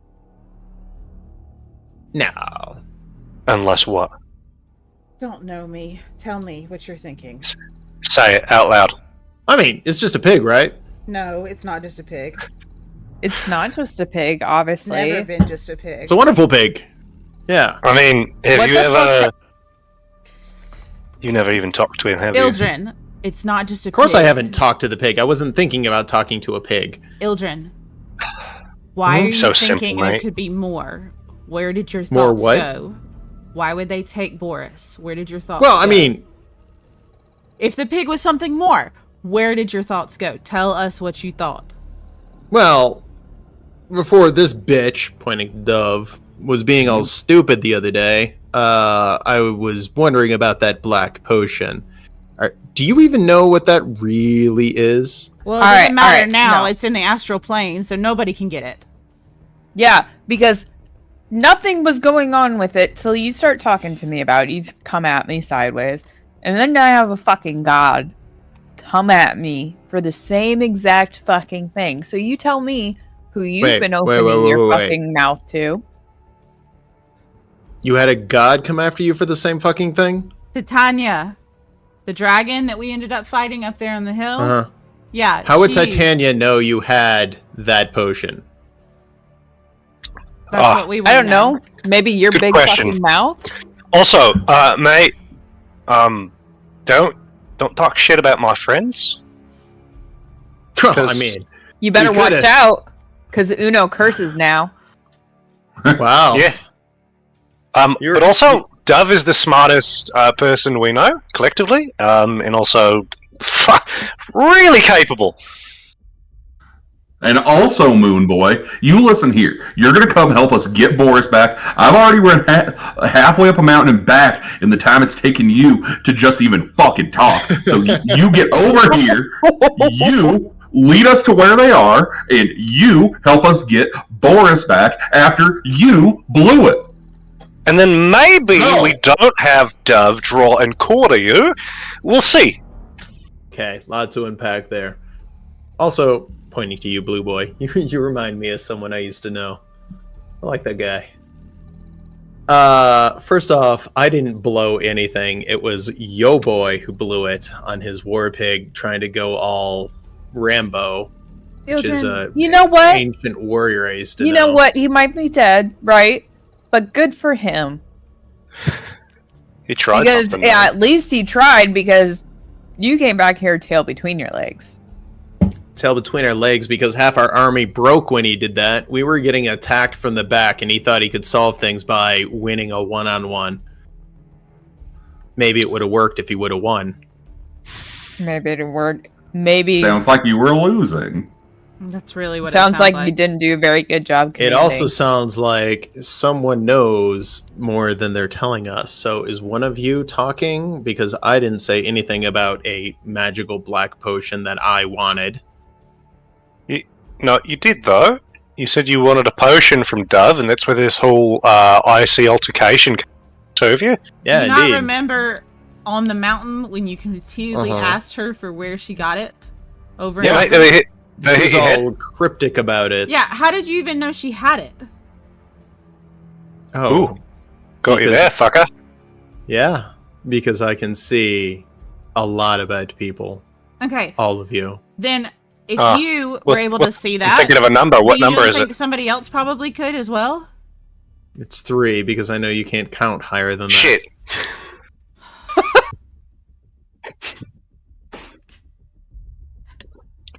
No. Unless what? Don't know me. Tell me what you're thinking. Say it out loud. I mean, it's just a pig, right? No, it's not just a pig. It's not just a pig, obviously. Never been just a pig. It's a wonderful pig. Yeah. I mean, have What you the ever... fuck? You never even talked to him, have you? Ildren, it's not just a pig. Of course I haven't talked to the pig. I wasn't thinking about talking to a pig. Ildren, why are you So thinking simple, there mate. could be more? Where did your More thoughts what? go? Why would they take Boris? Where did your thoughts Well, go? I mean, if the pig was something more, where did your thoughts go? Tell us what you thought. well, before this bitch, pointing to Dove, was being all stupid the other day, I was wondering about that black potion. Do you even know what that really is? Well, it All doesn't right, matter all right, now. no. It's in the astral plane, so nobody can get it. Yeah, because nothing was going on with it till you start talking to me about it. You come at me sideways. And then I have a fucking god come at me for the same exact fucking thing. So you tell me who you've been opening your fucking mouth to. You had a god come after you for the same fucking thing? Titania, the dragon that we ended up fighting up there on the hill. Uh-huh. Yeah. How would Titania know you had that potion? That's what we I don't know. Maybe your Good big question. fucking mouth? Also, mate, don't talk shit about my friends. I mean, You better You watch coulda- out, because Uno curses now. wow. Yeah. You're- But also, Dove is the smartest person we know, collectively, and also really capable. And also, Moon Boy, you listen here. You're going to come help us get Boris back. I've already run halfway up a mountain and back in the time it's taken you to just even fucking talk. So you get over here, you lead us to where they are, and you help us get Boris back after you blew it. And then maybe No. we don't have Dove draw and quarter you. We'll see. Okay, lot to unpack there. Also, pointing to you, Blue Boy, you remind me of someone I used to know. I like that guy. First off, I didn't blow anything. It was Yo Boy who blew it on his war pig, trying to go all Rambo, which is a You know what? ancient warrior I used to You know what? He might be dead, right? But good for him. He tried Because something. yeah, man. at least he tried, because you came back here tail between your legs. Tail between our legs because half our army broke when he did that. We were getting attacked from the back, and he thought he could solve things by winning a one-on-one. Maybe it would have worked if he would have won. Maybe the word. Maybe Sounds like you were losing. That's really what sounds it like you didn't do a very good job. It also communicating. sounds like someone knows more than they're telling us. So is one of you talking? Because I didn't say anything about a magical black potion that I wanted. No, you did though. You said you wanted a potion from Dove, and that's where this whole IC altercation came over you. Yeah, Do you not indeed. remember on the mountain when you continually Uh-huh. asked her for where she got it? Over Yeah, and mate, over? they She hit was your head. all cryptic about it. Yeah, how did you even know she had it? Oh, Ooh. Got you because- there, fucker. yeah. Because I can see a lot about people. Okay, All of you. then if Ah, you were able to see I'm that, thinking of a number. What do you number is think it? somebody else probably could as well? It's 3 because I know you can't count higher than that. Shit.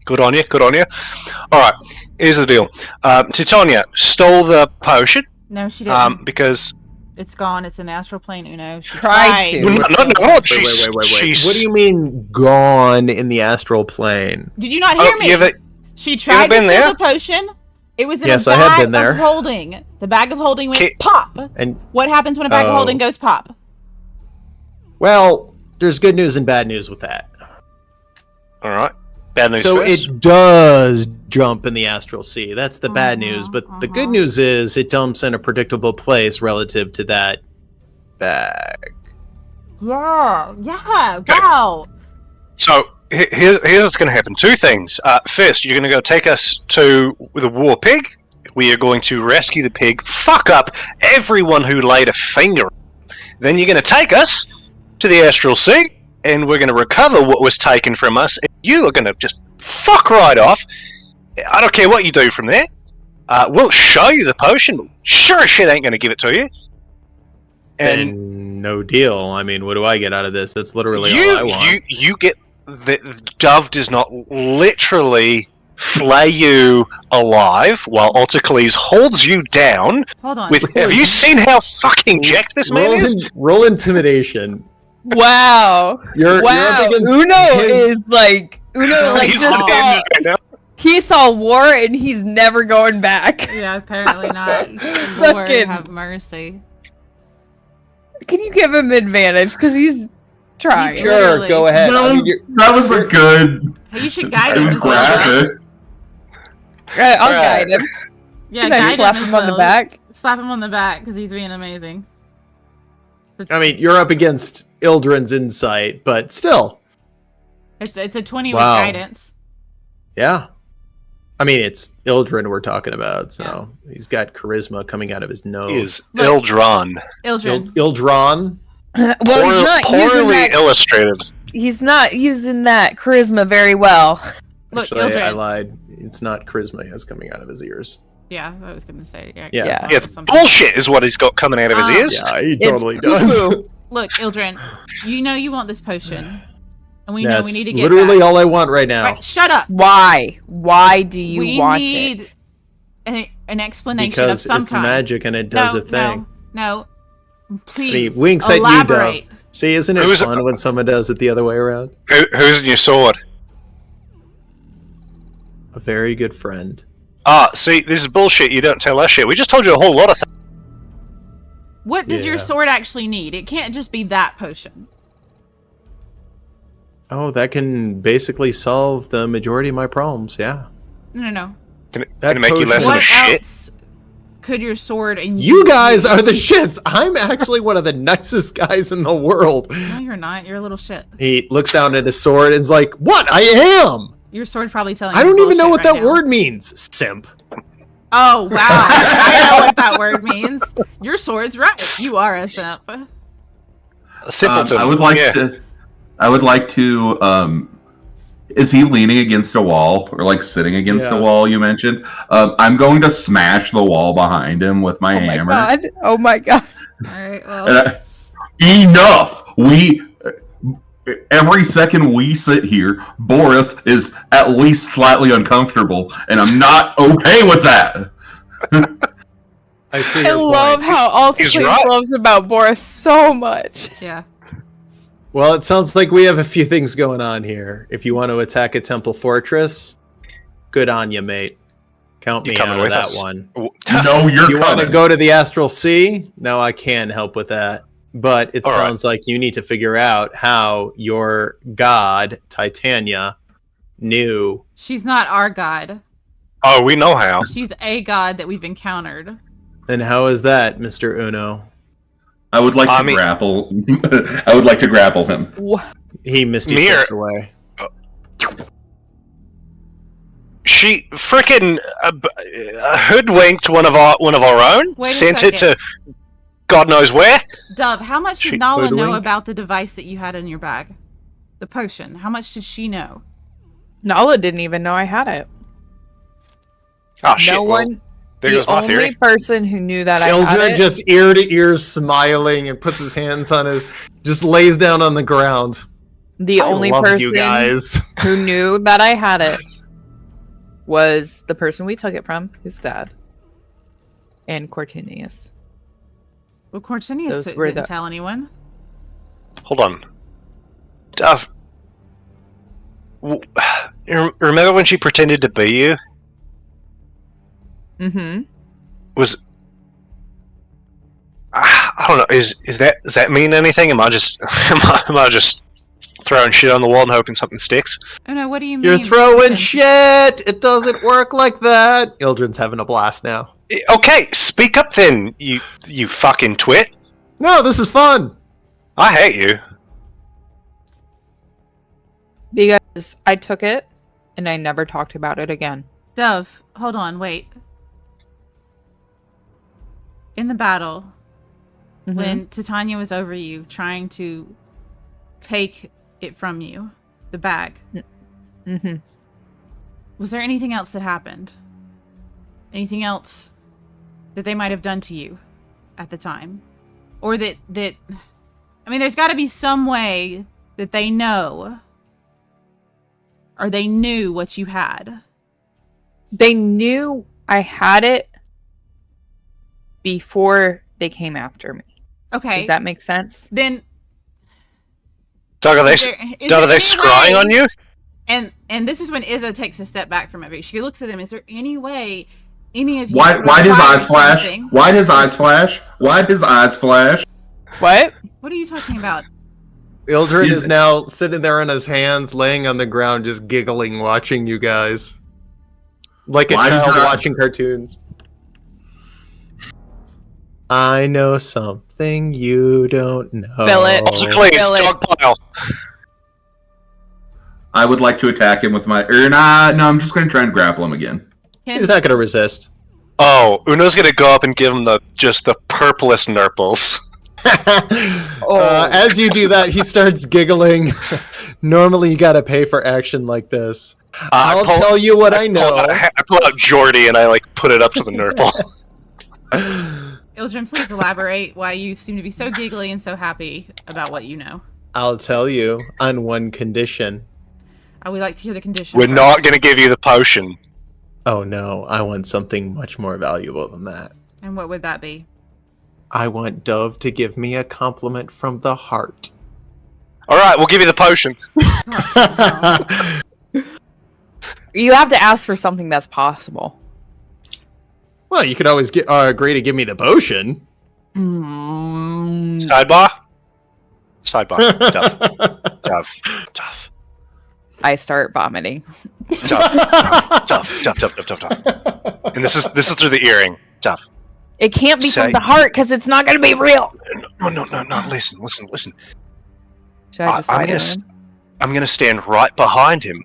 Good on you. Good on you. All right. Here's the deal. Titania stole the potion No, she didn't. because. It's gone. It's in the astral plane, Uno. She Tried to. No, Wait. she's- What do you mean gone in the astral plane? Did you not hear me? She tried to been steal there? the potion. It was in Yes, a I had bag been there. of holding. The bag of holding went Okay. pop. And What happens when a bag of holding goes pop? well, there's good news and bad news with that. All right. Bad news So first. it does jump in the astral sea. That's the bad news. But the good news is it dumps in a predictable place relative to that bag. Yeah. Wow. So here's what's going to happen. 2 things. First, you're going to go take us to the war pig. We are going to rescue the pig, fuck up everyone who laid a finger. Then you're going to take us to the Astral Sea, and we're going to recover what was taken from us. And you are going to just fuck right off. I don't care what you do from there. We'll show you the potion. But sure as shit ain't going to give it to you. And And no deal. I mean, what do I get out of this? That's literally all I want. you get the Dove does not literally flay you alive while Otacles holds you down. Hold on. Have you seen how fucking jacked this man is? Roll intimidation. Wow. You're Wow. up against Uno his- is like He's just on saw, him right now. he saw war and he's never going back. Yeah, apparently not. Lord Fucking- have mercy. Can you give him advantage? Because he's trying. He's Sure, Literally. go ahead. I mean, That was a good. Hey, you should guide It him was as well. graphic. I'll Right. guide him. Yeah, Can I guide slap him as him on the well. back? Slap him on the back because he's being amazing. I mean, you're up against Ildren's insight, but still, It's a 20 Wow. with guidance. yeah. I mean, it's Ildren we're talking about, so he's got charisma coming out of his nose. Is Look. Ildron. Ildren. Ildron? Well, he's not using Poorly that. illustrated. He's not using that charisma very well. Look, Actually, I Ildren. lied. It's not charisma that's coming out of his ears. Yeah, I was going to say. Yeah. Yeah. Yeah, it's something. bullshit is what he's got coming out of his Ah. ears. Yeah, he It's totally does. poo-poo. Look, Ildren, you know you want this potion. And we know That's we need to get literally back. all I want right now. Right, shut up. Why? Why do you We want need it? an explanation Because of some it's kind. magic and it does no, a thing. No. I Please. mean, winks at you, elaborate. Dove. See, isn't it Who's- fun when someone does it the other way around? Who's in your sword? A very good friend. Ah, see, this is bullshit. You don't tell us shit. We just told you a whole lot of things. What does your Yeah. sword actually need? It can't just be that potion. Oh, that can basically solve the majority of my problems, yeah. No. Can That it make you less potion- of a What shit? else could your sword and You guys are the shits! I'm actually one of the nicest guys in the world. No, you're not. You're a little shit. He looks down at his sword and is like, what? I am! Your sword's probably telling I you don't even know what bullshit that right now. word means, simp. Oh, wow. I know what that word means. Your sword's right. You are a simp. A simpleton. I would like yeah. to. I would like to. Is he leaning against a wall or like sitting against Yeah. a wall? You mentioned. I'm going to smash the wall behind him with my Oh my hammer. god! Oh my god! All right, well. And enough! Every second we sit here, Boris is at least slightly uncomfortable, and I'm not okay with that. I see I your love point. how He's Alticles right. loves about Boris so much. Yeah. Well, it sounds like we have a few things going on here. If you want to attack a temple fortress, good on you, mate. Count You me coming out of with that us? one. No, you're You want to coming. go to the Astral Sea? No, I can help with that. But it All right. sounds like you need to figure out how your god, Titania, knew. She's not our god. Oh, we know how. She's a god that we've encountered. And how is that, Mr. Uno? I would like I to mean- grapple. I would like to grapple him. He misty Mir- steps away. She frickin' hoodwinked one of our own. Wait a Sent it second. to God knows where. Dove, how much She did Nala know hoodwinked? about the device that you had in your bag? The potion. How much did she know? Nala didn't even know I had it. Oh shit! No well, one. there The goes my only theory. person who knew that I had Eldred it. just ear to ear smiling and puts his hands on just lays down on the ground. The I only love person you guys. who knew that I had it was the person we took it from, who's dead, and Cortinius. Well, Cortinius Those were didn't the- tell anyone. Hold on. Duff. Remember when she pretended to be you? Mm-hmm. Was I don't know. Does that mean anything? Am I just am I just throwing shit on the wall and hoping something sticks? Oh no, what do you mean? You're throwing Listen, shit! It doesn't work like that! Ildren's having a blast now. Okay, speak up then, you fucking twit. No, this is fun! I hate you. Because I took it and I never talked about it again. Dove, hold on, wait. In the battle, Mhm. when Titania was over you, trying to take it from you, the bag, Mm-hmm. was there anything else that happened? Anything else that they might have done to you at the time? Or that I mean, there's got to be some way that they know, or they knew what you had. They knew I had it before they came after me. Okay. Does that make sense? Then Doug, are they is Doug, are there they any scrying way- on you? And this is when Izza takes a step back from everything. She looks at them. Is there any way any of you Why? could Why'd his acquire eyes flash? something? Why'd his eyes flash? Why'd his eyes flash? What? What are you talking about? Ildred He's- is now sitting there on his hands, laying on the ground, just giggling, watching you guys. Like a Why did child you- watching cartoons. I know something you don't know. Fill it. Please, Fill it. dog pile. I would like to attack him with my. No, I'm just going to try and grapple him again. He's not going to resist. Oh, Uno's gonna go up and give him the purplest nurples. As you do that, he starts giggling. Normally, you got to pay for action like this. I'll tell you what I know. I pull out Jordy and I put it up to the nurple. Ildren, please elaborate why you seem to be so giggly and so happy about what you know. I'll tell you on one condition. I would like to hear the condition. We're first. not gonna give you the potion. Oh no, I want something much more valuable than that. And what would that be? I want Dove to give me a compliment from the heart. Alright, we'll give you the potion. You have to ask for something that's possible. Well, you could always agree to give me the potion. Sidebar? Sidebar. Tough. I start vomiting. Tough. And this is through the earring. Tough. It can't be Say- from the heart because it's not going to be real. No. Listen. Should I just lie to him? I'm gonna stand right behind him,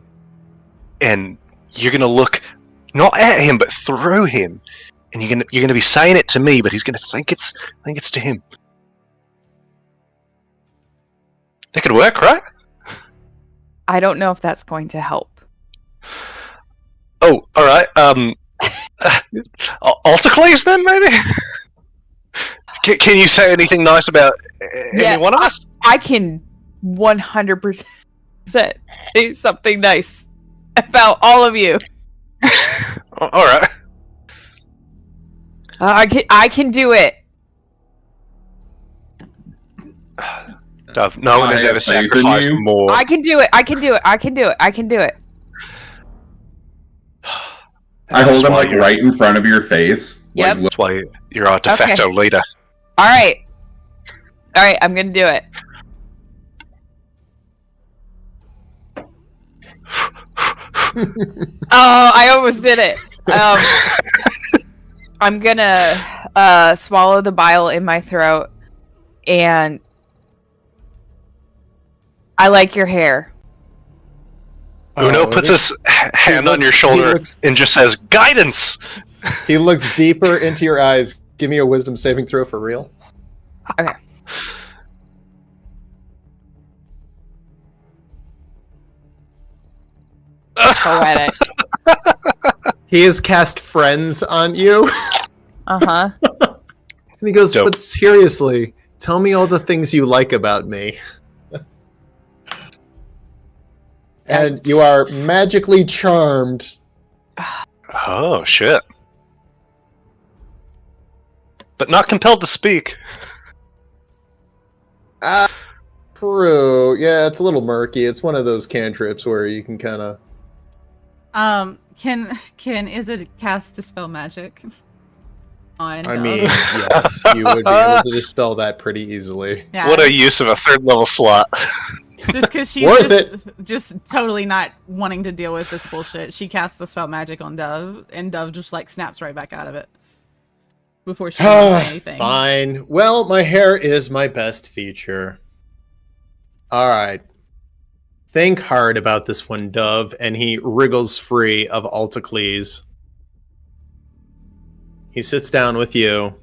and you're gonna look not at him but through him, and you're gonna be saying it to me, but he's gonna think it's to him. That could work, right? I don't know if that's going to help. Oh, all right. Alticles then, maybe. Can you say anything nice about any one of us? I can 100% say something nice about all of you. All right. I can do it. Dove, no one I has have ever faith in sacrificed you. more. I can do it. I can do it. I hold him why like you're- right in front of your face. Yep. Like, That's why you're our de facto leader. All right, I'm going to do it. Oh, I almost did it. I'm going to swallow the bile in my throat, and I like your hair. Uno puts his hand on your shoulder and just says, "Guidance." He looks deeper into your eyes. Give me a wisdom saving throw for real. Okay. Poetic. He has cast friends on you. Uh-huh. And he goes, Dope. but seriously, tell me all the things you like about me. And you are magically charmed. Oh, shit. But not compelled to speak. True. Yeah, it's a little murky. It's one of those cantrips where you can kind of... Can Izzard cast Dispel Magic? On I mean, yes, you would be able to dispel that pretty easily. yeah. What a use of a third level slot. Just because she's Worth just totally not wanting to deal with this bullshit. She casts the spell magic on Dove, and Dove just like snaps right back out of it before she can say anything. Fine. Well, my hair is my best feature. All right. Think hard about this one, Dove, and he wriggles free of Altacles. He sits down with you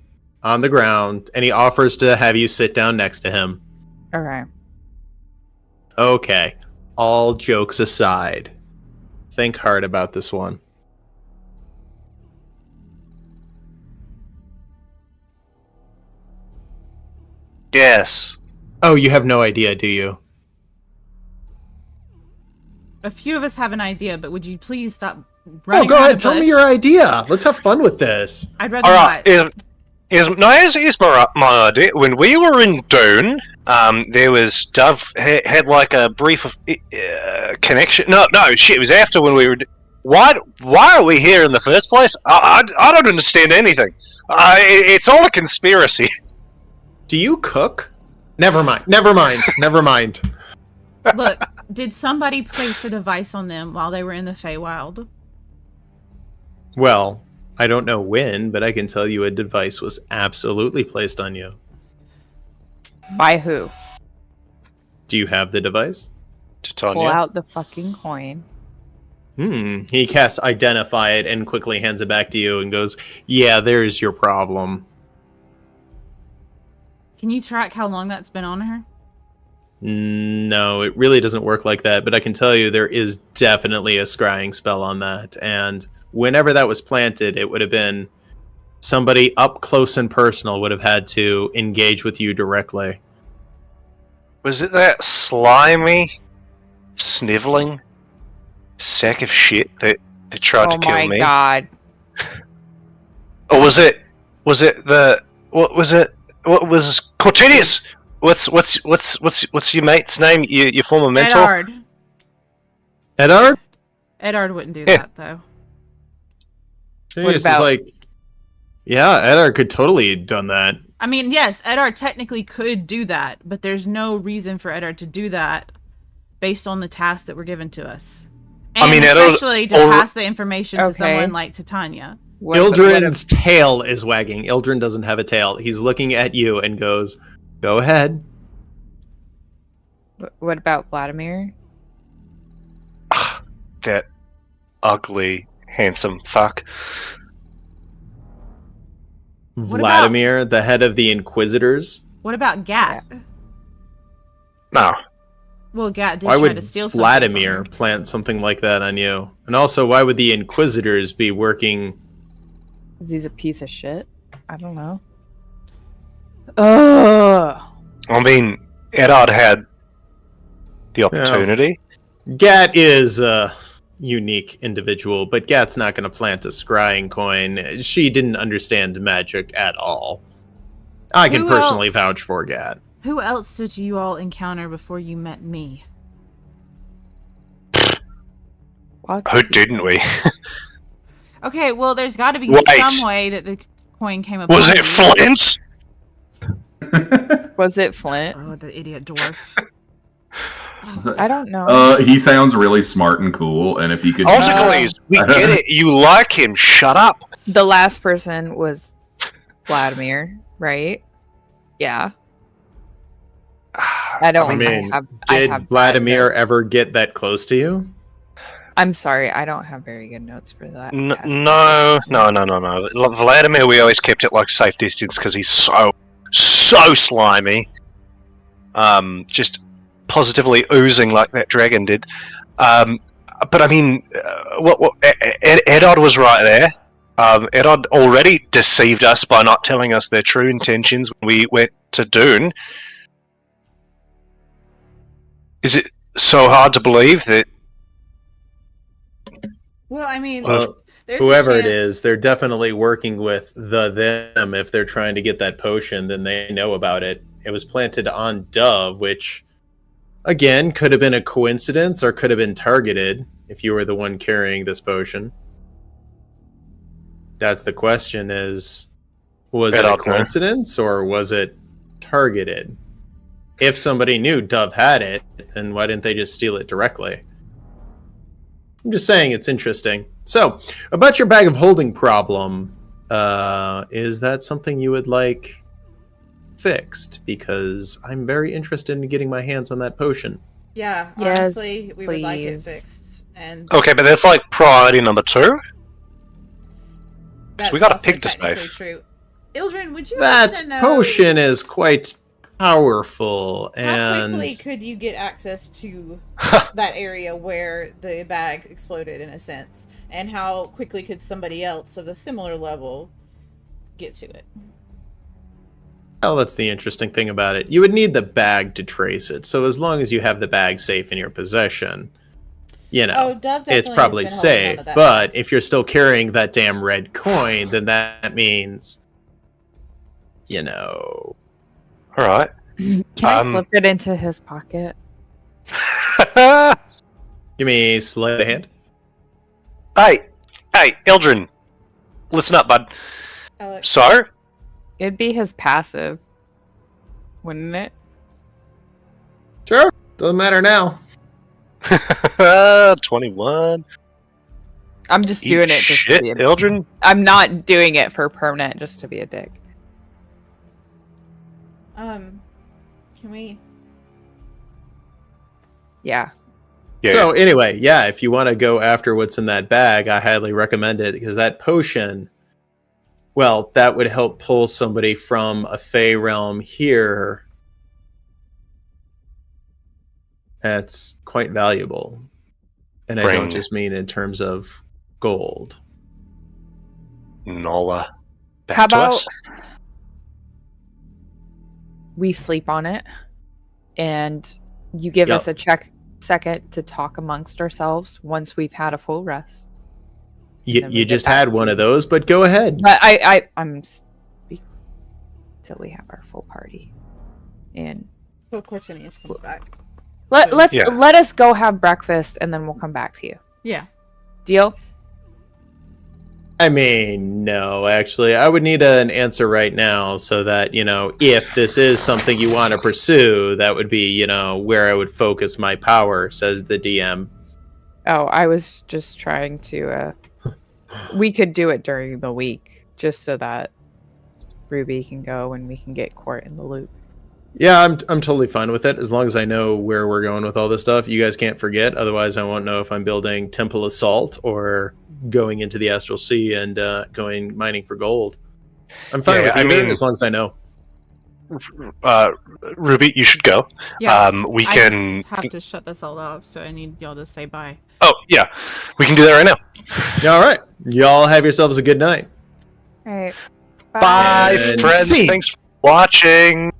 on the ground, and he offers to have you sit down next to him. All right. Okay. All jokes aside, think hard about this one. Yes. Oh, you have no idea, do you? A few of us have an idea, but would you please stop Oh, running go around ahead. the Tell me bush? your idea. Let's have fun with this. I'd rather Alright, not. here's my idea. When we were in Dune, there was Dove had like a brief of connection. No, shit. It was after when we were. Why are we here in the first place? I don't understand anything. It's all a conspiracy. Do you cook? Never mind. Never mind. Never mind. Look, did somebody place a device on them while they were in the Feywild? Well, I don't know when, but I can tell you a device was absolutely placed on you. By who? Do you have the device? Pull Titania. out the fucking coin. He casts Identify it and quickly hands it back to you and goes, yeah, there's your problem. Can you track how long that's been on her? No, it really doesn't work like that, but I can tell you there is definitely a scrying spell on that, and whenever that was planted, it would have been somebody up close and personal would have had to engage with you directly. Was it that slimy, sniveling sack of shit that tried to kill me? Oh my god. Or was it the what was it? What was Cortinius? What's your mate's name? Your former mentor? Edard. Edard? Edard wouldn't do Yeah. that, though. What It's about- like, yeah, Edard could totally have done that. I mean, yes, Edard technically could do that, but there's no reason for Edard to do that based on the tasks that were given to us. And I mean, Edard- especially to or- pass the information to Okay. someone like Titania. Ildrin's tail is wagging. Ildrin doesn't have a tail. He's looking at you and goes, go ahead. What about Vladimir? That ugly, handsome fuck. What Vladimir, the head of the Inquisitors. What about Gat? No. Well, Gat did Why try would to steal something Vladimir from her. plant something like that on you? And also, why would the Inquisitors be working? 'Cause he's a piece of shit. I don't know. Ugh. I mean, Edard had the opportunity. Gat is a unique individual, but Gat's not going to plant a scrying coin. She didn't understand magic at all. I can Who personally else? vouch for Gat. Who else did you all encounter before you met me? Lots Who of people. didn't we? Okay, well, there's got to be Wait. some way that the coin came upon Was it you. Flint? Was it Flint? Oh, the idiot dwarf. I don't know. He sounds really smart and cool, and if you could... Altacles, we get it. You like him. Shut up. The last person was Vladimir, right? Yeah. I don't I mean, have. did I have Vladimir bad ever get that close to you? notes. I'm sorry, I don't have very good notes for that. No. aspect. Vladimir, we always kept it like safe distance because he's so slimy. Just positively oozing like that dragon did. But I mean, Edod was right there. Edod already deceived us by not telling us their true intentions when we went to Dune. Is it so hard to believe that? Well, I mean, Well, there's a whoever it chance- is, they're definitely working with them. If they're trying to get that potion, then they know about it. It was planted on Dove, which, again, could have been a coincidence or could have been targeted if you were the one carrying this potion. That's the question is, was it a coincidence or was it targeted? If somebody knew Dove had it, then why didn't they just steal it directly? I'm just saying it's interesting. So, about your bag of holding problem, is that something you would like fixed? Because I'm very interested in getting my hands on that potion. Yeah, Yes, honestly, we would like it please. fixed. And Okay, but that's like priority number 2. that's we got a also pig to technically save. true. Ildren, would you That happen to know potion is quite powerful, how and quickly could you get access to that area where the bag exploded, in a sense? And how quickly could somebody else of a similar level get to it? well, that's the interesting thing about it. You would need the bag to trace it, so as long as you have the bag safe in your possession, you know, Oh, Dove definitely it's probably has been holding on safe. to that But if you're still carrying that damn red coin, then that means, you know... All right. Can I slip it into his pocket? Give me sleight of hand. Hey, Eldrin, listen up, bud. Alex. So, It'd be his passive, wouldn't it? Sure. Doesn't matter now. 21. I'm just doing it just to Shit, be a Eldrin. I'm not doing it for permanent, just to be a dick. Can we? Yeah. Yeah. So anyway, yeah, if you want to go after what's in that bag, I highly recommend it because that potion, well, that would help pull somebody from a Fey realm here. That's quite valuable. And I don't Bring- just mean in terms of gold. Nola. Back How to about us. we sleep on it and you give Yep. us a second to talk amongst ourselves once we've had a full rest. You, Then we you get just back had to one you. of those, but go ahead. But I'm till we have our full party. And Till Cortinius comes back. let Yeah. us go have breakfast and then we'll come back to you. Yeah. Deal? I mean, no, actually, I would need an answer right now so that, you know, if this is something you want to pursue, that would be, you know, where I would focus my power, says the DM. Oh, I was just trying to we could do it during the week just so that Ruby can go and we can get Court in the loop. Yeah, I'm totally fine with it as long as I know where we're going with all this stuff. You guys can't forget, otherwise I won't know if I'm building Temple Assault or going into the ASStral Sea and going mining for gold. I'm fine with I either, mean- as long as I know. Ruby, you should go. Yeah. We I can. just have to shut this all up, so I need y'all to say bye. Oh, yeah. We can do that right now. All right. Y'all have yourselves a good night. All right. Bye, And friends. scene. Thanks for watching.